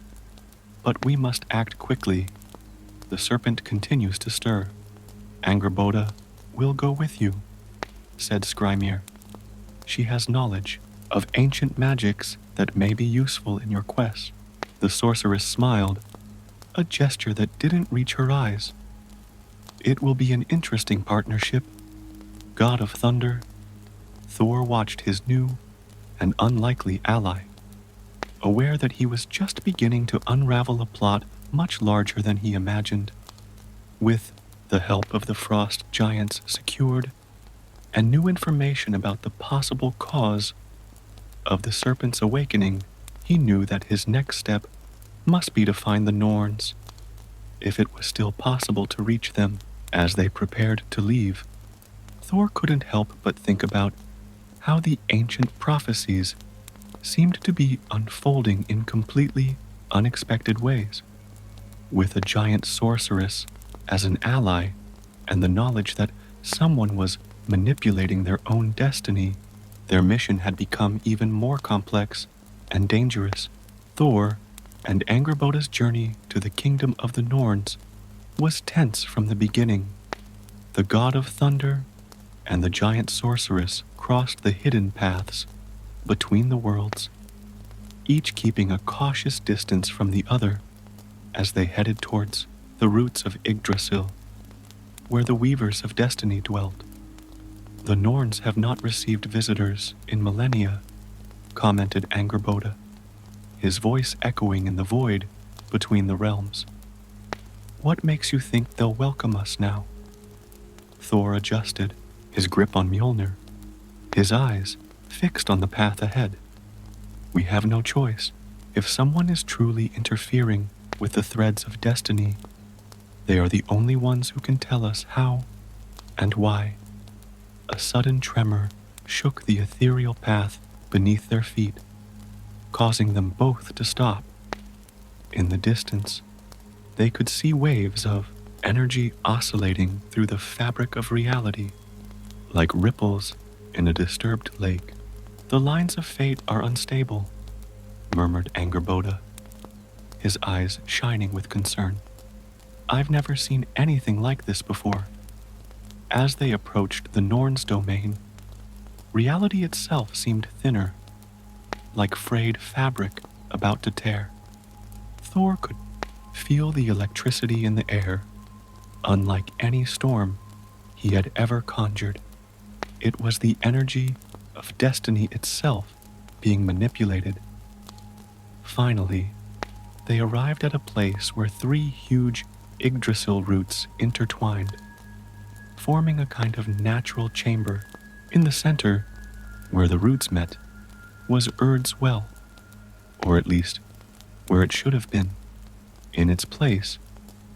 but we must act quickly. The serpent continues to stir. Angrboda will go with you, said Skrymir. She has knowledge of ancient magics that may be useful in your quest. The sorceress smiled, a gesture that didn't reach her eyes. It will be an interesting partnership. God of Thunder, Thor watched his new and unlikely ally, aware that he was just beginning to unravel a plot much larger than he imagined. With the help of the frost giants secured, and new information about the possible cause of the serpent's awakening, he knew that his next step must be to find the Norns, if it was still possible to reach them. As they prepared to leave, Thor couldn't help but think about how the ancient prophecies seemed to be unfolding in completely unexpected ways, with a giant sorceress as an ally and the knowledge that someone was manipulating their own destiny. Their mission had become even more complex and dangerous. Thor and Angerboda's journey to the kingdom of the Norns was tense from the beginning. The god of thunder and the giant sorceress crossed the hidden paths between the worlds, each keeping a cautious distance from the other as they headed towards the roots of Yggdrasil, where the weavers of destiny dwelt. The Norns have not received visitors in millennia, commented Angerboda, his voice echoing in the void between the realms. What makes you think they'll welcome us now? Thor adjusted his grip on Mjolnir, his eyes fixed on the path ahead. We have no choice. If someone is truly interfering with the threads of destiny, they are the only ones who can tell us how and why. A sudden tremor shook the ethereal path beneath their feet, causing them both to stop. In the distance, they could see waves of energy oscillating through the fabric of reality, like ripples in a disturbed lake. The lines of fate are unstable, murmured Angerboda, his eyes shining with concern. I've never seen anything like this before. As they approached the Norn's domain, reality itself seemed thinner, like frayed fabric about to tear. Thor could feel the electricity in the air, unlike any storm he had ever conjured. It was the energy of destiny itself being manipulated. Finally, they arrived at a place where 3 huge Yggdrasil roots intertwined, forming a kind of natural chamber. In the center, where the roots met, was Urd's well, or at least where it should have been. In its place,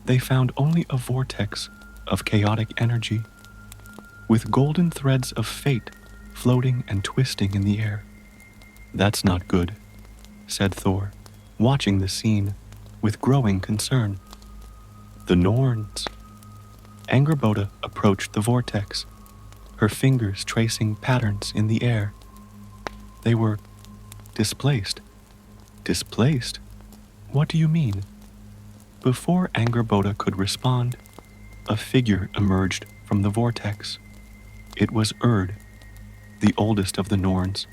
they found only a vortex of chaotic energy, with golden threads of fate floating and twisting in the air. That's not good, said Thor, watching the scene with growing concern. The Norns. Angerboda approached the vortex, her fingers tracing patterns in the air. They were displaced. Displaced? What do you mean? Before Angerboda could respond, a figure emerged from the vortex. It was Urd, the oldest of the Norns.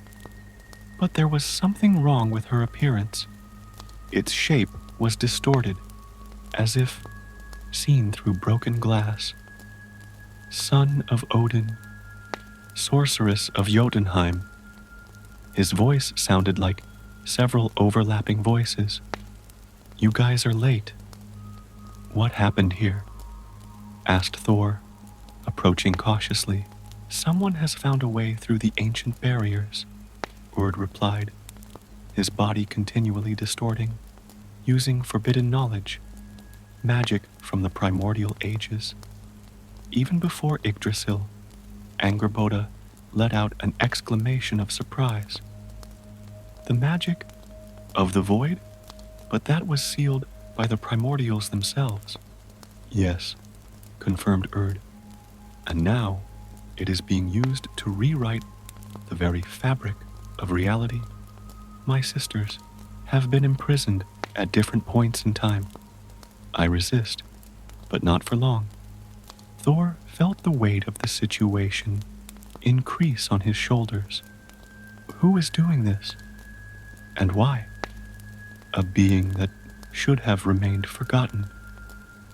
But there was something wrong with her appearance. Its shape was distorted, as if seen through broken glass. Son of Odin, sorceress of Jotunheim. His voice sounded like several overlapping voices. You guys are late. What happened here? Asked Thor, approaching cautiously. Someone has found a way through the ancient barriers, Urd replied, his body continually distorting, using forbidden knowledge, magic from the primordial ages. Even before Yggdrasil, Angerboda let out an exclamation of surprise. The magic of the void? But that was sealed by the primordials themselves. Yes, confirmed Urd, and now it is being used to rewrite the very fabric of reality. My sisters have been imprisoned at different points in time. I resist, but not for long. Thor felt the weight of the situation increase on his shoulders. Who is doing this? And why? A being that should have remained forgotten,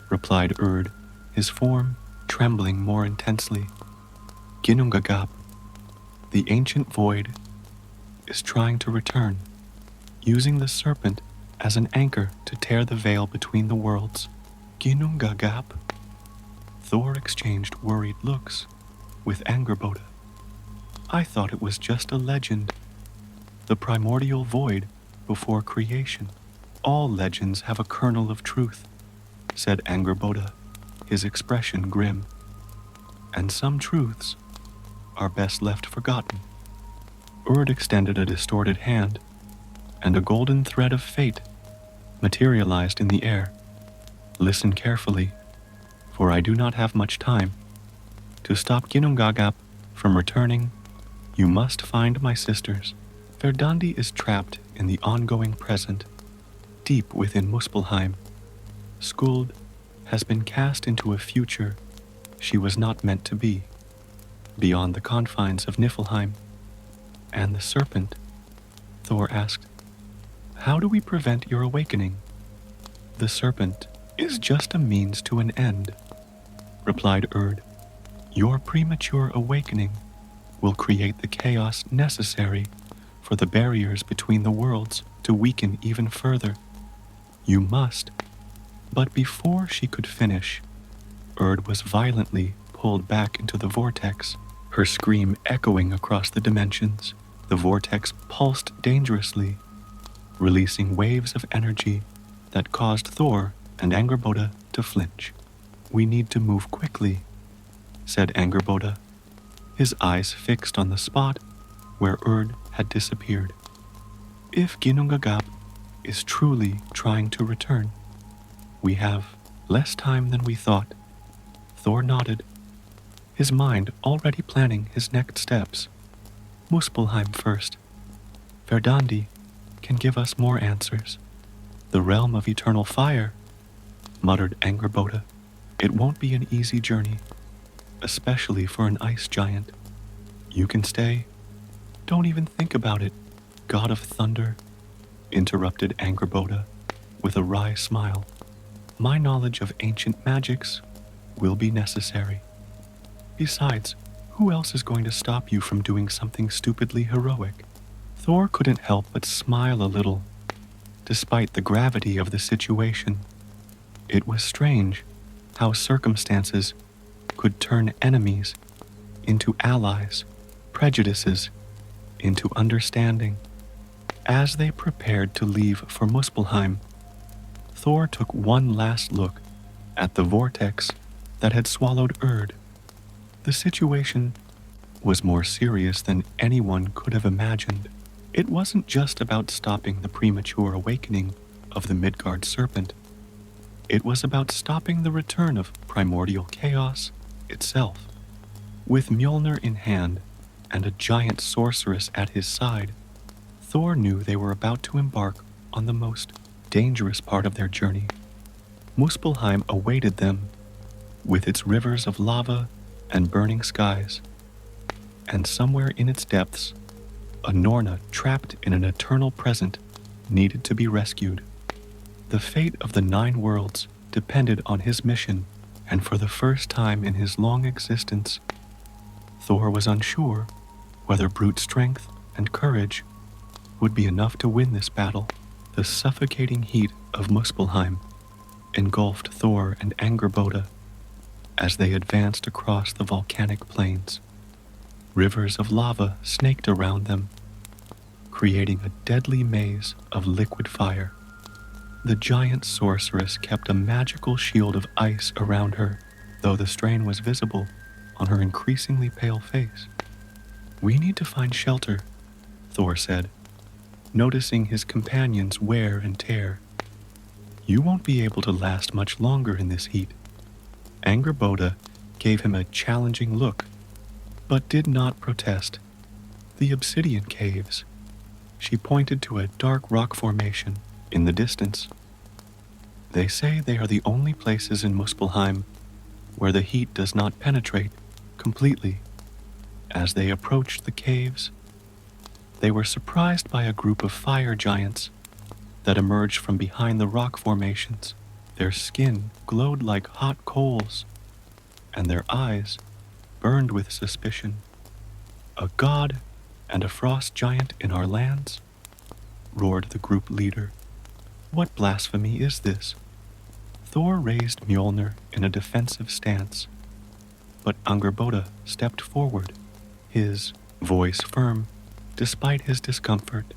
replied Urd, his form trembling more intensely. Ginnungagap, the ancient void, is trying to return, using the serpent as an anchor to tear the veil between the worlds. Ginnungagap? Thor exchanged worried looks with Angerboda. I thought it was just a legend, the primordial void before creation. All legends have a kernel of truth, said Angerboda, his expression grim. And some truths are best left forgotten. Urd extended a distorted hand, and a golden thread of fate materialized in the air. Listen carefully, for I do not have much time. To stop Ginnungagap from returning, you must find my sisters. Verdandi is trapped in the ongoing present, deep within Muspelheim. Skuld has been cast into a future she was not meant to be, beyond the confines of Niflheim. And the serpent, Thor asked, how do we prevent your awakening? The serpent is just a means to an end, replied Urd. Your premature awakening will create the chaos necessary for the barriers between the worlds to weaken even further. You must. But before she could finish, Urd was violently pulled back into the vortex, her scream echoing across the dimensions. The vortex pulsed dangerously, releasing waves of energy that caused Thor and Angerboda to flinch. We need to move quickly, said Angerboda, his eyes fixed on the spot where Urd had disappeared. If Ginnungagap is truly trying to return, we have less time than we thought. Thor nodded, his mind already planning his next steps. Muspelheim first. Verdandi can give us more answers. The realm of eternal fire, muttered Angerboda. It won't be an easy journey, especially for an ice giant. You can stay. Don't even think about it, God of Thunder, interrupted Angerboda with a wry smile. My knowledge of ancient magics will be necessary. Besides, who else is going to stop you from doing something stupidly heroic? Thor couldn't help but smile a little, despite the gravity of the situation. It was strange how circumstances could turn enemies into allies, prejudices into understanding. As they prepared to leave for Muspelheim, Thor took one last look at the vortex that had swallowed Urd. The situation was more serious than anyone could have imagined. It wasn't just about stopping the premature awakening of the Midgard serpent. It was about stopping the return of primordial chaos itself. With Mjolnir in hand and a giant sorceress at his side, Thor knew they were about to embark on the most dangerous part of their journey. Muspelheim awaited them, with its rivers of lava and burning skies, and somewhere in its depths, a Norna trapped in an eternal present needed to be rescued. The fate of the 9 worlds depended on his mission, and for the first time in his long existence, Thor was unsure whether brute strength and courage would be enough to win this battle. The suffocating heat of Muspelheim engulfed Thor and Angerboda as they advanced across the volcanic plains. Rivers of lava snaked around them, creating a deadly maze of liquid fire. The giant sorceress kept a magical shield of ice around her, though the strain was visible on her increasingly pale face. We need to find shelter, Thor said, noticing his companion's wear and tear. You won't be able to last much longer in this heat. Angerboda gave him a challenging look, but did not protest. The obsidian caves. She pointed to a dark rock formation in the distance. They say they are the only places in Muspelheim where the heat does not penetrate completely. As they approached the caves, they were surprised by a group of fire giants that emerged from behind the rock formations. Their skin glowed like hot coals, and their eyes burned with suspicion. A god and a frost giant in our lands? Roared the group leader. What blasphemy is this? Thor raised Mjolnir in a defensive stance, but Angerboda stepped forward, his voice firm despite his discomfort.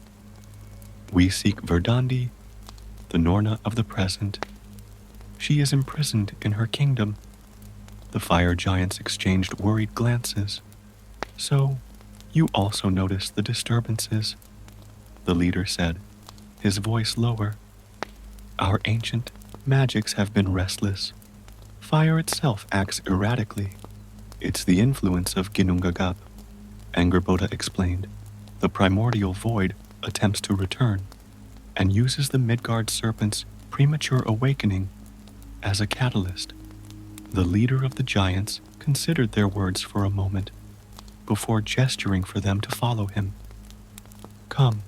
We seek Verdandi, the Norna of the present. She is imprisoned in her kingdom. The fire giants exchanged worried glances. So, you also notice the disturbances, the leader said, his voice lower. Our ancient magics have been restless. Fire itself acts erratically. It's the influence of Ginnungagap, Angerboda explained. The primordial void attempts to return and uses the Midgard serpent's premature awakening as a catalyst. The leader of the giants considered their words for a moment before gesturing for them to follow him. Come,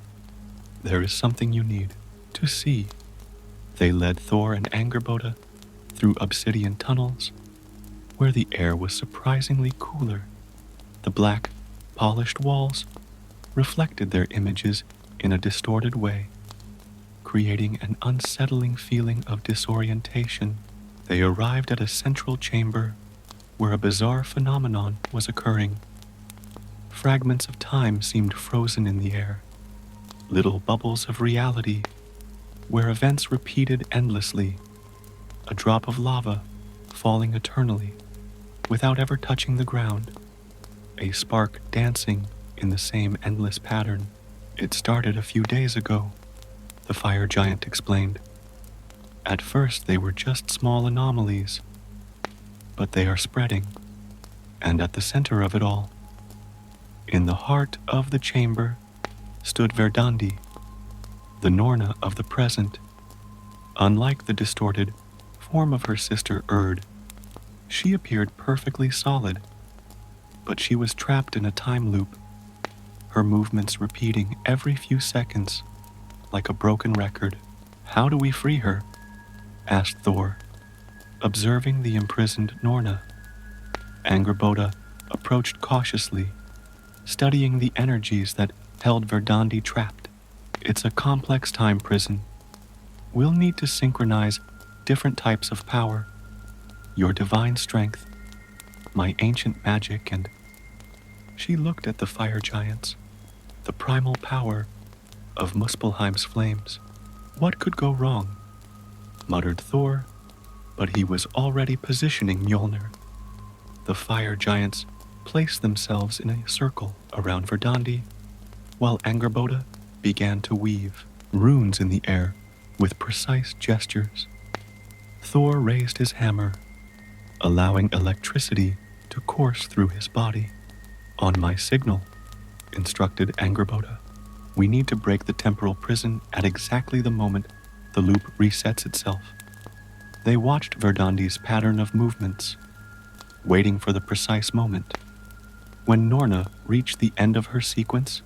there is something you need to see. They led Thor and Angerboda through obsidian tunnels where the air was surprisingly cooler. The black, polished walls reflected their images in a distorted way, creating an unsettling feeling of disorientation. They arrived at a central chamber where a bizarre phenomenon was occurring. Fragments of time seemed frozen in the air, little bubbles of reality where events repeated endlessly, a drop of lava falling eternally without ever touching the ground, a spark dancing in the same endless pattern. It started a few days ago, the fire giant explained. At first they were just small anomalies, but they are spreading, and at the center of it all, in the heart of the chamber, stood Verdandi, the Norna of the present. Unlike the distorted form of her sister Erd, she appeared perfectly solid, but she was trapped in a time loop, her movements repeating every few seconds like a broken record. How do we free her? Asked Thor, observing the imprisoned Norna. Angerboda approached cautiously, studying the energies that held Verdandi trapped. It's a complex time prison. We'll need to synchronize different types of power, your divine strength, my ancient magic, and she looked at the fire giants, the primal power of Muspelheim's flames. What could go wrong? Muttered Thor, but he was already positioning Mjolnir. The fire giants placed themselves in a circle around Verdandi, while Angerboda began to weave runes in the air with precise gestures. Thor raised his hammer, allowing electricity to course through his body. On my signal, instructed Angerboda. We need to break the temporal prison at exactly the moment the loop resets itself. They watched Verdandi's pattern of movements, waiting for the precise moment. When Norna reached the end of her sequence,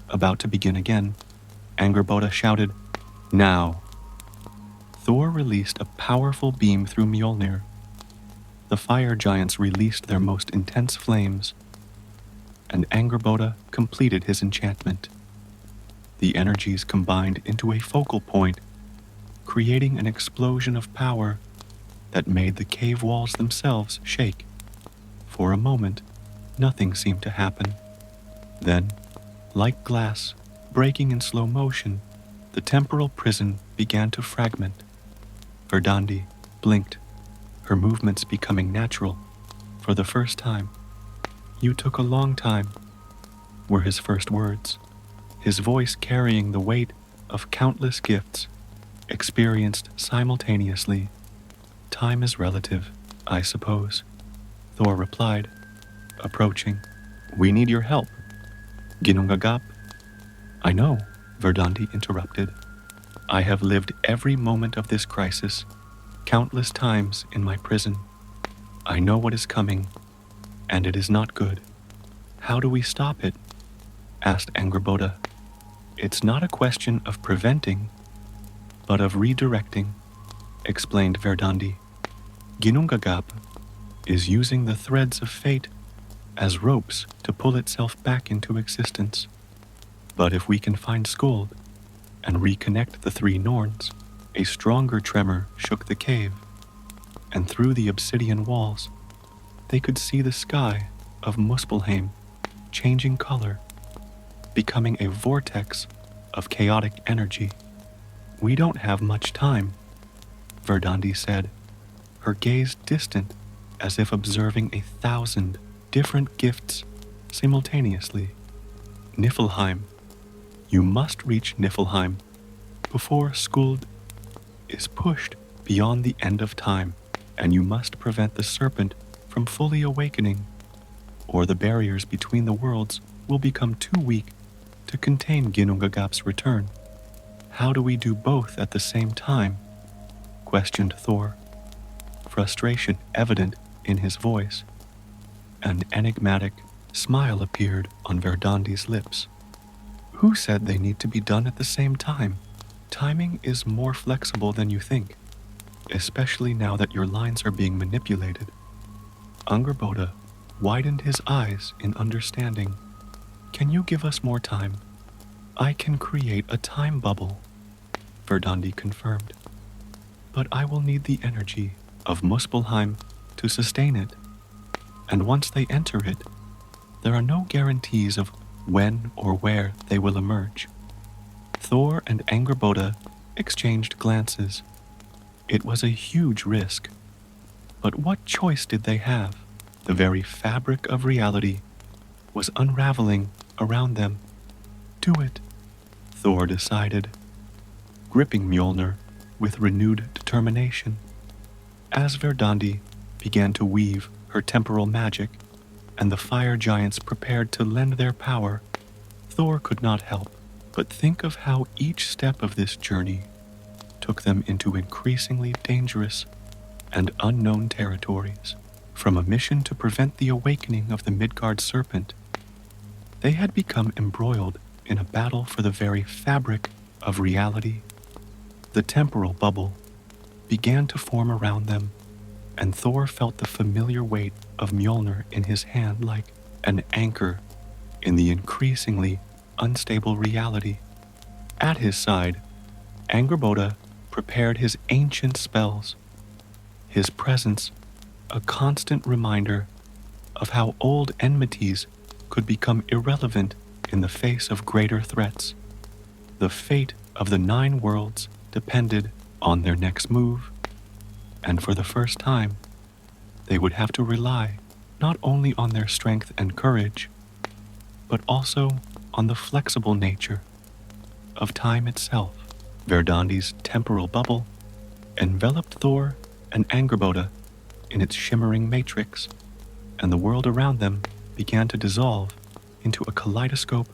about to begin again, Angerboda shouted, "Now!" Thor released a powerful beam through Mjolnir. The fire giants released their most intense flames, and Angerboda completed his enchantment. The energies combined into a focal point, creating an explosion of power that made the cave walls themselves shake. For a moment, nothing seemed to happen. Then, like glass breaking in slow motion, the temporal prison began to fragment. Verdandi blinked, her movements becoming natural for the first time. "You took a long time," were his first words, his voice carrying the weight of countless gifts experienced simultaneously. "Time is relative, I suppose," Thor replied, approaching. "We need your help. Ginnungagap." "I know," Verdandi interrupted. "I have lived every moment of this crisis, countless times in my prison. I know what is coming, and it is not good." "How do we stop it?" asked Angerboda. "It's not a question of preventing, but of redirecting," explained Verdandi. "Ginnungagap is using the threads of fate as ropes to pull itself back into existence. But if we can find Skuld and reconnect the three Norns," a stronger tremor shook the cave, and through the obsidian walls, they could see the sky of Muspelheim changing color, becoming a vortex of chaotic energy. "We don't have much time," Verdandi said, her gaze distant as if observing 1,000 different gifts simultaneously. "Niflheim. You must reach Niflheim before Skuld is pushed beyond the end of time, and you must prevent the serpent from fully awakening, or the barriers between the worlds will become too weak to contain Ginnungagap's return. How do we do both at the same time? Questioned Thor, frustration evident in his voice. An enigmatic smile appeared on Verdundi's lips. Who said they need to be done at the same time? Timing is more flexible than you think, especially now that your lines are being manipulated. Angerboda widened his eyes in understanding. Can you give us more time? I can create a time bubble, Verdundi confirmed. But I will need the energy of Muspelheim to sustain it. And once they enter it, there are no guarantees of when or where they will emerge. Thor and Angerboda exchanged glances. It was a huge risk. But what choice did they have? The very fabric of reality was unraveling around them. Do it, Thor decided, gripping Mjolnir with renewed determination. As Verdandi began to weave her temporal magic, and the fire giants prepared to lend their power, Thor could not help but think of how each step of this journey took them into increasingly dangerous and unknown territories. From a mission to prevent the awakening of the Midgard serpent, they had become embroiled in a battle for the very fabric of reality. The temporal bubble began to form around them, and Thor felt the familiar weight of Mjolnir in his hand like an anchor in the increasingly unstable reality. At his side, Angerboda prepared his ancient spells, his presence a constant reminder of how old enmities could become irrelevant in the face of greater threats. The fate of the 9 worlds depended on their next move, and for the first time, they would have to rely not only on their strength and courage, but also on the flexible nature of time itself. Verdundi's temporal bubble enveloped Thor and Angerboda in its shimmering matrix, and the world around them began to dissolve into a kaleidoscope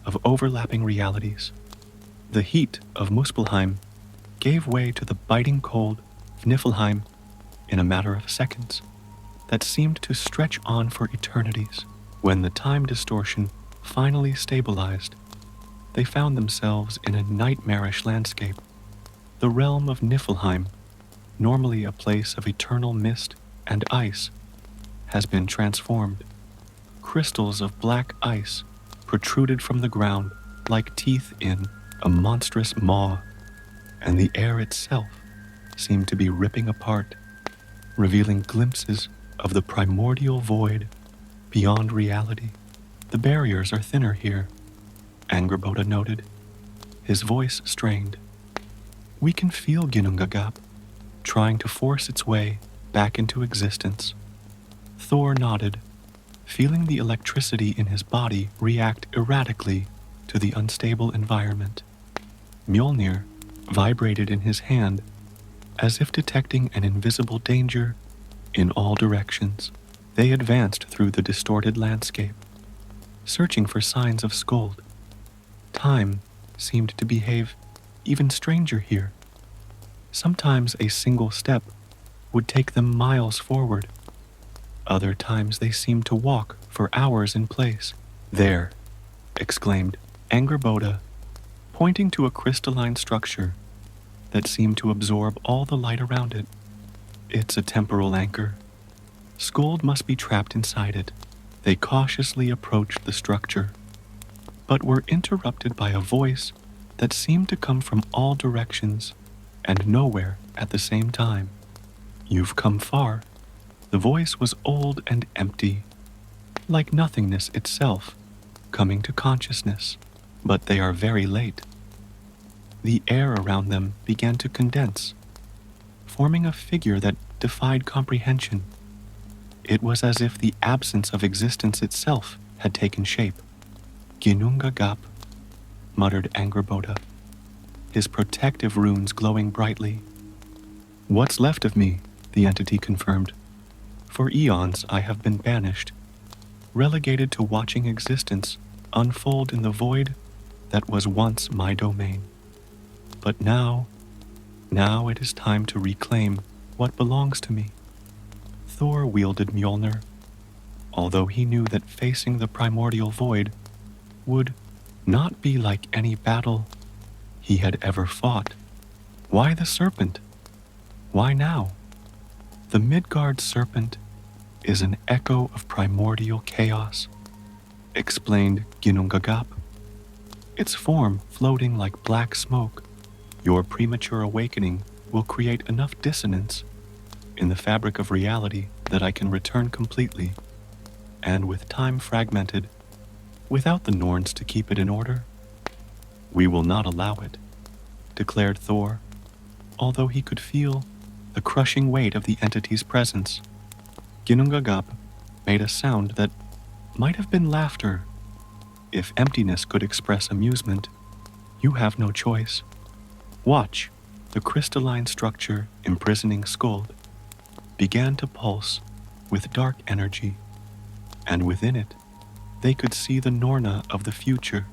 of overlapping realities. The heat of Muspelheim gave way to the biting cold of Niflheim in a matter of seconds that seemed to stretch on for eternities. When the time distortion finally stabilized, they found themselves in a nightmarish landscape. The realm of Niflheim, normally a place of eternal mist and ice, has been transformed. Crystals of black ice protruded from the ground like teeth in a monstrous maw, and the air itself seemed to be ripping apart, revealing glimpses of the primordial void beyond reality. The barriers are thinner here, Angerboda noted, his voice strained. We can feel Ginnungagap trying to force its way back into existence. Thor nodded, feeling the electricity in his body react erratically to the unstable environment. Mjolnir vibrated in his hand as if detecting an invisible danger in all directions. They advanced through the distorted landscape, searching for signs of Skuld. Time seemed to behave even stranger here. Sometimes a single step would take them miles forward. Other times they seemed to walk for hours in place. There, exclaimed Angerboda, pointing to a crystalline structure that seemed to absorb all the light around it. It's a temporal anchor. Skuld must be trapped inside it. They cautiously approached the structure, but were interrupted by a voice that seemed to come from all directions and nowhere at the same time. You've come far. The voice was old and empty, like nothingness itself coming to consciousness. But they are very late. The air around them began to condense, forming a figure that defied comprehension. It was as if the absence of existence itself had taken shape. Ginnungagap, muttered Angerboda, his protective runes glowing brightly. What's left of me, the entity confirmed. For eons I have been banished, relegated to watching existence unfold in the void that was once my domain. But now it is time to reclaim what belongs to me. Thor wielded Mjolnir, although he knew that facing the primordial void would not be like any battle he had ever fought. Why the serpent? Why now? The Midgard serpent is an echo of primordial chaos, explained Ginnungagap, its form floating like black smoke. Your premature awakening will create enough dissonance in the fabric of reality that I can return completely, and with time fragmented, without the Norns to keep it in order. We will not allow it, declared Thor, although he could feel the crushing weight of the entity's presence. Ginnungagap made a sound that might have been laughter. If emptiness could express amusement, you have no choice. Watch, the crystalline structure imprisoning Skuld began to pulse with dark energy, and within it, they could see the Norna of the future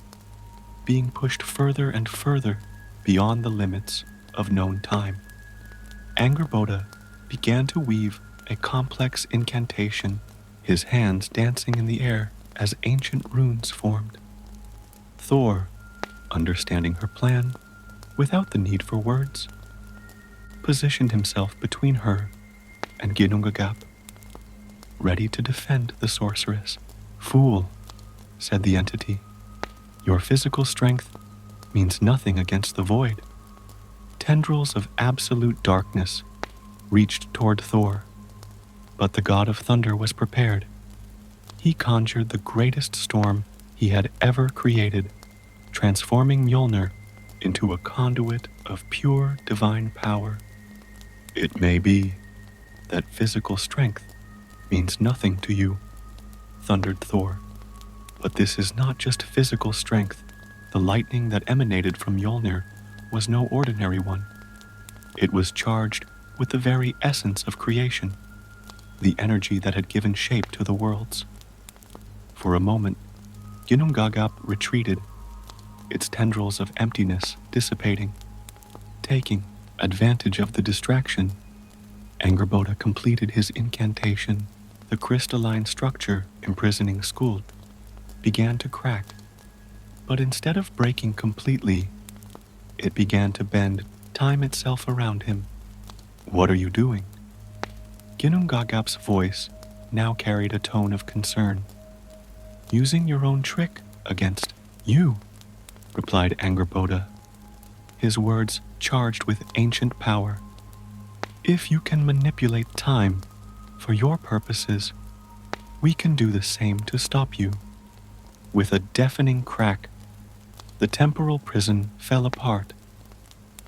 being pushed further and further beyond the limits of known time. Angerboda began to weave a complex incantation, his hands dancing in the air as ancient runes formed. Thor, understanding her plan without the need for words, positioned himself between her and Ginnungagap, ready to defend the sorceress. Fool, said the entity, your physical strength means nothing against the void. Tendrils of absolute darkness reached toward Thor, but the god of thunder was prepared. He conjured the greatest storm he had ever created, transforming Mjolnir into a conduit of pure divine power. It may be that physical strength means nothing to you, thundered Thor, but this is not just physical strength. The lightning that emanated from Mjolnir was no ordinary one. It was charged with the very essence of creation, the energy that had given shape to the worlds. For a moment, Ginnungagap retreated, its tendrils of emptiness dissipating. Taking advantage of the distraction, Angerboda completed his incantation. The crystalline structure imprisoning Skuld began to crack, but instead of breaking completely, it began to bend time itself around him. What are you doing? Ginnungagap's voice now carried a tone of concern. Using your own trick against you, replied Angerboda, his words charged with ancient power. If you can manipulate time for your purposes, we can do the same to stop you. With a deafening crack, the temporal prison fell apart,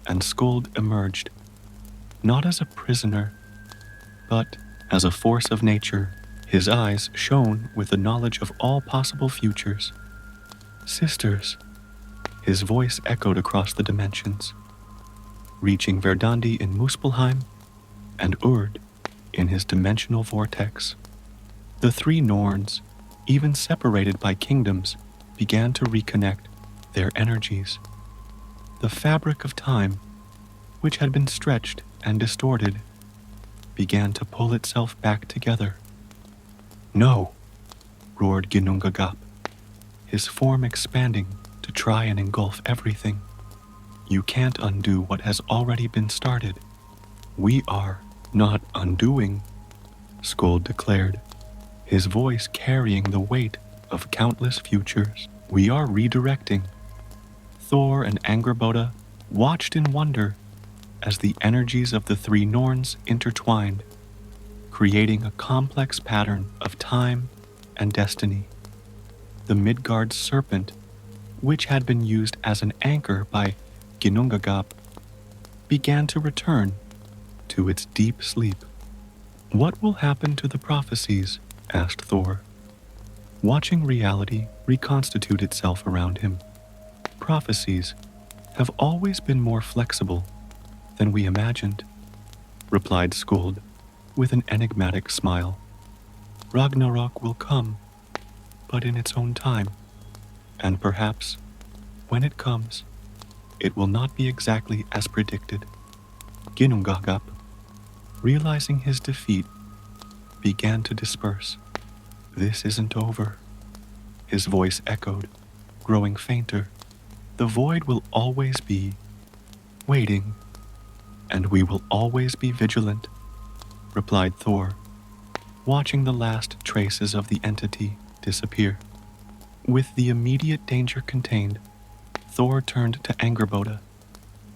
and Skuld emerged, not as a prisoner, but as a force of nature. His eyes shone with the knowledge of all possible futures. Sisters, his voice echoed across the dimensions, reaching Verdandi in Muspelheim and Urd in his dimensional vortex. The three Norns, even separated by kingdoms, began to reconnect their energies. The fabric of time, which had been stretched and distorted, began to pull itself back together. No, roared Ginnungagap, his form expanding to try and engulf everything. You can't undo what has already been started. We are not undoing, Skuld declared, his voice carrying the weight of countless futures. We are redirecting. Thor and Angerboda watched in wonder as the energies of the three Norns intertwined, creating a complex pattern of time and destiny. The Midgard serpent, which had been used as an anchor by Ginnungagap, began to return to its deep sleep. What will happen to the prophecies? Asked Thor, watching reality reconstitute itself around him. Prophecies have always been more flexible than we imagined. replied Skuld with an enigmatic smile. Ragnarok will come, but in its own time, and perhaps, when it comes, it will not be exactly as predicted. Ginnungagap, realizing his defeat, began to disperse. This isn't over, his voice echoed, growing fainter. The void will always be waiting, and we will always be vigilant, replied Thor, watching the last traces of the entity disappear. With the immediate danger contained, Thor turned to Angerboda.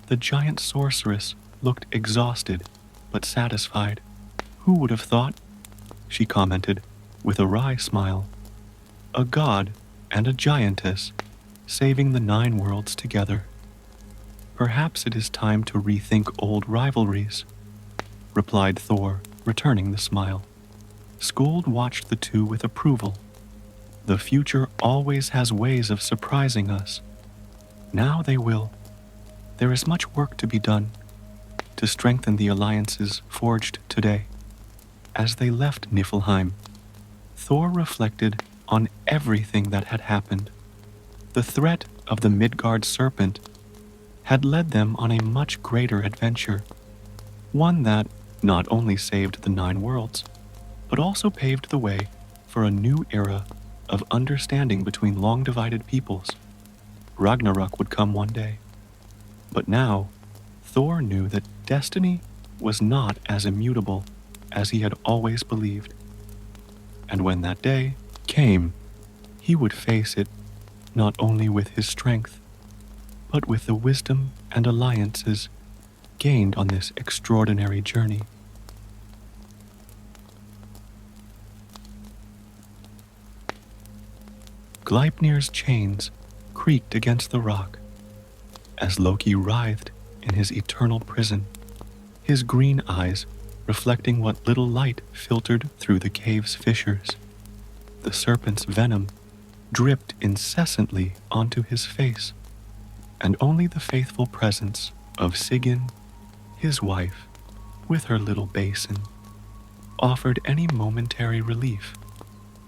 The giant sorceress looked exhausted but satisfied. Who would have thought, she commented with a wry smile, a god and a giantess saving the 9 worlds together. Perhaps it is time to rethink old rivalries, replied Thor, returning the smile. Skuld watched the two with approval. The future always has ways of surprising us. Now they will. There is much work to be done to strengthen the alliances forged today. As they left Niflheim, Thor reflected on everything that had happened. The threat of the Midgard serpent had led them on a much greater adventure, one that not only saved the 9 worlds, but also paved the way for a new era of understanding between long-divided peoples. Ragnarok would come one day, but now Thor knew that destiny was not as immutable as he had always believed. And when that day came, he would face it not only with his strength, but with the wisdom and alliances gained on this extraordinary journey. Gleipnir's chains creaked against the rock as Loki writhed in his eternal prison, his green eyes reflecting what little light filtered through the cave's fissures. The serpent's venom dripped incessantly onto his face, and only the faithful presence of Sigyn, his wife, with her little basin, offered any momentary relief.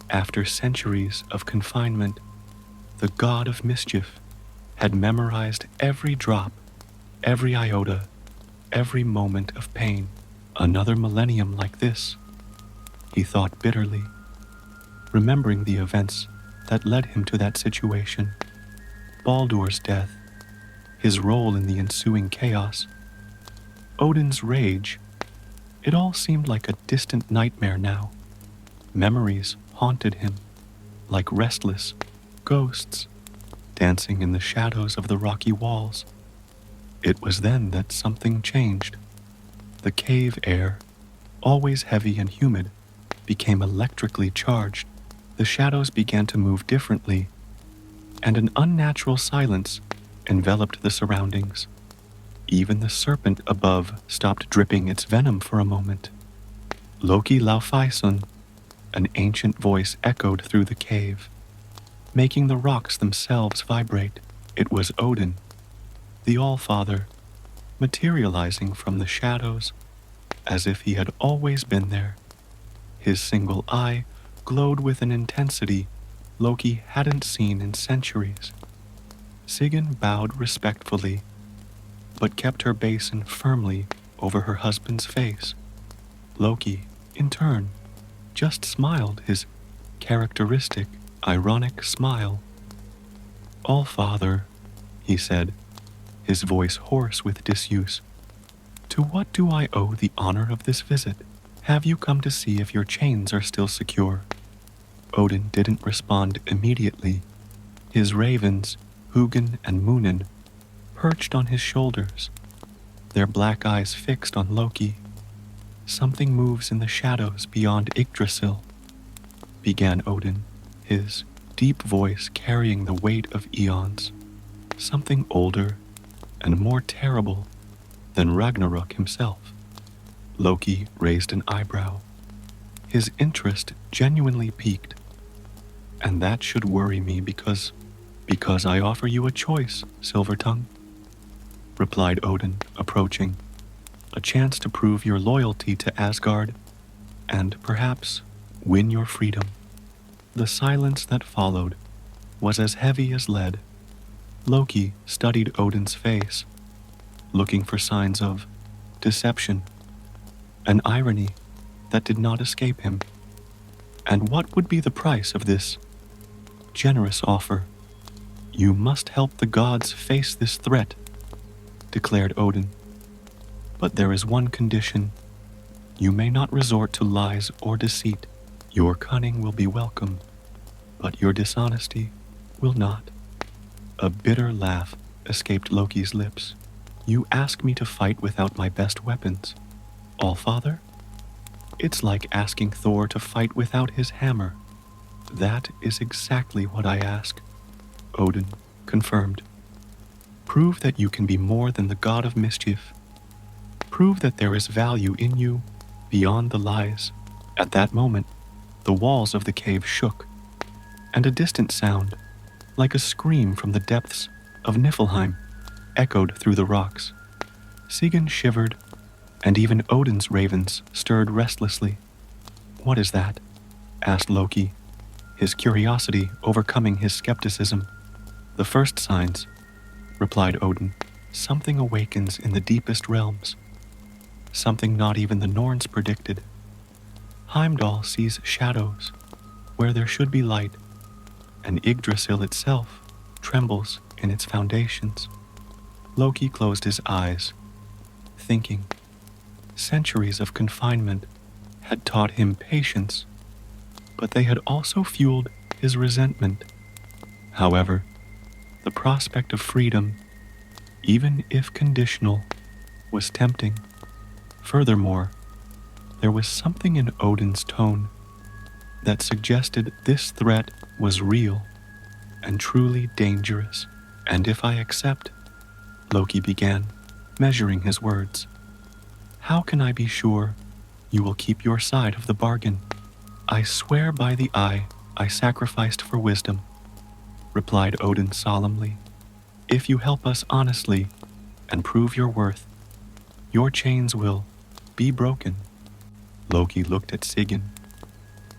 After centuries of confinement, the god of mischief had memorized every drop, every iota, every moment of pain. Another millennium like this, he thought bitterly, remembering the events that led him to that situation. Baldur's death, his role in the ensuing chaos, Odin's rage. It all seemed like a distant nightmare now. Memories haunted him, like restless ghosts, dancing in the shadows of the rocky walls. It was then that something changed. The cave air, always heavy and humid, became electrically charged. The shadows began to move differently, and an unnatural silence enveloped the surroundings. Even the serpent above stopped dripping its venom for a moment. Loki Laufeyson, an ancient voice echoed through the cave, making the rocks themselves vibrate. It was Odin, the All-Father, materializing from the shadows as if he had always been there. His single eye glowed with an intensity Loki hadn't seen in centuries. Sigyn bowed respectfully, but kept her basin firmly over her husband's face. Loki, in turn, just smiled his characteristic, ironic smile. All-Father, he said, his voice hoarse with disuse, to what do I owe the honor of this visit? Have you come to see if your chains are still secure? Odin didn't respond immediately. His ravens, Hugin and Munin, perched on his shoulders, their black eyes fixed on Loki. Something moves in the shadows beyond Yggdrasil, began Odin, his deep voice carrying the weight of eons. Something older and more terrible than Ragnarok himself. Loki raised an eyebrow, his interest genuinely piqued. And that should worry me because I offer you a choice, Silvertongue, replied Odin, approaching. a chance to prove your loyalty to Asgard and perhaps win your freedom. The silence that followed was as heavy as lead. Loki studied Odin's face, looking for signs of deception, an irony that did not escape him. And what would be the price of this generous offer? You must help the gods face this threat, declared Odin. But there is one condition. You may not resort to lies or deceit. Your cunning will be welcome, but your dishonesty will not. A bitter laugh escaped Loki's lips. You ask me to fight without my best weapons, Allfather? It's like asking Thor to fight without his hammer. That is exactly what I ask, Odin confirmed. Prove that you can be more than the god of mischief. Prove that there is value in you beyond the lies. At that moment, the walls of the cave shook, and a distant sound, like a scream from the depths of Niflheim, echoed through the rocks. Sigyn shivered, and even Odin's ravens stirred restlessly. What is that? Asked Loki, his curiosity overcoming his skepticism. The first signs, replied Odin. Something awakens in the deepest realms. Something not even the Norns predicted. Heimdall sees shadows where there should be light, and Yggdrasil itself trembles in its foundations. Loki closed his eyes, thinking. Centuries of confinement had taught him patience, but they had also fueled his resentment. However, the prospect of freedom, even if conditional, was tempting. Furthermore, there was something in Odin's tone that suggested this threat was real and truly dangerous. And if I accept, Loki began, measuring his words, how can I be sure you will keep your side of the bargain? I swear by the eye I sacrificed for wisdom, replied Odin solemnly. If you help us honestly and prove your worth, your chains will be broken. Loki looked at Sigyn,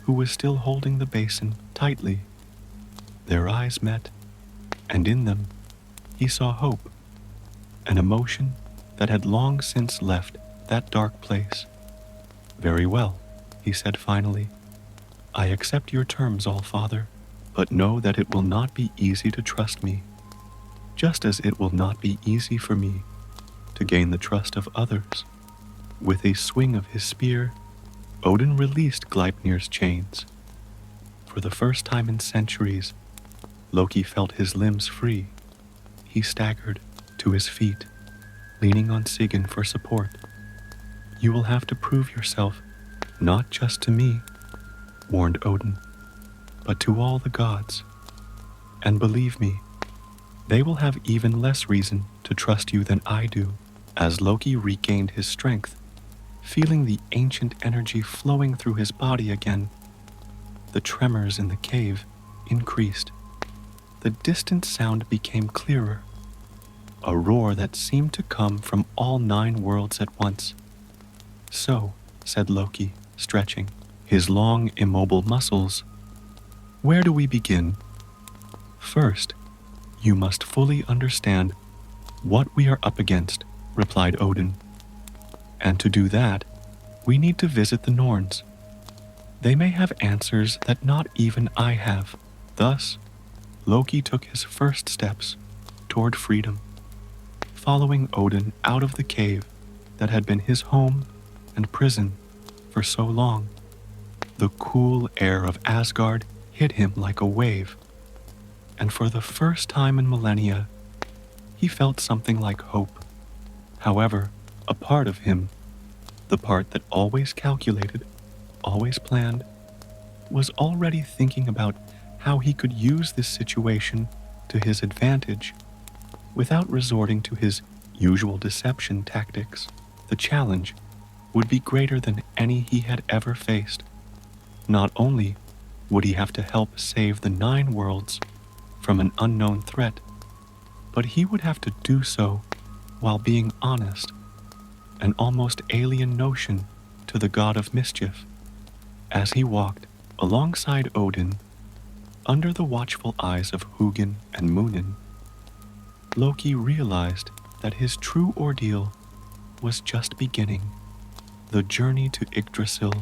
who was still holding the basin tightly. Their eyes met, and in them he saw hope, an emotion that had long since left that dark place. Very well, he said finally. I accept your terms, Allfather, but know that it will not be easy to trust me, just as it will not be easy for me to gain the trust of others. With a swing of his spear, Odin released Gleipnir's chains. For the first time in centuries, Loki felt his limbs free. He staggered to his feet, leaning on Sigyn for support. You will have to prove yourself, not just to me, warned Odin, but to all the gods. And believe me, they will have even less reason to trust you than I do. As Loki regained his strength, feeling the ancient energy flowing through his body again, the tremors in the cave increased. The distant sound became clearer, a roar that seemed to come from all 9 worlds at once. So, said Loki, stretching his long, immobile muscles, where do we begin? First, you must fully understand what we are up against, replied Odin. And to do that, we need to visit the Norns. They may have answers that not even I have. Thus, Loki took his first steps toward freedom, following Odin out of the cave that had been his home and prison for so long. The cool air of Asgard hit him like a wave, and for the first time in millennia, he felt something like hope. However, a part of him, the part that always calculated, always planned, was already thinking about how he could use this situation to his advantage without resorting to his usual deception tactics. The challenge would be greater than any he had ever faced. Not only would he have to help save the 9 worlds from an unknown threat, but he would have to do so while being honest an almost alien notion to the god of mischief. As he walked alongside Odin, under the watchful eyes of Hugin and Munin, Loki realized that his true ordeal was just beginning. The journey to Yggdrasil,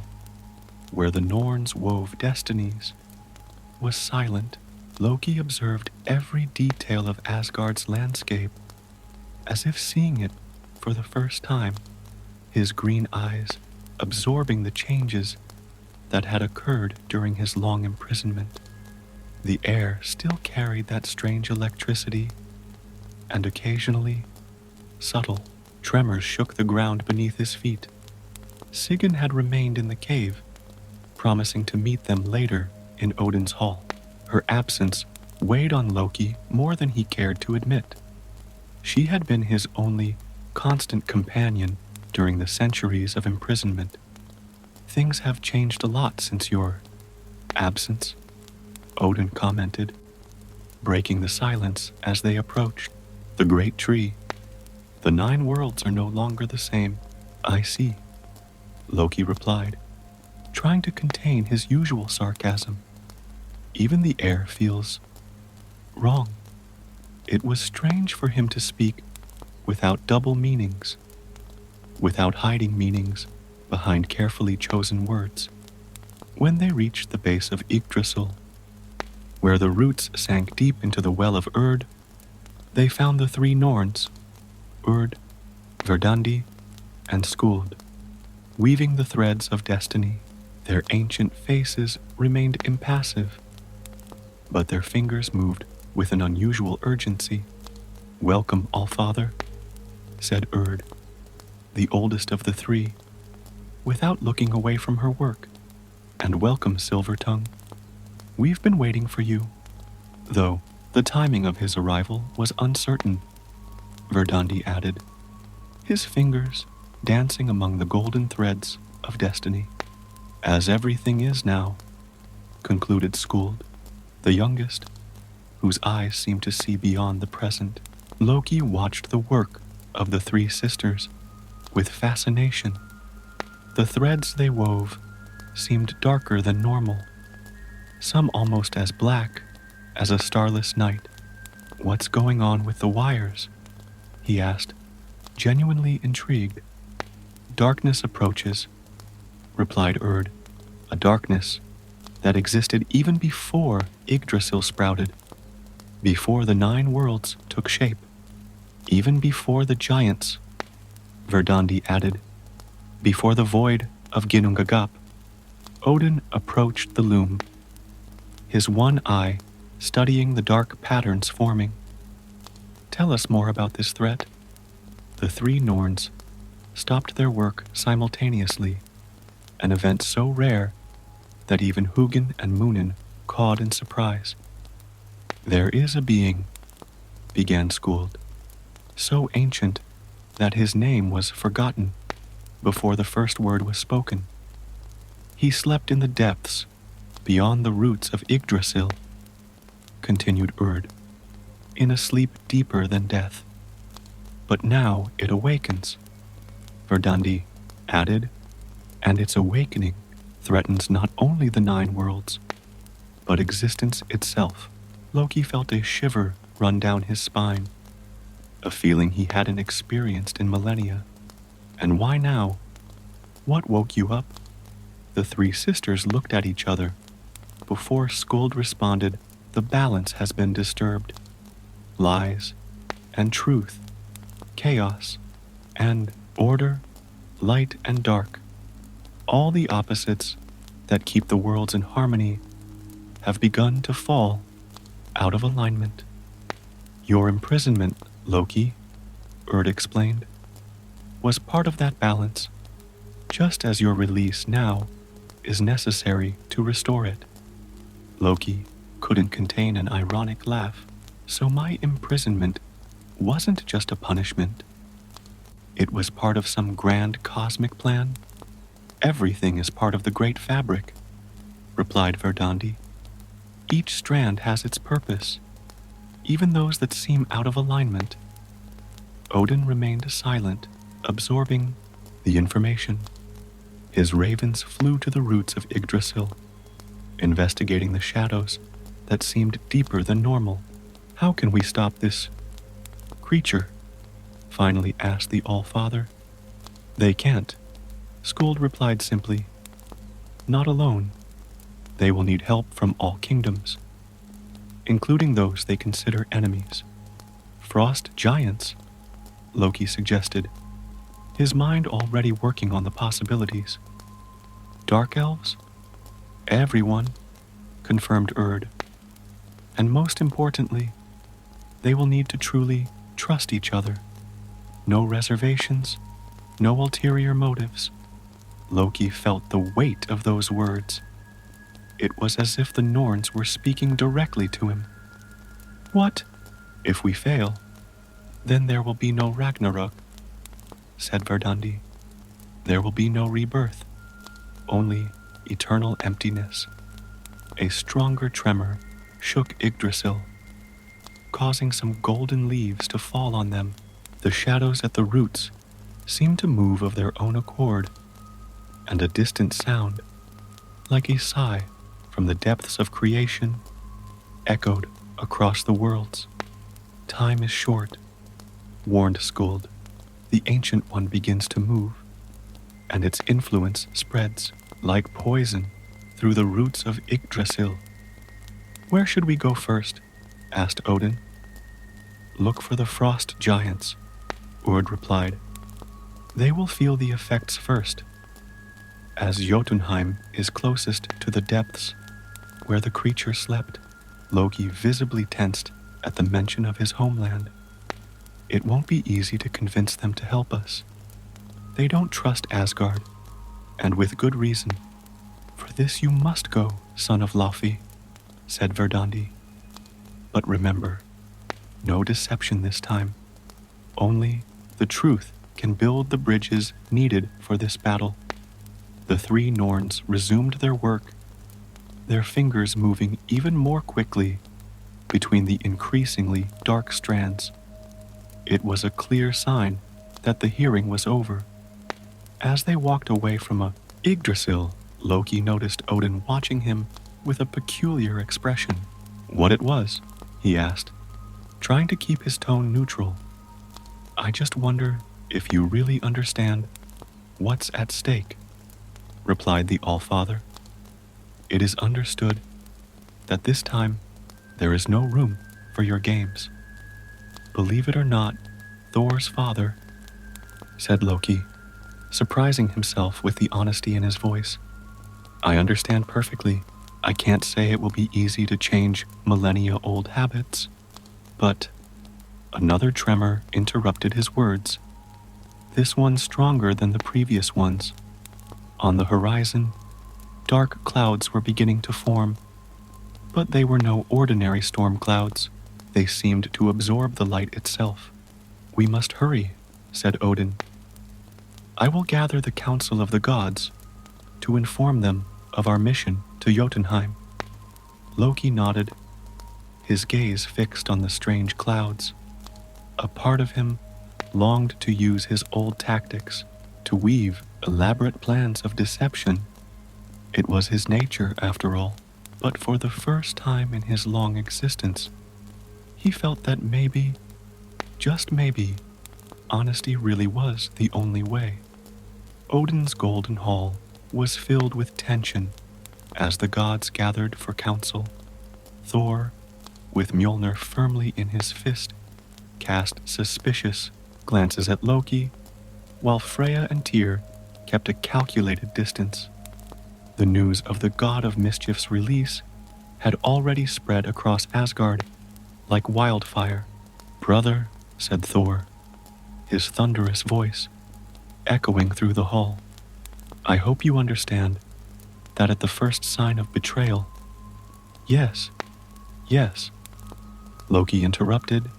where the Norns wove destinies, was silent. Loki observed every detail of Asgard's landscape, as if seeing it for the first time, his green eyes absorbing the changes that had occurred during his long imprisonment. The air still carried that strange electricity, and occasionally, subtle tremors shook the ground beneath his feet. Sigyn had remained in the cave, promising to meet them later in Odin's hall. Her absence weighed on Loki more than he cared to admit. She had been his only constant companion during the centuries of imprisonment. Things have changed a lot since your absence, Odin commented, breaking the silence as they approached the great tree. The 9 worlds are no longer the same. I see, Loki replied, trying to contain his usual sarcasm. Even the air feels wrong. It was strange for him to speak without double meanings, without hiding meanings behind carefully chosen words. When they reached the base of Yggdrasil, where the roots sank deep into the well of Urd, they found the 3 Norns, Urd, Verdandi, and Skuld, weaving the threads of destiny. Their ancient faces remained impassive, but their fingers moved with an unusual urgency. Welcome, Allfather, said Urd, the oldest of the 3, without looking away from her work. And welcome, Silvertongue. We've been waiting for you. Though the timing of his arrival was uncertain, Verdandi added, his fingers dancing among the golden threads of destiny. As everything is now, concluded Skuld, the youngest, whose eyes seemed to see beyond the present. Loki watched the work of the 3 sisters with fascination. The threads they wove seemed darker than normal, some almost as black as a starless night. What's going on with the wires? He asked, genuinely intrigued. Darkness approaches, replied Urd, a darkness that existed even before Yggdrasil sprouted, before the 9 worlds took shape, even before the giants, Verdandi added, before the void of Ginnungagap. Odin approached the loom, his one eye studying the dark patterns forming. Tell us more about this threat. The 3 Norns stopped their work simultaneously, an event so rare that even Hugin and Munin cawed in surprise. There is a being, began Skuld, so ancient that his name was forgotten before the first word was spoken. He slept in the depths beyond the roots of Yggdrasil, continued Urd, in a sleep deeper than death. But now it awakens, Verdandi added, and its awakening threatens not only the 9 worlds, but existence itself. Loki felt a shiver run down his spine, a feeling he hadn't experienced in millennia. And why now? What woke you up? The 3 sisters looked at each other. Before Skuld responded, the balance has been disturbed. Lies and truth, chaos and order, light and dark, all the opposites that keep the worlds in harmony, have begun to fall out of alignment. Your imprisonment, Loki, Urd explained, was part of that balance, just as your release now is necessary to restore it. Loki couldn't contain an ironic laugh. So my imprisonment wasn't just a punishment. It was part of some grand cosmic plan. Everything is part of the great fabric, replied Verdandi. Each strand has its purpose, even those that seem out of alignment. Odin remained silent, absorbing The information. His ravens flew to the roots of Yggdrasil, investigating the shadows that seemed deeper than normal. How can we stop this creature? Finally asked the All-Father. They can't, Skuld replied simply. Not alone. They will need help from all kingdoms, including those they consider enemies. Frost giants, Loki suggested, his mind already working on the possibilities. Dark elves? Everyone, confirmed Urd. And most importantly, they will need to truly trust each other. No reservations, no ulterior motives. Loki felt the weight of those words. It was as if the Norns were speaking directly to him. What? If we fail, then there will be no Ragnarok, said Verdandi. There will be no rebirth, only eternal emptiness. A stronger tremor shook Yggdrasil, causing some golden leaves to fall on them. The shadows at the roots seemed to move of their own accord, and a distant sound, like a sigh from the depths of creation, echoed across the worlds. Time is short, warned Skuld. The Ancient One begins to move, and its influence spreads like poison through the roots of Yggdrasil. Where should we go first? Asked Odin. Look for the frost giants, Urd replied. They will feel the effects first, as Jotunheim is closest to the depths where the creature slept. Loki visibly tensed at the mention of his homeland. It won't be easy to convince them to help us. They don't trust Asgard, and with good reason. For this you must go, son of Laufey, said Verdandi. But remember, no deception this time. Only the truth can build the bridges needed for this battle. The three Norns resumed their work, their fingers moving even more quickly between the increasingly dark strands. It was a clear sign that the hearing was over. As they walked away from Yggdrasil, Loki noticed Odin watching him with a peculiar expression. What it was, he asked, trying to keep his tone neutral. I just wonder if you really understand what's at stake, replied the All-Father. It is understood that this time there is no room for your games. Believe it or not, Thor's father, said Loki, surprising himself with the honesty in his voice. I understand perfectly. I can't say it will be easy to change millennia-old habits, but another tremor interrupted his words, this one stronger than the previous ones. On the horizon, dark clouds were beginning to form, but they were no ordinary storm clouds. They seemed to absorb the light itself. We must hurry, said Odin. I will gather the council of the gods to inform them of our mission to Jotunheim. Loki nodded, his gaze fixed on the strange clouds. A part of him longed to use his old tactics to weave elaborate plans of deception. It was his nature, after all. But for the first time in his long existence, he felt that maybe, just maybe, honesty really was the only way. Odin's golden hall was filled with tension as the gods gathered for council. Thor, with Mjolnir firmly in his fist, cast suspicious glances at Loki, while Freya and Tyr kept a calculated distance. The news of the God of Mischief's release had already spread across Asgard like wildfire. Brother, said Thor, his thunderous voice echoing through the hall, I hope you understand that at the first sign of betrayal— Yes, yes, Loki interrupted,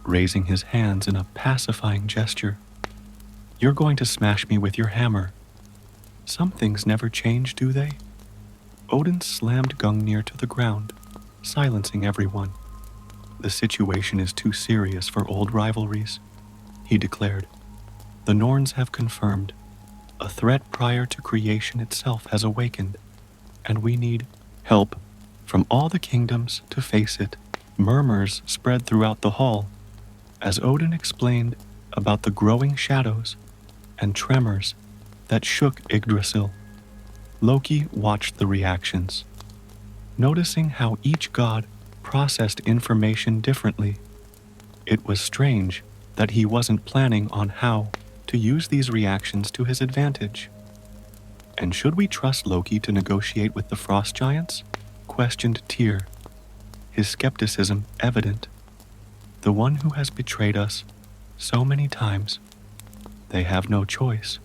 raising his hands in a pacifying gesture. You're going to smash me with your hammer. Some things never change, do they? Odin slammed Gungnir to the ground, silencing everyone. The situation is too serious for old rivalries, he declared. The Norns have confirmed a threat prior to creation itself has awakened, and we need help from all the kingdoms to face it. Murmurs spread throughout the hall as Odin explained about the growing shadows and tremors that shook Yggdrasil. Loki watched the reactions, noticing how each god processed information differently. It was strange that he wasn't planning on how to use these reactions to his advantage. And should we trust Loki to negotiate with the frost giants? Questioned Tyr, his skepticism evident. The one who has betrayed us so many times. They have no choice,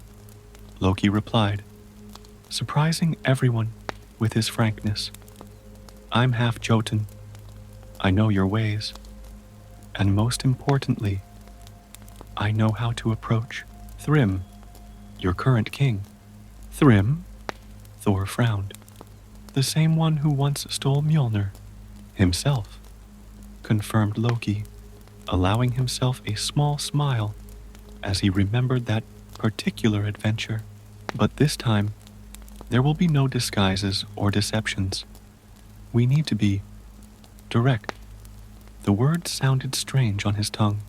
Loki replied, surprising everyone with his frankness. I'm half Jotun. I know your ways. And most importantly, I know how to approach Thrym, your current king. Thrym? Thor frowned. The same one who once stole Mjolnir. Himself, confirmed Loki, allowing himself a small smile as he remembered that particular adventure. But this time, there will be no disguises or deceptions. We need to be direct. The words sounded strange on his tongue,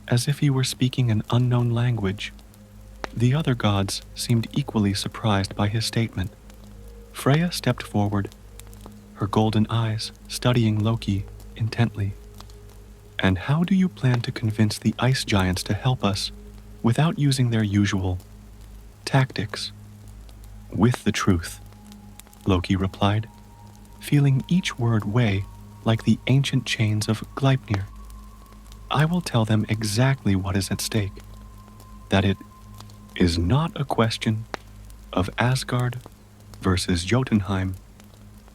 as if he were speaking an unknown language. The other gods seemed equally surprised by his statement. Freya stepped forward, her golden eyes studying Loki intently. And how do you plan to convince the ice giants to help us without using their usual tactics? With the truth, Loki replied, feeling each word weigh like the ancient chains of Gleipnir. I will tell them exactly what is at stake, that it is not a question of Asgard versus Jotunheim,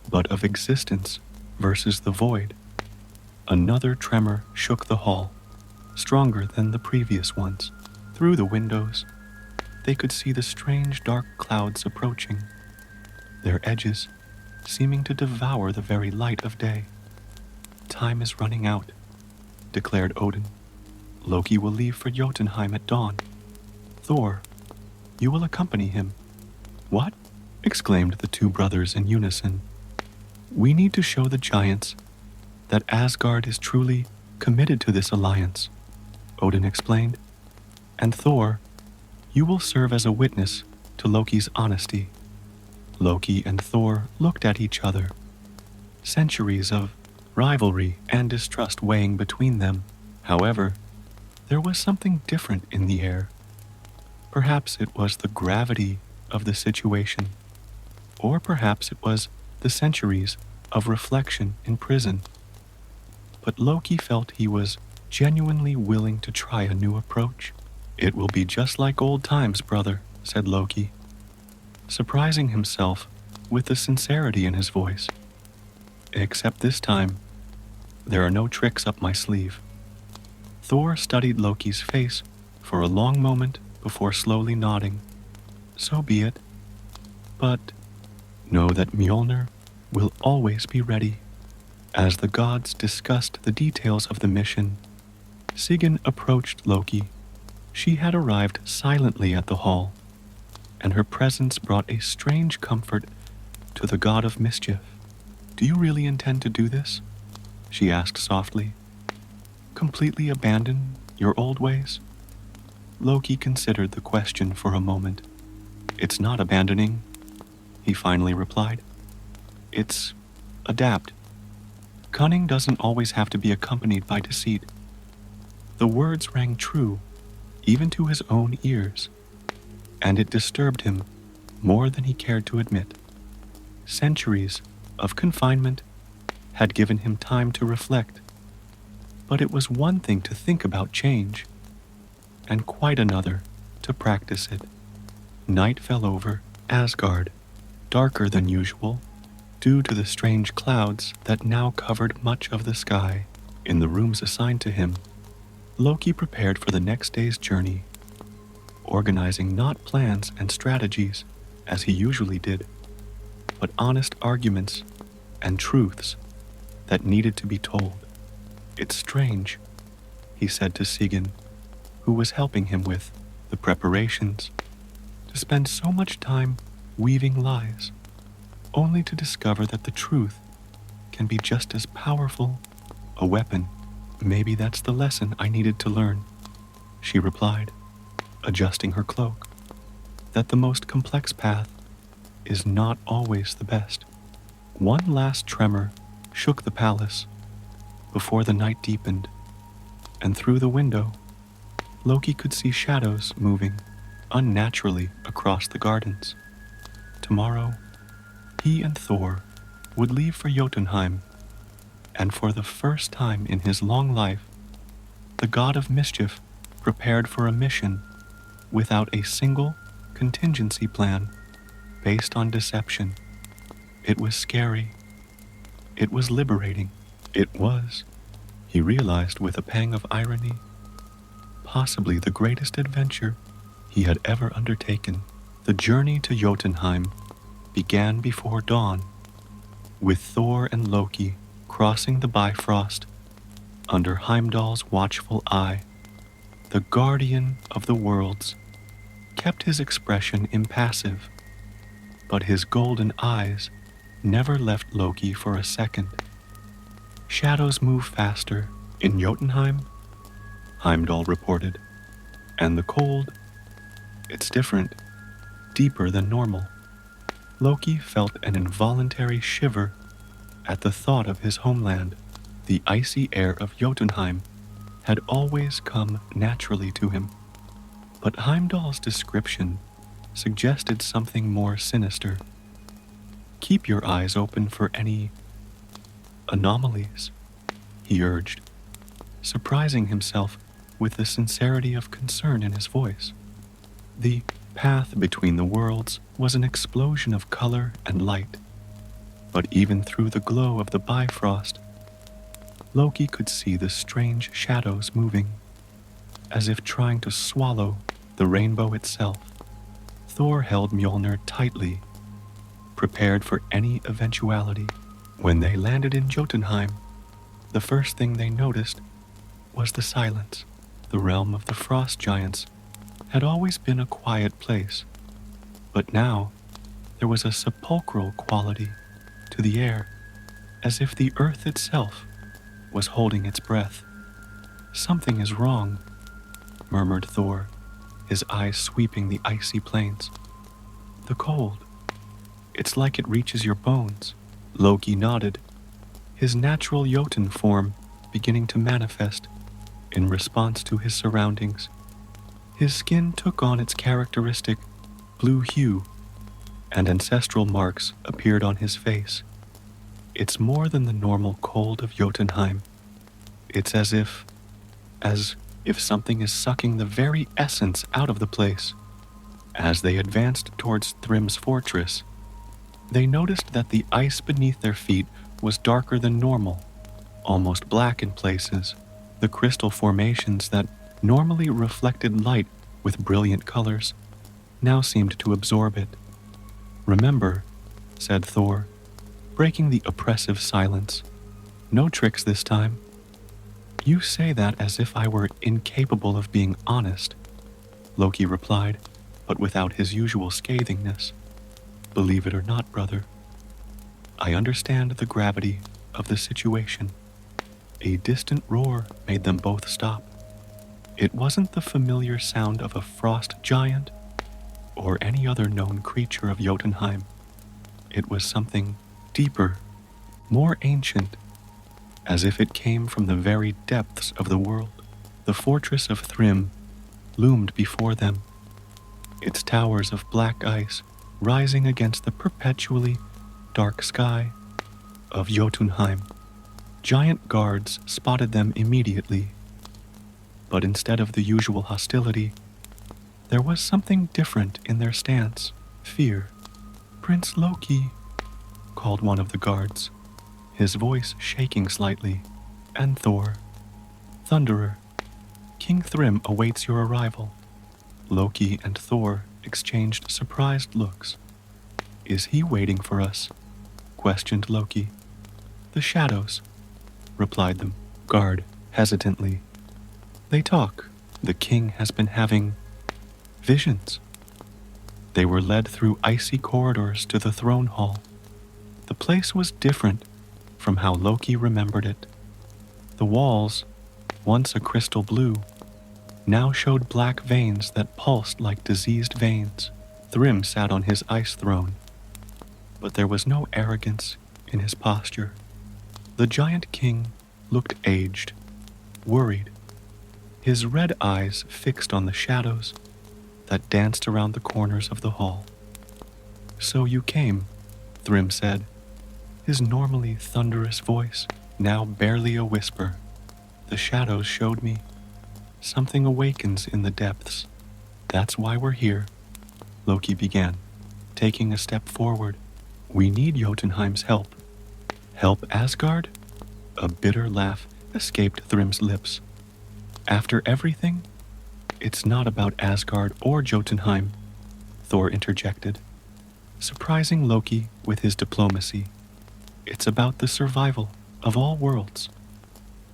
but of existence versus the void. Another tremor shook the hall, stronger than the previous ones. Through the windows, they could see the strange dark clouds approaching, their edges seeming to devour the very light of day. Time is running out, declared Odin. Loki will leave for Jotunheim at dawn. Thor, you will accompany him. What? Exclaimed the two brothers in unison. We need to show the giants that Asgard is truly committed to this alliance, Odin explained. And Thor, you will serve as a witness to Loki's honesty. Loki and Thor looked at each other, centuries of rivalry and distrust weighing between them. However, there was something different in the air. Perhaps it was the gravity of the situation, or perhaps it was the centuries of reflection in prison. But Loki felt he was genuinely willing to try a new approach. It will be just like old times, brother, said Loki, surprising himself with the sincerity in his voice. Except this time, there are no tricks up my sleeve. Thor studied Loki's face for a long moment before slowly nodding. So be it. But know that Mjolnir will always be ready. As the gods discussed the details of the mission, Sigyn approached Loki. She had arrived silently at the hall, and her presence brought a strange comfort to the god of mischief. Do you really intend to do this? She asked softly. Completely abandon your old ways? Loki considered the question for a moment. It's not abandoning, he finally replied. It's adapt. Cunning doesn't always have to be accompanied by deceit. The words rang true, even to his own ears, and it disturbed him more than he cared to admit. Centuries of confinement had given him time to reflect, but it was one thing to think about change, and quite another to practice it. Night fell over Asgard, darker than usual, due to the strange clouds that now covered much of the sky. In the rooms assigned to him, Loki prepared for the next day's journey, organizing not plans and strategies as he usually did, but honest arguments and truths that needed to be told. It's strange, he said to Sigyn, who was helping him with the preparations, to spend so much time weaving lies, only to discover that the truth can be just as powerful a weapon. Maybe that's the lesson I needed to learn, she replied, adjusting her cloak, that the most complex path is not always the best. One last tremor shook the palace before the night deepened, and through the window, Loki could see shadows moving unnaturally across the gardens. Tomorrow, he and Thor would leave for Jotunheim, and for the first time in his long life, the god of mischief prepared for a mission without a single contingency plan based on deception. It was scary. It was liberating. It was, he realized with a pang of irony, possibly the greatest adventure he had ever undertaken. The journey to Jotunheim began before dawn, with Thor and Loki crossing the Bifrost under Heimdall's watchful eye. The guardian of the worlds kept his expression impassive, but his golden eyes never left Loki for a second. Shadows move faster in Jotunheim, Heimdall reported, and the cold, it's different, deeper than normal. Loki felt an involuntary shiver at the thought of his homeland. The icy air of Jotunheim had always come naturally to him, but Heimdall's description suggested something more sinister. Keep your eyes open for any anomalies, he urged, surprising himself with the sincerity of concern in his voice. The path between the worlds was an explosion of color and light, but even through the glow of the Bifrost, Loki could see the strange shadows moving, as if trying to swallow the rainbow itself. Thor held Mjolnir tightly, prepared for any eventuality. When they landed in Jotunheim, the first thing they noticed was the silence. The realm of the frost giants had always been a quiet place, but now there was a sepulchral quality to the air, as if the earth itself was holding its breath. Something is wrong, murmured Thor, his eyes sweeping the icy plains. The cold. It's like it reaches your bones. Loki nodded, his natural Jotun form beginning to manifest in response to his surroundings. His skin took on its characteristic blue hue, and ancestral marks appeared on his face. It's more than the normal cold of Jotunheim. It's as if something is sucking the very essence out of the place. As they advanced towards Thrym's fortress, they noticed that the ice beneath their feet was darker than normal, almost black in places. The crystal formations that normally reflected light with brilliant colors now seemed to absorb it. Remember, said Thor, breaking the oppressive silence. No tricks this time. You say that as if I were incapable of being honest, Loki replied, but without his usual scathingness. Believe it or not, brother, I understand the gravity of the situation. A distant roar made them both stop. It wasn't the familiar sound of a frost giant or any other known creature of Jotunheim. It was something deeper, more ancient, as if it came from the very depths of the world. The fortress of Thrym loomed before them, its towers of black ice rising against the perpetually dark sky of Jotunheim. Giant guards spotted them immediately, but instead of the usual hostility, there was something different in their stance. Fear. Prince Loki, called one of the guards, his voice shaking slightly, and Thor. Thunderer, King Thrym awaits your arrival. Loki and Thor exchanged surprised looks. Is he waiting for us? Questioned Loki. The shadows, replied the guard hesitantly. They talk. The king has been having Visions. They were led through icy corridors to the throne hall. The place was different from how Loki remembered it. The walls, once a crystal blue, now showed black veins that pulsed like diseased veins. Thrym sat on his ice throne, but there was no arrogance in his posture. The giant king looked aged, worried, his red eyes fixed on the shadows that danced around the corners of the hall. "So you came," Thrym said, his normally thunderous voice now barely a whisper. "The shadows showed me. Something awakens in the depths. That's why we're here," Loki began, taking a step forward. "We need Jotunheim's help." "Help Asgard?" A bitter laugh escaped Thrym's lips. "After everything? It's not about Asgard or Jotunheim," Thor interjected, surprising Loki with his diplomacy. "It's about the survival of all worlds."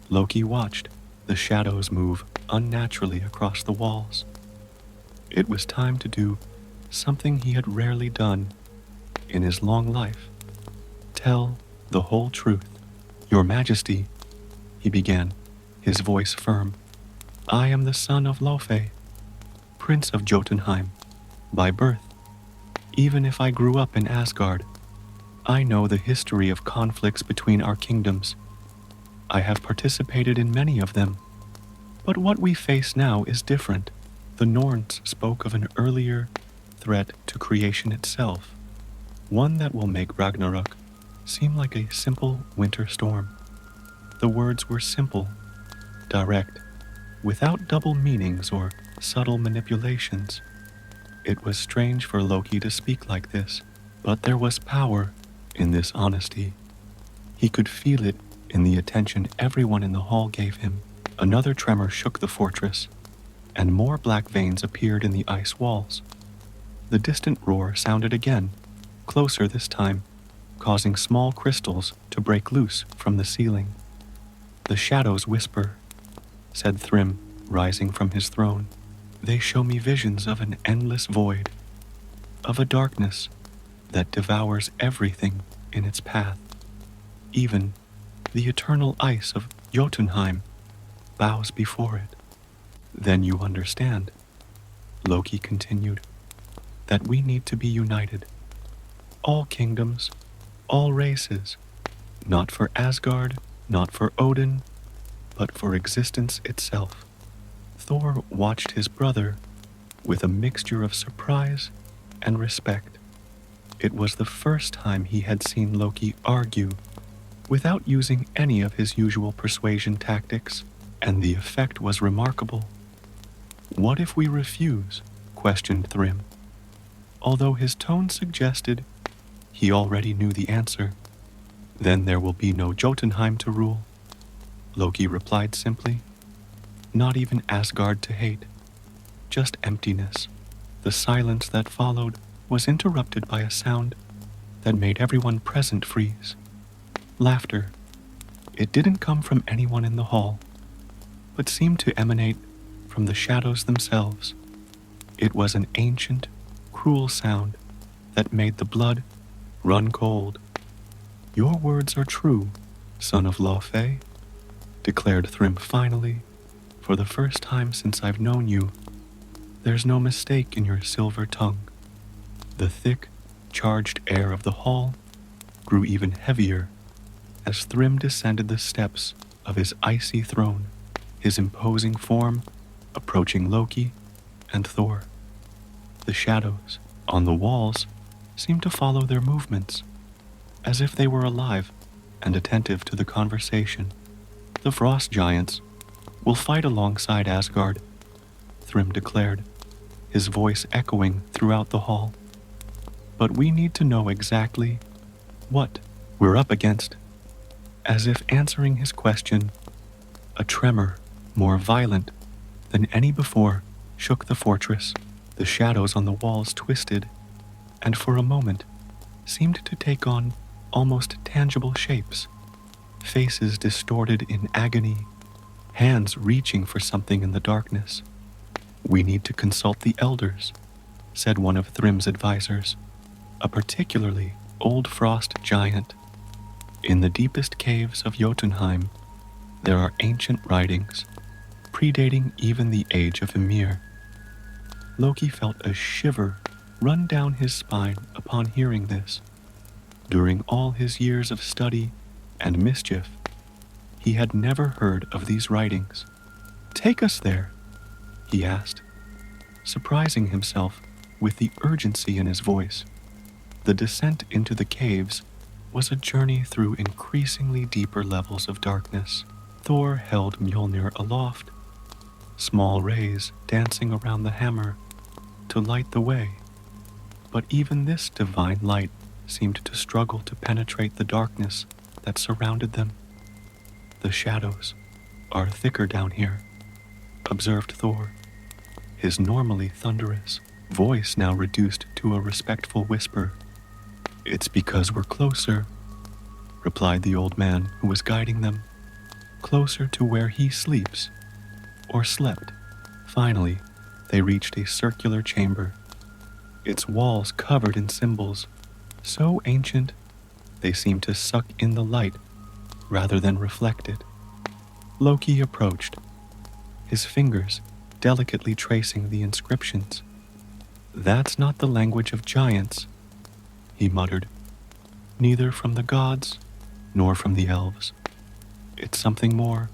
Loki watched the shadows move unnaturally across the walls. It was time to do something he had rarely done in his long life. Tell the whole truth. "Your Majesty," he began, his voice firm, "I am the son of Lofe, Prince of Jotunheim, by birth. Even if I grew up in Asgard, I know the history of conflicts between our kingdoms. I have participated in many of them. But what we face now is different. The Norns spoke of an earlier threat to creation itself, one that will make Ragnarok seem like a simple winter storm." The words were simple, direct, without double meanings or subtle manipulations. It was strange for Loki to speak like this, but there was power in this honesty. He could feel it in the attention everyone in the hall gave him. Another tremor shook the fortress, and more black veins appeared in the ice walls. The distant roar sounded again, closer this time, causing small crystals to break loose from the ceiling. "The shadows whisper," said Thrym, rising from his throne. "They show me visions of an endless void, of a darkness that devours everything in its path. Even the eternal ice of Jotunheim bows before it." "Then you understand," Loki continued, "that we need to be united. All kingdoms, all races, not for Asgard, not for Odin, but for existence itself." Thor watched his brother with a mixture of surprise and respect. It was the first time he had seen Loki argue without using any of his usual persuasion tactics, and the effect was remarkable. "What if we refuse?" questioned Thrym, although his tone suggested he already knew the answer. "Then there will be no Jotunheim to rule," Loki replied simply. "Not even Asgard to hate, just emptiness." The silence that followed was interrupted by a sound that made everyone present freeze. Laughter. It didn't come from anyone in the hall, but seemed to emanate from the shadows themselves. It was an ancient, cruel sound that made the blood run cold. "Your words are true, son of Laufey," declared Thrym finally. "For the first time since I've known you, there's no mistake in your silver tongue." The thick, charged air of the hall grew even heavier as Thrym descended the steps of his icy throne, his imposing form approaching Loki and Thor. The shadows on the walls seemed to follow their movements, as if they were alive and attentive to the conversation. "The frost giants will fight alongside Asgard," Thrym declared, his voice echoing throughout the hall. "But we need to know exactly what we're up against." As if answering his question, a tremor more violent than any before shook the fortress. The shadows on the walls twisted, and for a moment seemed to take on almost tangible shapes. Faces distorted in agony, hands reaching for something in the darkness. We need to consult the elders, said one of Thrym's advisors, a particularly old frost giant. In the deepest caves of Jotunheim, there are ancient writings, predating even the age of Ymir. Loki felt a shiver run down his spine upon hearing this. During all his years of study and mischief, he had never heard of these writings. "Take us there," he asked, surprising himself with the urgency in his voice. The descent into the caves was a journey through increasingly deeper levels of darkness. Thor held Mjolnir aloft, small rays dancing around the hammer to light the way. But even this divine light seemed to struggle to penetrate the darkness that surrounded them. "The shadows are thicker down here," observed Thor, his normally thunderous voice now reduced to a respectful whisper. "It's because we're closer," replied the old man who was guiding them, "closer to where he sleeps, or slept." Finally, they reached a circular chamber, its walls covered in symbols, so ancient they seemed to suck in the light rather than reflect it. Loki approached, his fingers delicately tracing the inscriptions. "That's not the language of giants," he muttered, "neither from the gods nor from the elves. It's something more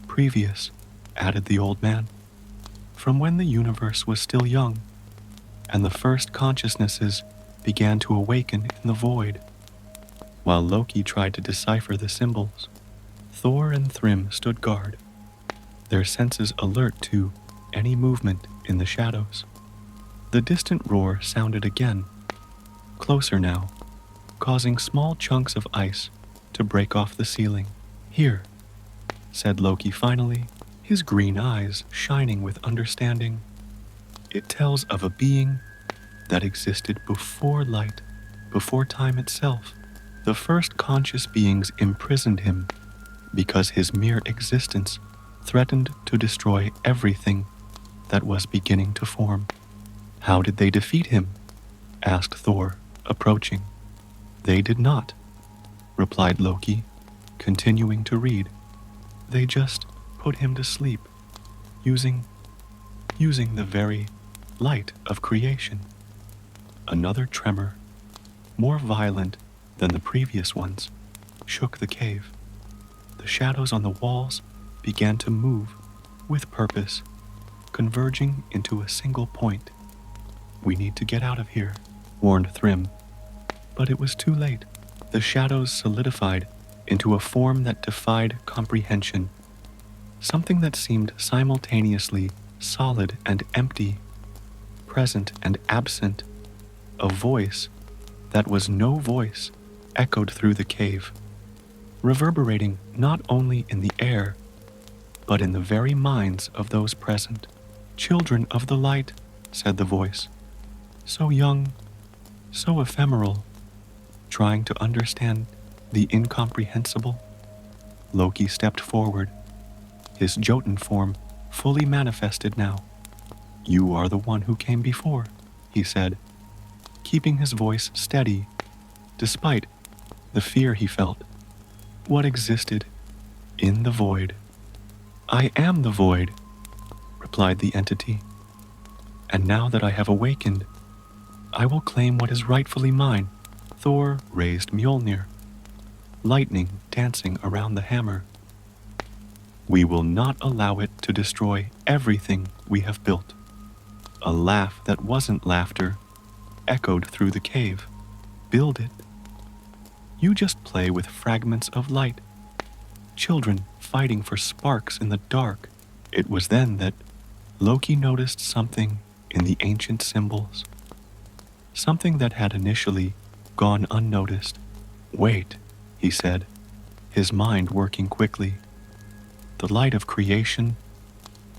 previous," added the old man, "from when the universe was still young, and the first consciousnesses began to awaken in the void." While Loki tried to decipher the symbols, Thor and Thrym stood guard, their senses alert to any movement in the shadows. The distant roar sounded again, closer now, causing small chunks of ice to break off the ceiling. "Here," said Loki finally, his green eyes shining with understanding. "It tells of a being that existed before light, before time itself. The first conscious beings imprisoned him because his mere existence threatened to destroy everything that was beginning to form." "How did they defeat him?" asked Thor, approaching. "They did not," replied Loki, continuing to read. "They just put him to sleep, using the very light of creation." Another tremor, more violent than the previous ones, shook the cave. The shadows on the walls began to move with purpose, converging into a single point. "We need to get out of here," warned Thrym. But it was too late. The shadows solidified into a form that defied comprehension, something that seemed simultaneously solid and empty, present and absent. A voice that was no voice echoed through the cave, reverberating not only in the air, but in the very minds of those present. "Children of the light," said the voice, "so young, so ephemeral, trying to understand the incomprehensible." Loki stepped forward, his Jotun form fully manifested now. "You are the one who came before," he said, keeping his voice steady, despite the fear he felt. "What existed in the void?" "I am the void," replied the entity. "And now that I have awakened, I will claim what is rightfully mine." Thor raised Mjolnir, lightning dancing around the hammer. "We will not allow it to destroy everything we have built." A laugh that wasn't laughter echoed through the cave. "Build it? You just play with fragments of light. Children fighting for sparks in the dark." It was then that Loki noticed something in the ancient symbols, something that had initially gone unnoticed. "Wait," he said, his mind working quickly. The light of creation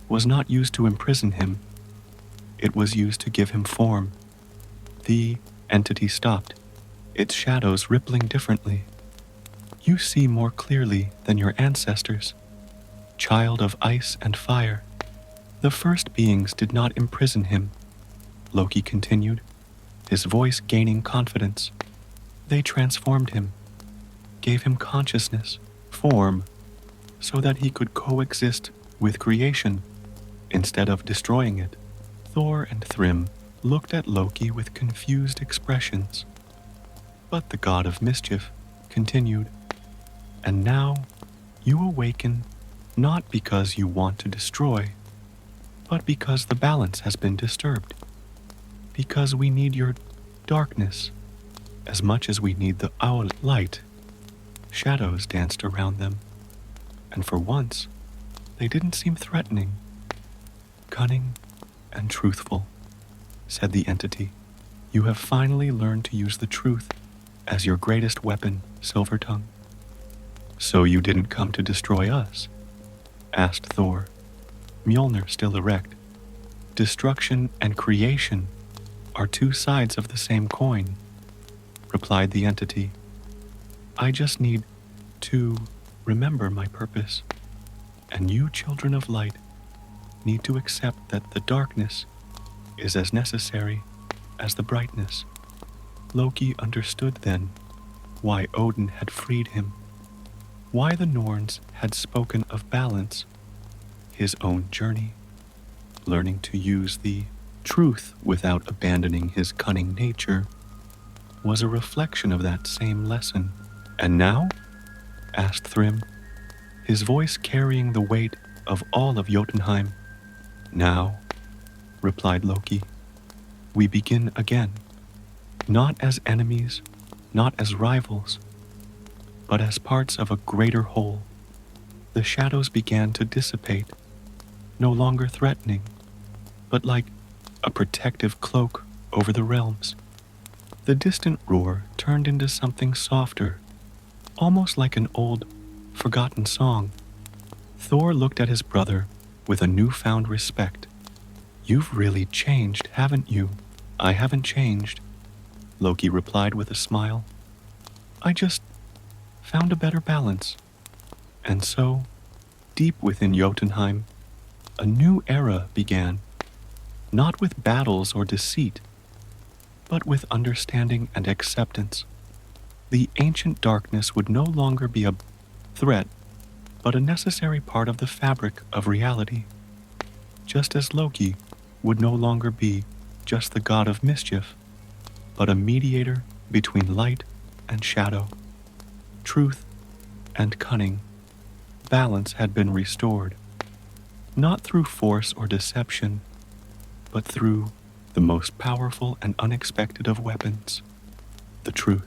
was not used to imprison him. It was used to give him form. The entity stopped, its shadows rippling differently. "You see more clearly than your ancestors, child of ice and fire. The first beings did not imprison him, Loki continued, his voice gaining confidence. They transformed him, gave him consciousness, form, so that he could coexist with creation instead of destroying it. Thor and Thrym looked at Loki with confused expressions. But the god of mischief continued, "And now you awaken not because you want to destroy, but because the balance has been disturbed. Because we need your darkness as much as we need our light." Shadows danced around them, and for once, they didn't seem threatening. "Cunning and truthful," said the entity. "You have finally learned to use the truth as your greatest weapon, Silvertongue." "So you didn't come to destroy us?" asked Thor, Mjolnir still erect. "Destruction and creation are two sides of the same coin," replied the entity. "I just need to remember my purpose, and you children of light need to accept that the darkness is as necessary as the brightness." Loki understood then why Odin had freed him, why the Norns had spoken of balance, his own journey, learning to use the truth without abandoning his cunning nature, was a reflection of that same lesson. "And now?" asked Thrym, his voice carrying the weight of all of Jotunheim. "Now," replied Loki, "we begin again, not as enemies, not as rivals, but as parts of a greater whole." The shadows began to dissipate, no longer threatening, but like a protective cloak over the realms. The distant roar turned into something softer, almost like an old, forgotten song. Thor looked at his brother with a newfound respect. "You've really changed, haven't you?" "I haven't changed," Loki replied with a smile. "I just found a better balance." And so, deep within Jotunheim, a new era began, not with battles or deceit, but with understanding and acceptance. The ancient darkness would no longer be a threat, but a necessary part of the fabric of reality, just as Loki would no longer be just the god of mischief, but a mediator between light and shadow, truth and cunning. Balance had been restored, not through force or deception, but through the most powerful and unexpected of weapons, the truth.